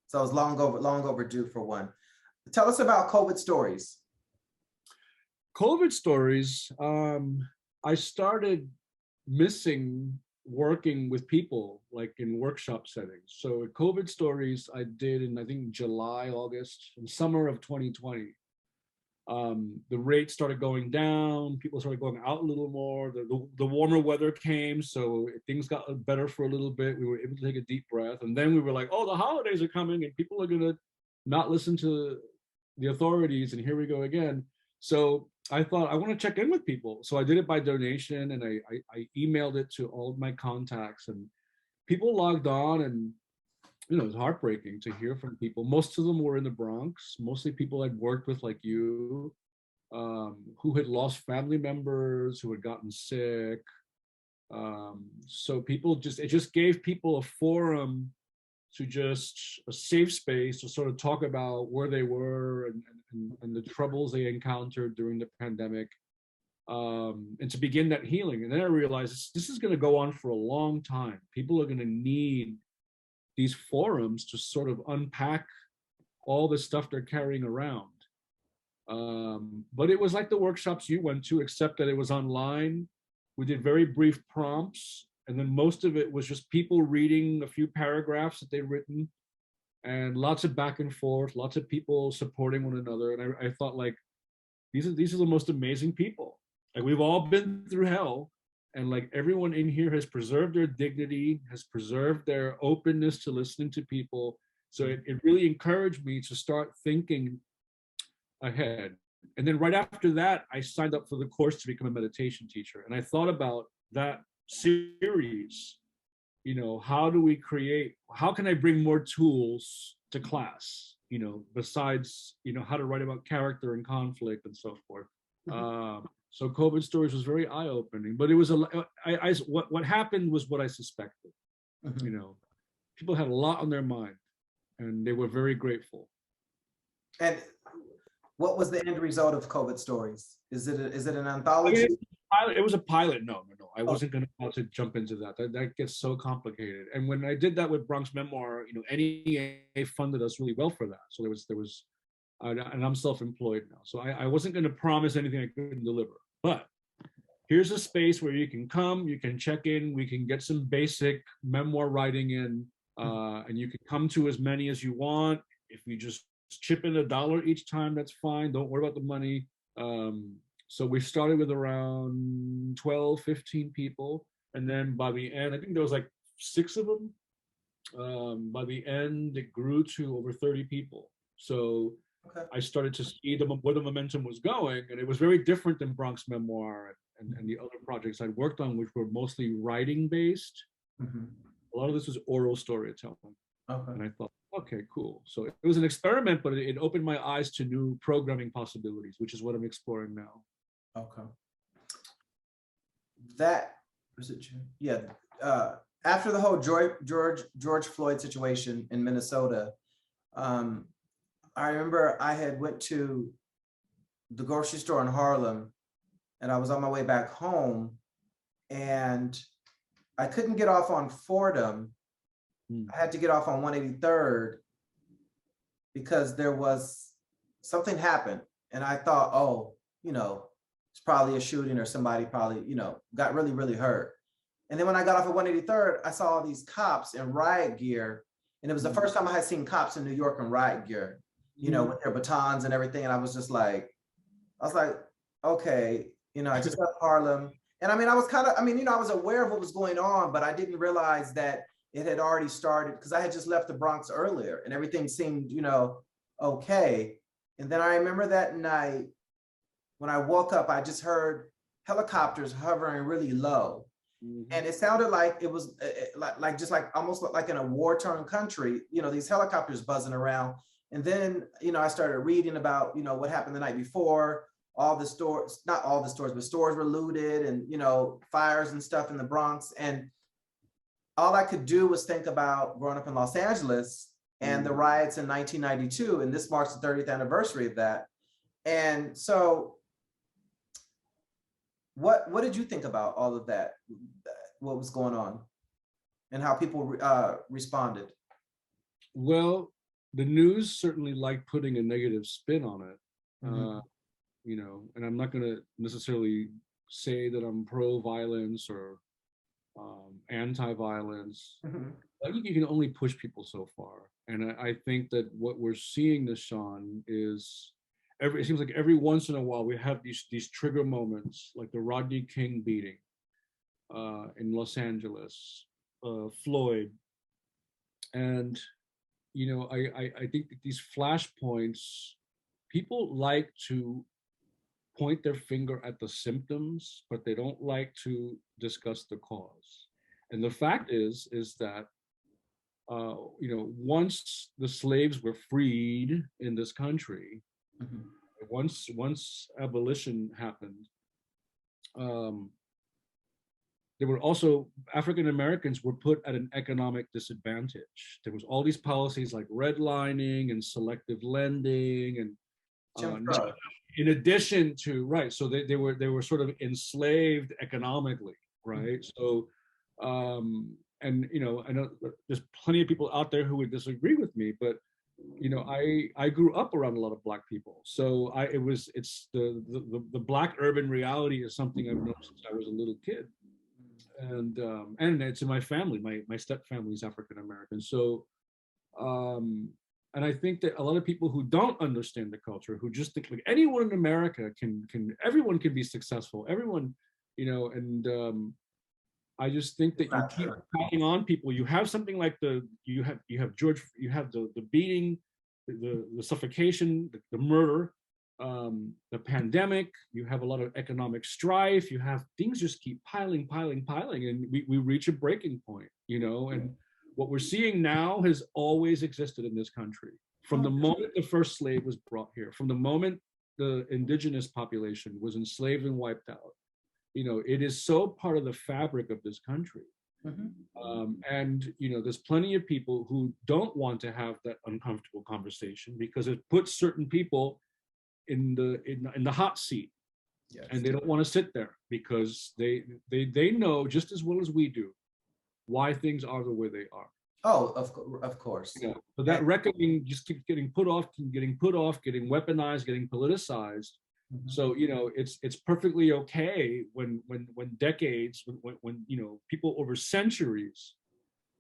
so I was long overdue for one. Tell us about COVID stories. COVID stories. I started missing working with people, like in workshop settings. So COVID stories I did in, I think, July, August, and summer of 2020. The rate started going down, people started going out a little more, the warmer weather came, so things got better for a little bit. We were able to take a deep breath, and then we were like, oh, the holidays are coming and people are gonna not listen to the authorities, and here we go again. So I thought, I want to check in with people. So I did it by donation, and I emailed it to all of my contacts, and people logged on, and it was heartbreaking to hear from people. Most of them were in the Bronx, mostly people I'd worked with like you, who had lost family members, who had gotten sick. So people it just gave people a forum to a safe space to sort of talk about where they were and the troubles they encountered during the pandemic, and to begin that healing. And then I realized this is going to go on for a long time. People are going to need these forums to sort of unpack all the stuff they're carrying around. But it was like the workshops you went to, except that it was online. We did very brief prompts, and then most of it was just people reading a few paragraphs that they'd written, and lots of back and forth, lots of people supporting one another. And I thought, like, these are the most amazing people. Like, we've all been through hell, and like everyone in here has preserved their dignity, has preserved their openness to listening to people. So it really encouraged me to start thinking ahead. And then right after that, I signed up for the course to become a meditation teacher. And I thought about that series. How can I bring more tools to class, besides, how to write about character and conflict and so forth. So COVID stories was very eye-opening, but it was what happened was what I suspected. People had a lot on their mind, and they were very grateful. And what was the end result of COVID stories? Is it an anthology? It was a pilot. No. I wasn't going to jump into that. That gets so complicated. And when I did that with Bronx Memoir, NEA funded us really well for that. So there was, and I'm self-employed now. So I wasn't going to promise anything I couldn't deliver. But here's a space where you can come, you can check in, we can get some basic memoir writing in, and you can come to as many as you want. If you just chip in $1 each time, that's fine. Don't worry about the money. So we started with around 12, 15 people. And then by the end, I think there was like 6 of them. By the end, it grew to over 30 people. So I started to see where the momentum was going. And it was very different than Bronx Memoir and the other projects I'd worked on, which were mostly writing based. A lot of this was oral storytelling. And I thought, okay, cool. So it was an experiment, but it opened my eyes to new programming possibilities, which is what I'm exploring now. Okay. That was it. Yeah. After the whole George Floyd situation in Minnesota, I remember I had went to the grocery store in Harlem, and I was on my way back home, and I couldn't get off on Fordham. I had to get off on 183rd because there was something happened, and I thought, oh, it's probably a shooting, or somebody probably, got really, really hurt. And then when I got off at 183rd, I saw all these cops in riot gear. And it was the first time I had seen cops in New York in riot gear, with their batons and everything. And I was like, okay, I just left Harlem. And I mean, I was I was aware of what was going on, but I didn't realize that it had already started, because I had just left the Bronx earlier and everything seemed, okay. And then I remember that night, when I woke up, I just heard helicopters hovering really low. And it sounded like it was almost like in a war-torn country, these helicopters buzzing around. And then, I started reading about, what happened the night before. All the stores, not all the stores, but stores were looted, and, fires and stuff in the Bronx. And all I could do was think about growing up in Los Angeles and the riots in 1992. And this marks the 30th anniversary of that. And so, what did you think about all of that? What was going on, and how people responded? Well, the news certainly liked putting a negative spin on it, and I'm not going to necessarily say that I'm pro-violence or anti-violence. I think you can only push people so far, and I think that what we're seeing, Nahshon, is it seems like every once in a while we have these trigger moments, like the Rodney King beating in Los Angeles, Floyd, and I think that these flashpoints, people like to point their finger at the symptoms, but they don't like to discuss the cause. And the fact is that once the slaves were freed in this country, once abolition happened, there were also African Americans were put at an economic disadvantage. There was all these policies like redlining and selective lending, and in addition to so they were sort of enslaved economically, right? So and I know there's plenty of people out there who would disagree with me, but you know, I grew up around a lot of Black people, so it's the Black urban reality is something I've known since I was a little kid, and it's in my family. My step family is African American, so and I think that a lot of people who don't understand the culture, who just think like anyone in America can everyone can be successful, everyone, you know, and I just think that you keep packing on people. You have something like you have George, you have the beating, the suffocation, the murder, the pandemic. You have a lot of economic strife. You have things just keep piling, and we reach a breaking point, you know. And what we're seeing now has always existed in this country from the moment the first slave was brought here, from the moment the indigenous population was enslaved and wiped out. You know, it is so part of the fabric of this country. And, you know, there's plenty of people who don't want to have that uncomfortable conversation because it puts certain people in the hot seat. Yes. And they don't want to sit there because they know just as well as we do why things are the way they are. Oh, of course. You know, but that reckoning just keeps getting put off, getting weaponized, getting politicized. So, you know, it's perfectly okay when decades, when you know, people over centuries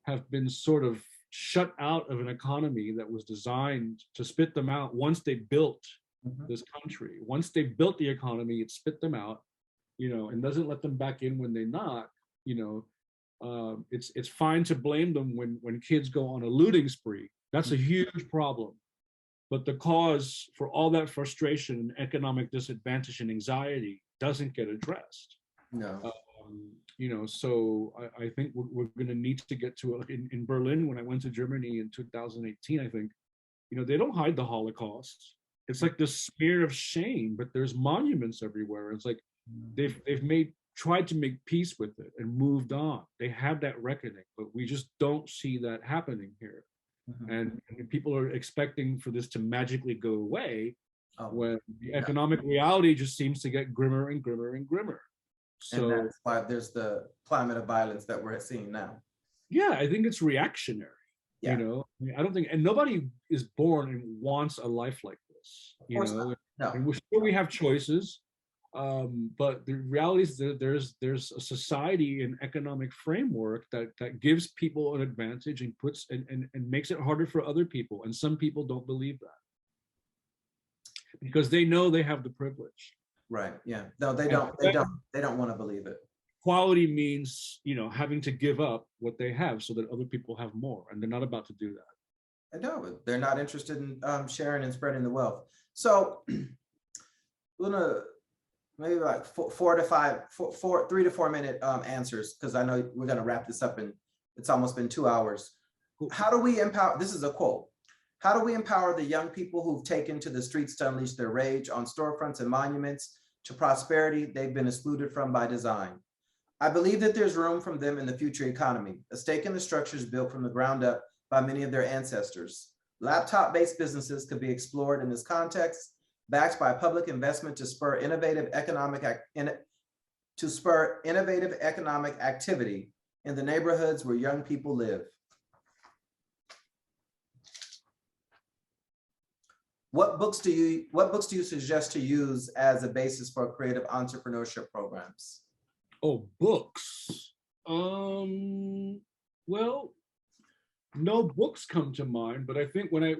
have been sort of shut out of an economy that was designed to spit them out once they built this country. Once they built the economy, it spit them out, you know, and doesn't let them back in when they knock, you know. It's fine to blame them when kids go on a looting spree. That's a huge problem. But the cause for all that frustration and economic disadvantage and anxiety doesn't get addressed. No. You know, so I think we're going to need to get to in Berlin. When I went to Germany in 2018, I think, you know, they don't hide the Holocaust. It's like this smear of shame, but there's monuments everywhere. It's like they've tried to make peace with it and moved on. They have that reckoning, but we just don't see that happening here. And people are expecting for this to magically go away when the economic reality just seems to get grimmer and grimmer and grimmer. So and that's why there's the climate of violence that we're seeing now. Yeah, I think it's reactionary. You know, I don't think, and nobody is born and wants a life like this. You know, and we're sure we have choices. But the reality is that there's a society and economic framework that gives people an advantage and puts and makes it harder for other people. And some people don't believe that because they know they have the privilege. Right. Yeah. No, they don't. They don't want to believe it. Equality means, you know, having to give up what they have so that other people have more, and they're not about to do that. I know. They're not interested in sharing and spreading the wealth. So, Luna. Maybe like 3 to 4 minute answers, because I know we're going to wrap this up and it's almost been 2 hours. How do we empower, this is a quote, how do we empower the young people who've taken to the streets to unleash their rage on storefronts and monuments to prosperity they've been excluded from by design? I believe that there's room for them in the future economy, a stake in the structures built from the ground up by many of their ancestors. Laptop-based businesses could be explored in this context, backed by public investment to spur innovative economic activity in the neighborhoods where young people live. What books do you suggest to use as a basis for creative entrepreneurship programs? Oh, books. Well, no books come to mind, but I think when I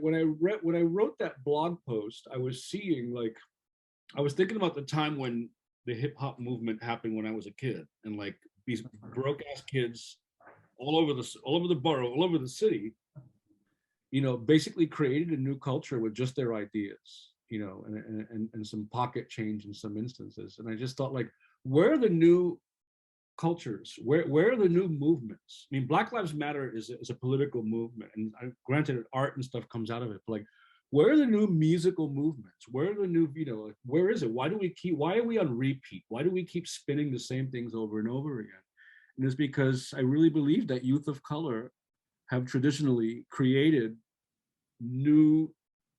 wrote that blog post, I was seeing, like, I was thinking about the time when the hip hop movement happened when I was a kid, and like these broke ass kids all over the borough, all over the city, you know, basically created a new culture with just their ideas, you know, and some pocket change in some instances. And I just thought, like, where are the new cultures? Where are the new movements? I mean, Black Lives Matter is a political movement, and granted, art and stuff comes out of it. But like, where are the new musical movements? Where are the new, you know, like, where is it? Why are we on repeat? Why do we keep spinning the same things over and over again? And it's because I really believe that youth of color have traditionally created new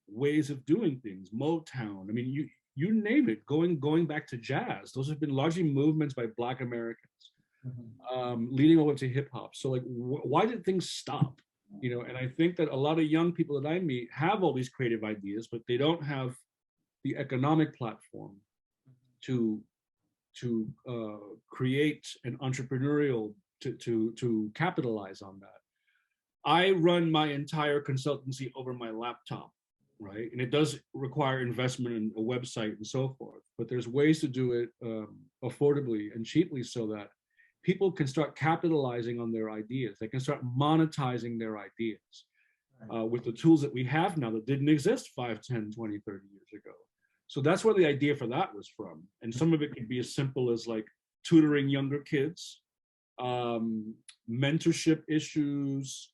ways of doing things. Motown, I mean, you name it, going back to jazz, those have been largely movements by Black Americans, leading over to hip hop. So like, why did things stop? And I think that a lot of young people that I meet have all these creative ideas, but they don't have the economic platform to create an entrepreneurial to capitalize on that. I run my entire consultancy over my laptop, right? And it does require investment in a website and so forth, but there's ways to do it affordably and cheaply so that people can start capitalizing on their ideas. They can start monetizing their ideas with the tools that we have now that didn't exist 5, 10, 20, 30 years ago. So that's where the idea for that was from. And some of it could be as simple as like tutoring younger kids, mentorship issues,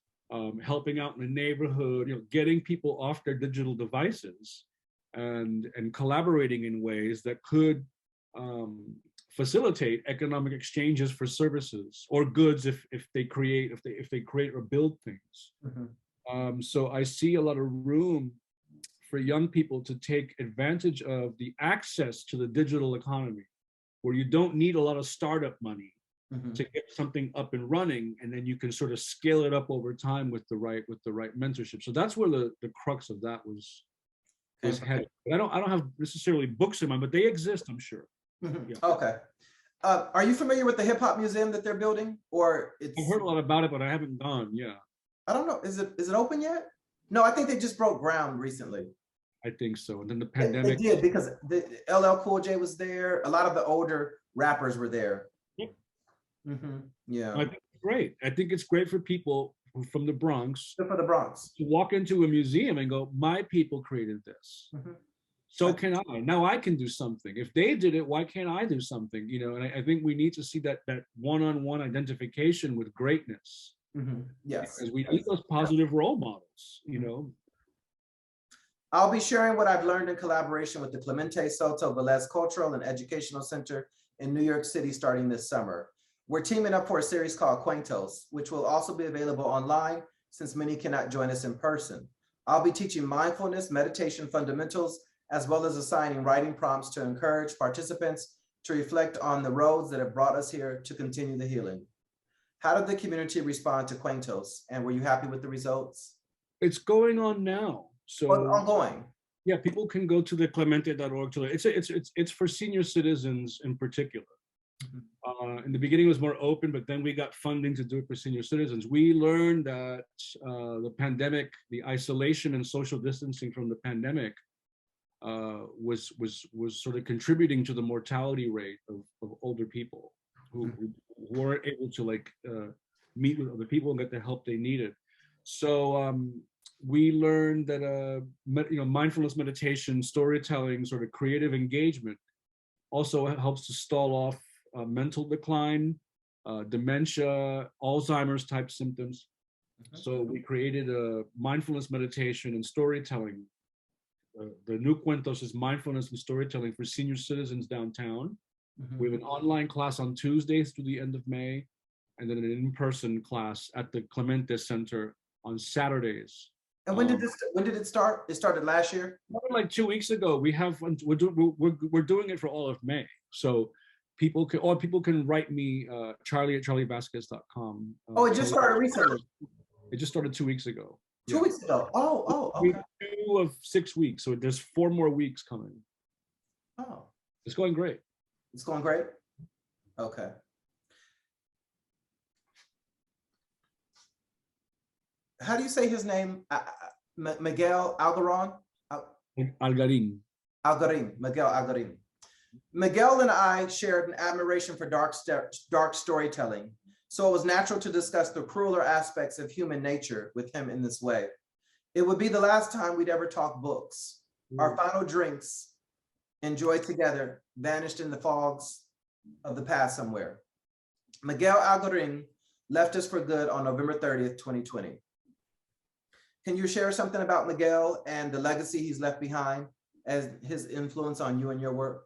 helping out in the neighborhood, getting people off their digital devices and collaborating in ways that could facilitate economic exchanges for services or goods if they create or build things. So I see a lot of room for young people to take advantage of the access to the digital economy, where you don't need a lot of startup money to get something up and running, and then you can sort of scale it up over time with the right mentorship. So that's where the crux of that was headed. I don't have necessarily books in mind, but they exist, I'm sure. Yeah. Okay. Are you familiar with the hip hop museum that they're building, or it's? I've heard a lot about it, but I haven't gone. Yeah. I don't know. Is it open yet? No, I think they just broke ground recently. I think so. And then the pandemic. They did, because the LL Cool J was there. A lot of the older rappers were there. Yeah. I think it's great. I think it's great for people from the Bronx. Good for the Bronx. To walk into a museum and go, my people created this. So can I. Now I can do something. If they did it, why can't I do something? And I think we need to see that one-on-one identification with greatness. Yes. Because we need those positive role models, I'll be sharing what I've learned in collaboration with the Clemente, Soto, Velez Cultural and Educational Center in New York City starting this summer. We're teaming up for a series called Cuentos, which will also be available online since many cannot join us in person. I'll be teaching mindfulness, meditation fundamentals, as well as assigning writing prompts to encourage participants to reflect on the roads that have brought us here to continue the healing. How did the community respond to Cuentos, and were you happy with the results? It's going on now. So ongoing. Yeah, people can go to the clemente.org. It's for senior citizens in particular. In the beginning, it was more open, but then we got funding to do it for senior citizens. We learned that the pandemic, the isolation and social distancing from the pandemic was sort of contributing to the mortality rate of older people who weren't able to meet with other people and get the help they needed. So we learned that mindfulness meditation, storytelling, sort of creative engagement also helps to stall off mental decline, dementia, Alzheimer's type symptoms. So we created a mindfulness meditation and storytelling. The new Cuentos is mindfulness and storytelling for senior citizens downtown. We have an online class on Tuesdays through the end of May, and then an in-person class at the Clemente Center on Saturdays. And when did it start? It started last year? Like 2 weeks ago. We're doing it for all of May. So people can write me charlie@charlievazquez.com. It just started recently. It just started 2 weeks ago. 2 weeks ago. Okay. 2 of 6 weeks. So there's 4 more weeks coming. Oh. It's going great. It's going great? Okay. How do you say his name? Miguel Algarin? Algarin. Miguel Algarin. Miguel and I shared an admiration for dark storytelling, so it was natural to discuss the crueler aspects of human nature with him in this way. It would be the last time we'd ever talk books. Our final drinks, enjoyed together, vanished in the fogs of the past somewhere. Miguel Algarin left us for good on November 30th, 2020. Can you share something about Miguel and the legacy he's left behind as his influence on you and your work?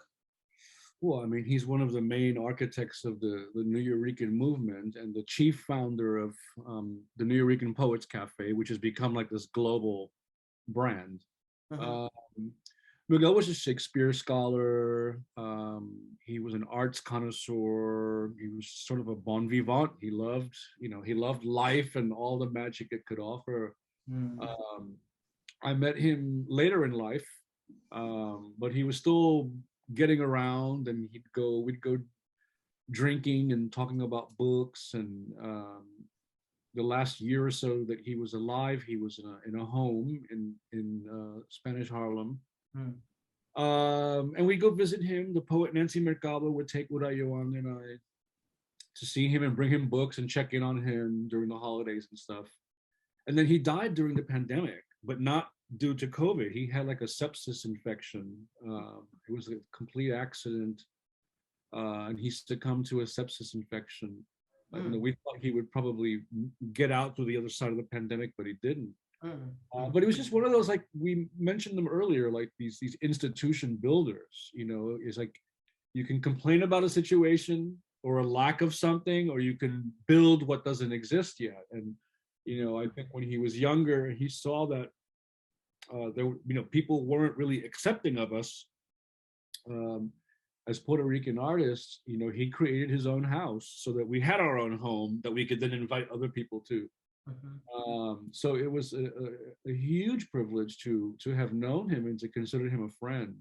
Well, I mean, he's one of the main architects of the Nuyorican movement and the chief founder of the Nuyorican Poets Cafe, which has become like this global brand. Miguel was a Shakespeare scholar. He was an arts connoisseur. He was sort of a bon vivant. He loved, he loved life and all the magic it could offer. Mm. I met him later in life, but he was still getting around, and we'd go drinking and talking about books. And the last year or so that he was alive, he was in a home in Spanish Harlem. Mm. And we go visit him. The poet Nancy Mercado would take Urayoan and I to see him and bring him books and check in on him during the holidays and stuff. And then he died during the pandemic, but not due to COVID. He had like a sepsis infection. It was a complete accident. And he succumbed to a sepsis infection. We thought he would probably get out through the other side of the pandemic, but he didn't. But it was just one of those, like we mentioned them earlier, like these institution builders. It's like you can complain about a situation or a lack of something, or you can build what doesn't exist yet. And I think when he was younger, he saw that people weren't really accepting of us as Puerto Rican artists. He created his own house so that we had our own home that we could then invite other people to. So it was a huge privilege to have known him and to consider him a friend.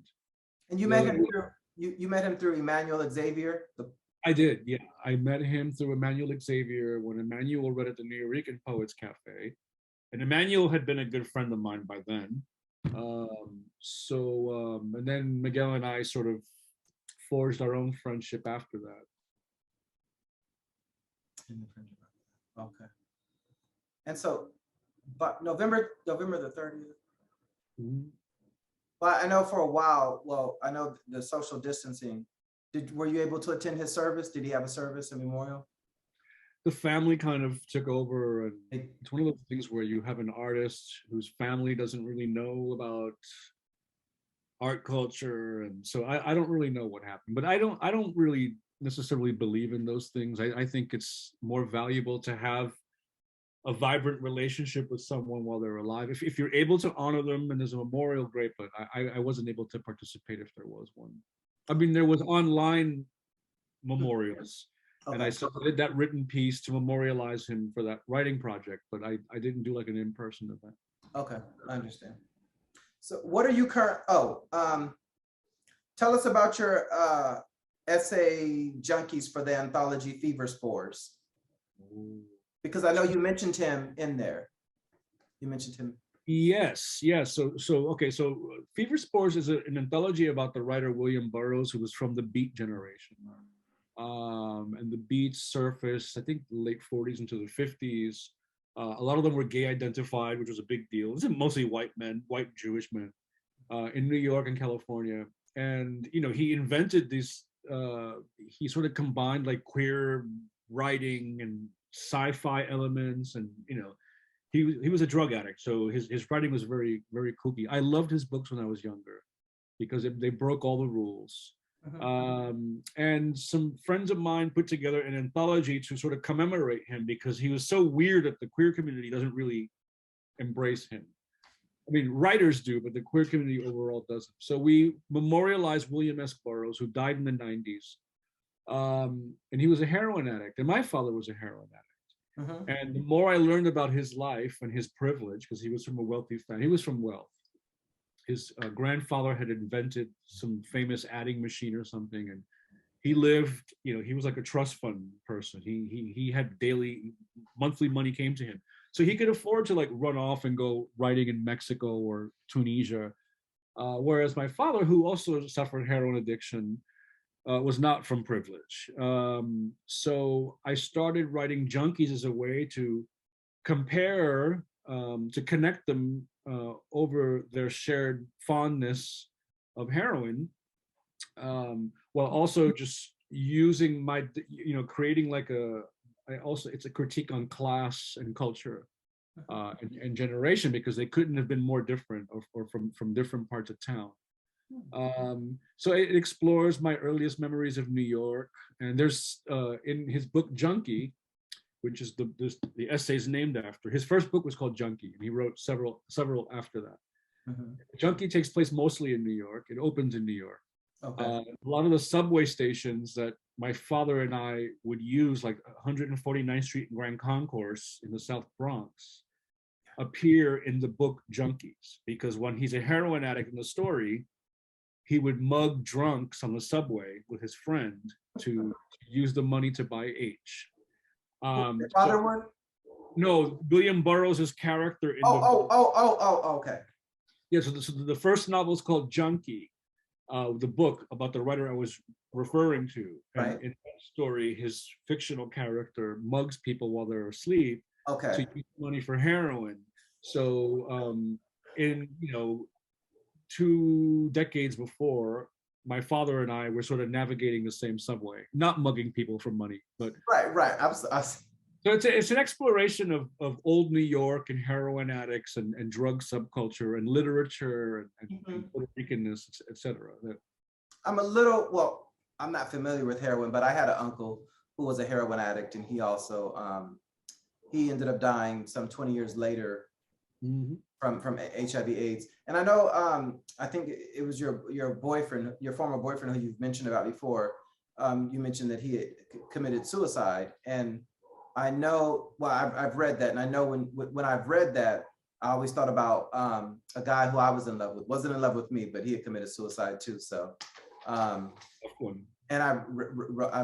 And you met him through you met him through Emmanuel Xavier? I did, yeah. I met him through Emmanuel Xavier when Emmanuel read at the New Rican Poets Cafe. And Emmanuel had been a good friend of mine by then. And then Miguel and I sort of forged our own friendship after that. Okay. And so, but November the 30th. Mm-hmm. But I know for a while, well, I know the social distancing. Were you able to attend his service? Did he have a service, a memorial? The family kind of took over, and it's one of those things where you have an artist whose family doesn't really know about art culture, and so I don't really know what happened. But I don't really necessarily believe in those things. I think it's more valuable to have a vibrant relationship with someone while they're alive. If you're able to honor them and there's a memorial, great, but I wasn't able to participate if there was one. I mean, there was online memorials, and I submitted that written piece to memorialize him for that writing project, but I didn't do like an in-person event. Okay, I understand. So what are you tell us about your essay junkies for the anthology Fever Spores. Because I know you mentioned him in there. You mentioned him. Yes, yes. So okay. So Fever Spores is an anthology about the writer William Burroughs, who was from the Beat generation. And the Beats surfaced, I think, late 40s into the 50s. A lot of them were gay identified, which was a big deal. This is mostly white men, white Jewish men, in New York and California. And he invented these. He sort of combined like queer writing and sci-fi elements, and he was a drug addict, so his writing was very, very kooky. I loved his books when I was younger because they broke all the rules. And some friends of mine put together an anthology to sort of commemorate him because he was so weird that the queer community doesn't really embrace him. I mean, writers do, but the queer community overall doesn't. So we memorialized William S. Burroughs, who died in the 90s. And he was a heroin addict, and my father was a heroin addict. And the more I learned about his life and his privilege, because he was from a wealthy family, he was from wealth. His grandfather had invented some famous adding machine or something, and he lived, he was like a trust fund person. He had monthly money came to him, so he could afford to like run off and go writing in Mexico or Tunisia. Whereas my father, who also suffered heroin addiction, was not from privilege. So I started writing junkies as a way to compare, to connect them over their shared fondness of heroin, while also just using my, creating like it's a critique on class and culture and generation, because they couldn't have been more different or from different parts of town. So it explores my earliest memories of New York, and there's in his book Junkie, which is the essays named after. His first book was called Junkie, and he wrote several after that. Mhm. Junkie takes place mostly in New York. It opens in New York. Okay. A lot of the subway stations that my father and I would use, like 149th Street and Grand Concourse in the South Bronx, appear in the book Junkies, because when he's a heroin addict in the story, he would mug drunks on the subway with his friend to use the money to buy H. Your father So, one? no, William Burroughs' character in the Okay. yeah. So the first novel is called Junkie, the book about the writer I was referring to. And Right. in that story, his fictional character mugs people while they're asleep Okay. to use money for heroin. So in 2 decades before, my father and I were sort of navigating the same subway, not mugging people for money, but Right. so it's an exploration of old New York and heroin addicts and drug subculture and literature and Puerto Ricanness, et cetera. I'm not familiar with heroin, but I had an uncle who was a heroin addict, and he also he ended up dying some 20 years later from HIV/AIDS. And I know I think it was your boyfriend, your former boyfriend, who you've mentioned about before. You mentioned that he had committed suicide, and I know, well, I've read that, and I know when I've read that, I always thought about a guy who I was in love with. Wasn't in love with me, but he had committed suicide too. So, and I've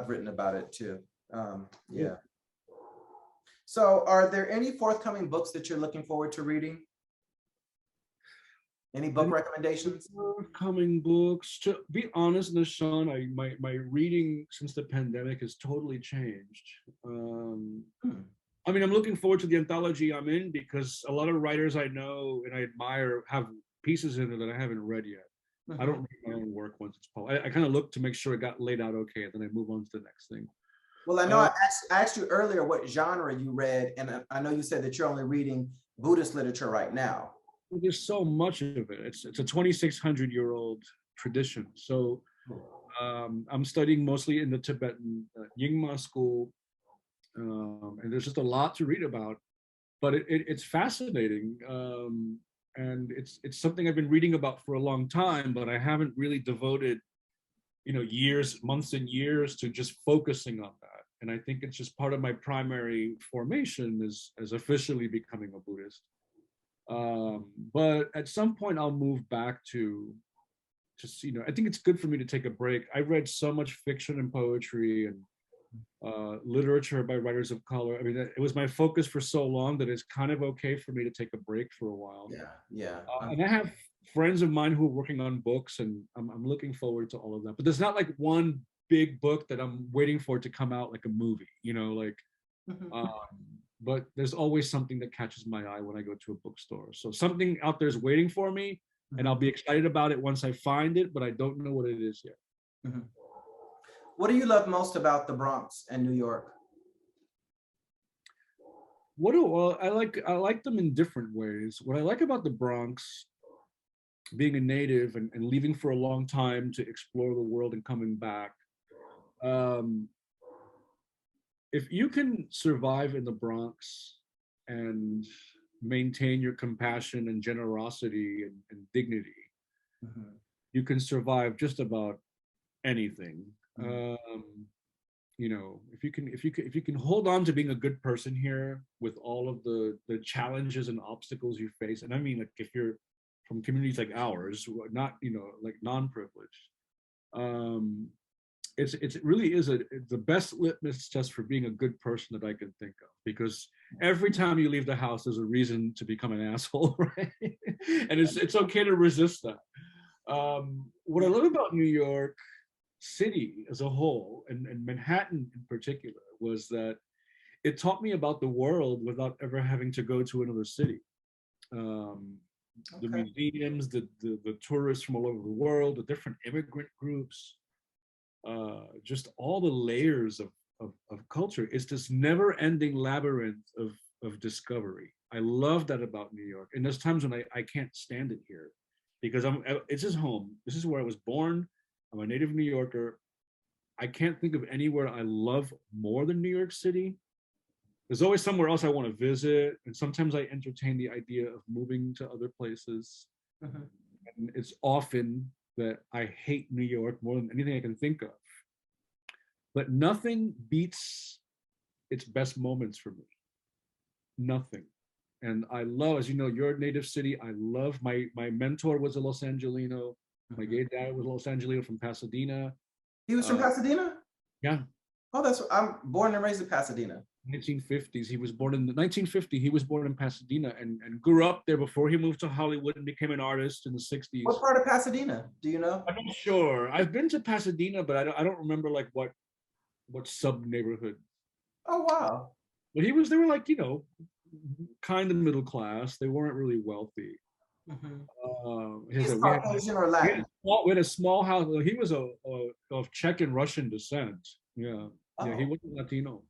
written about it too. Yeah. So, are there any forthcoming books that you're looking forward to reading? Any book recommendations? Forthcoming books. To be honest, Nahshon, my reading since the pandemic has totally changed. I mean, I'm looking forward to the anthology I'm in, because a lot of writers I know and I admire have pieces in it that I haven't read yet. I don't read my own work once it's published. I kind of look to make sure it got laid out okay, and then I move on to the next thing. Well, I know I asked you earlier what genre you read, and I know you said that you're only reading Buddhist literature right now. There's so much of it. It's a 2,600-year-old tradition. So I'm studying mostly in the Tibetan Nyingma school, and there's just a lot to read about. But it's fascinating, and it's something I've been reading about for a long time, but I haven't really devoted years, months and years to just focusing on that. And I think it's just part of my primary formation as officially becoming a Buddhist. But at some point I'll move back to I think it's good for me to take a break. I read so much fiction and poetry and literature by writers of color. I mean, it was my focus for so long that it's kind of okay for me to take a break for a while. Yeah. And I have friends of mine who are working on books, and I'm looking forward to all of that. But there's not like one big book that I'm waiting for it to come out like a movie, but there's always something that catches my eye when I go to a bookstore. So something out there is waiting for me, and I'll be excited about it once I find it, but I don't know what it is yet. What do you love most about the Bronx and New York? I like them in different ways. What I like about the Bronx, being a native and leaving for a long time to explore the world and coming back, if you can survive in the Bronx and maintain your compassion and generosity and dignity, you can survive just about anything. If you can hold on to being a good person here with all of the challenges and obstacles you face, and I mean, like, if you're from communities like ours, not like non-privileged, it really is the best litmus test for being a good person that I can think of, because every time you leave the house, there's a reason to become an asshole, right? And it's okay to resist that. What I love about New York City as a whole, and Manhattan in particular, was that it taught me about the world without ever having to go to another city. The museums, the tourists from all over the world, the different immigrant groups, just all the layers of culture. It's this never-ending labyrinth of discovery. I love that about New York. And there's times when I can't stand it here, because it's just home. This is where I was born. I'm a native New Yorker. I can't think of anywhere I love more than New York City. There's always somewhere else I want to visit, and sometimes I entertain the idea of moving to other places. Mhm. And it's often that I hate New York more than anything I can think of. But nothing beats its best moments for me. Nothing. And I love, as you know, your native city. I love my mentor was a Los Angelino. My Mhm. gay dad was a Los Angelino from Pasadena. He was from Uh, Pasadena? yeah, Oh, I'm born and raised in Pasadena. 1950s. He was born in the 1950. He was born in Pasadena and grew up there before he moved to Hollywood and became an artist in the What 60s. part of Pasadena? Do you know? I'm not sure. I've been to Pasadena, but I don't remember like what sub neighborhood. Oh, wow. But they were like, kind of middle class. They weren't really wealthy. Mhm. He He's said Caucasian or Latin? we had a small house. He was of Czech and Russian descent. Yeah, yeah, he Oh. wasn't Latino.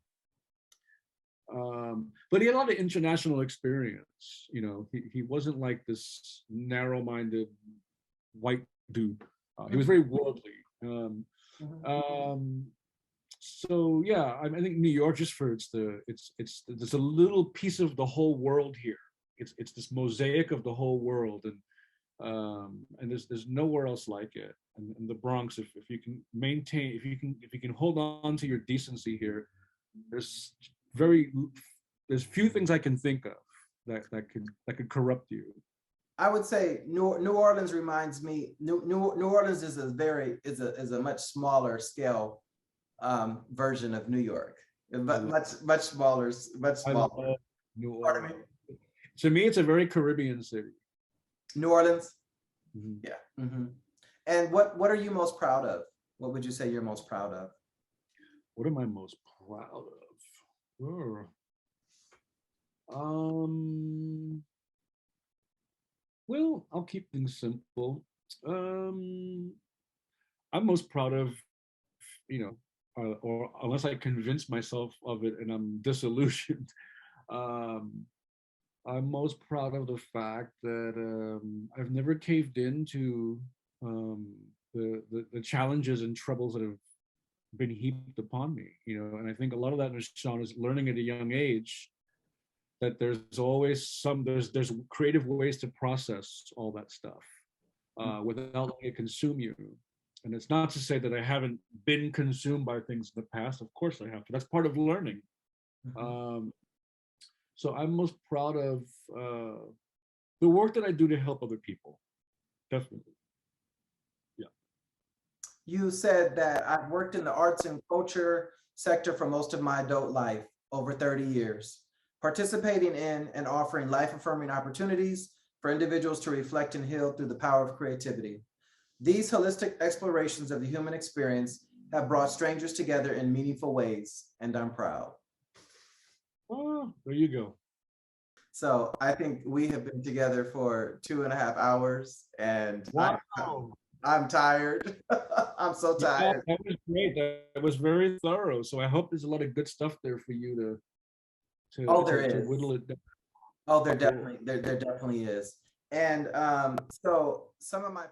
But he had a lot of international experience. He wasn't like this narrow-minded white dude. He was very worldly. Mhm. Um, so yeah, I think New York, just for it's there's a little piece of the whole world here. It's this mosaic of the whole world, and there's nowhere else like it. And the Bronx, if you can maintain, if you can hold on to your decency here, there's very there's few things I can think of that could corrupt you. I would say New Orleans reminds me. New Orleans is is a much smaller scale version of New York, I but love much smaller, much I smaller. love New Pardon Orleans. me. To me, it's a very Caribbean city. New Orleans. Mhm. Yeah. And what are you most proud of? What would you say you're most proud of? What am I most proud of? Sure. Um, well, I'll keep things simple. Um, I'm most proud of, you know, or unless I convince myself of it and I'm disillusioned, um, I'm most proud of the fact that I've never caved into um, the challenges and troubles that have been heaped upon me. And I think a lot of that, Sean, is learning at a young age that there's creative ways to process all that stuff without letting it consume you. And it's not to say that I haven't been consumed by things in the past. Of course I have, but that's part of learning. Mhm. Um, so I'm most proud of the work that I do to help other people. Definitely. Yeah. You said that I've worked in the arts and culture sector for most of my adult life, over 30 years, participating in and offering life-affirming opportunities for individuals to reflect and heal through the power of creativity. These holistic explorations of the human experience have brought strangers together in meaningful ways, and I'm proud. Oh, there you go. So I think we have been together for 2.5 hours, and Wow. I'm tired. I'm so Yeah, tired. that was great. That was very thorough. So I hope there's a lot of good stuff there for you Oh, there to is. whittle it down. Oh, Cool. there definitely is. And so some of my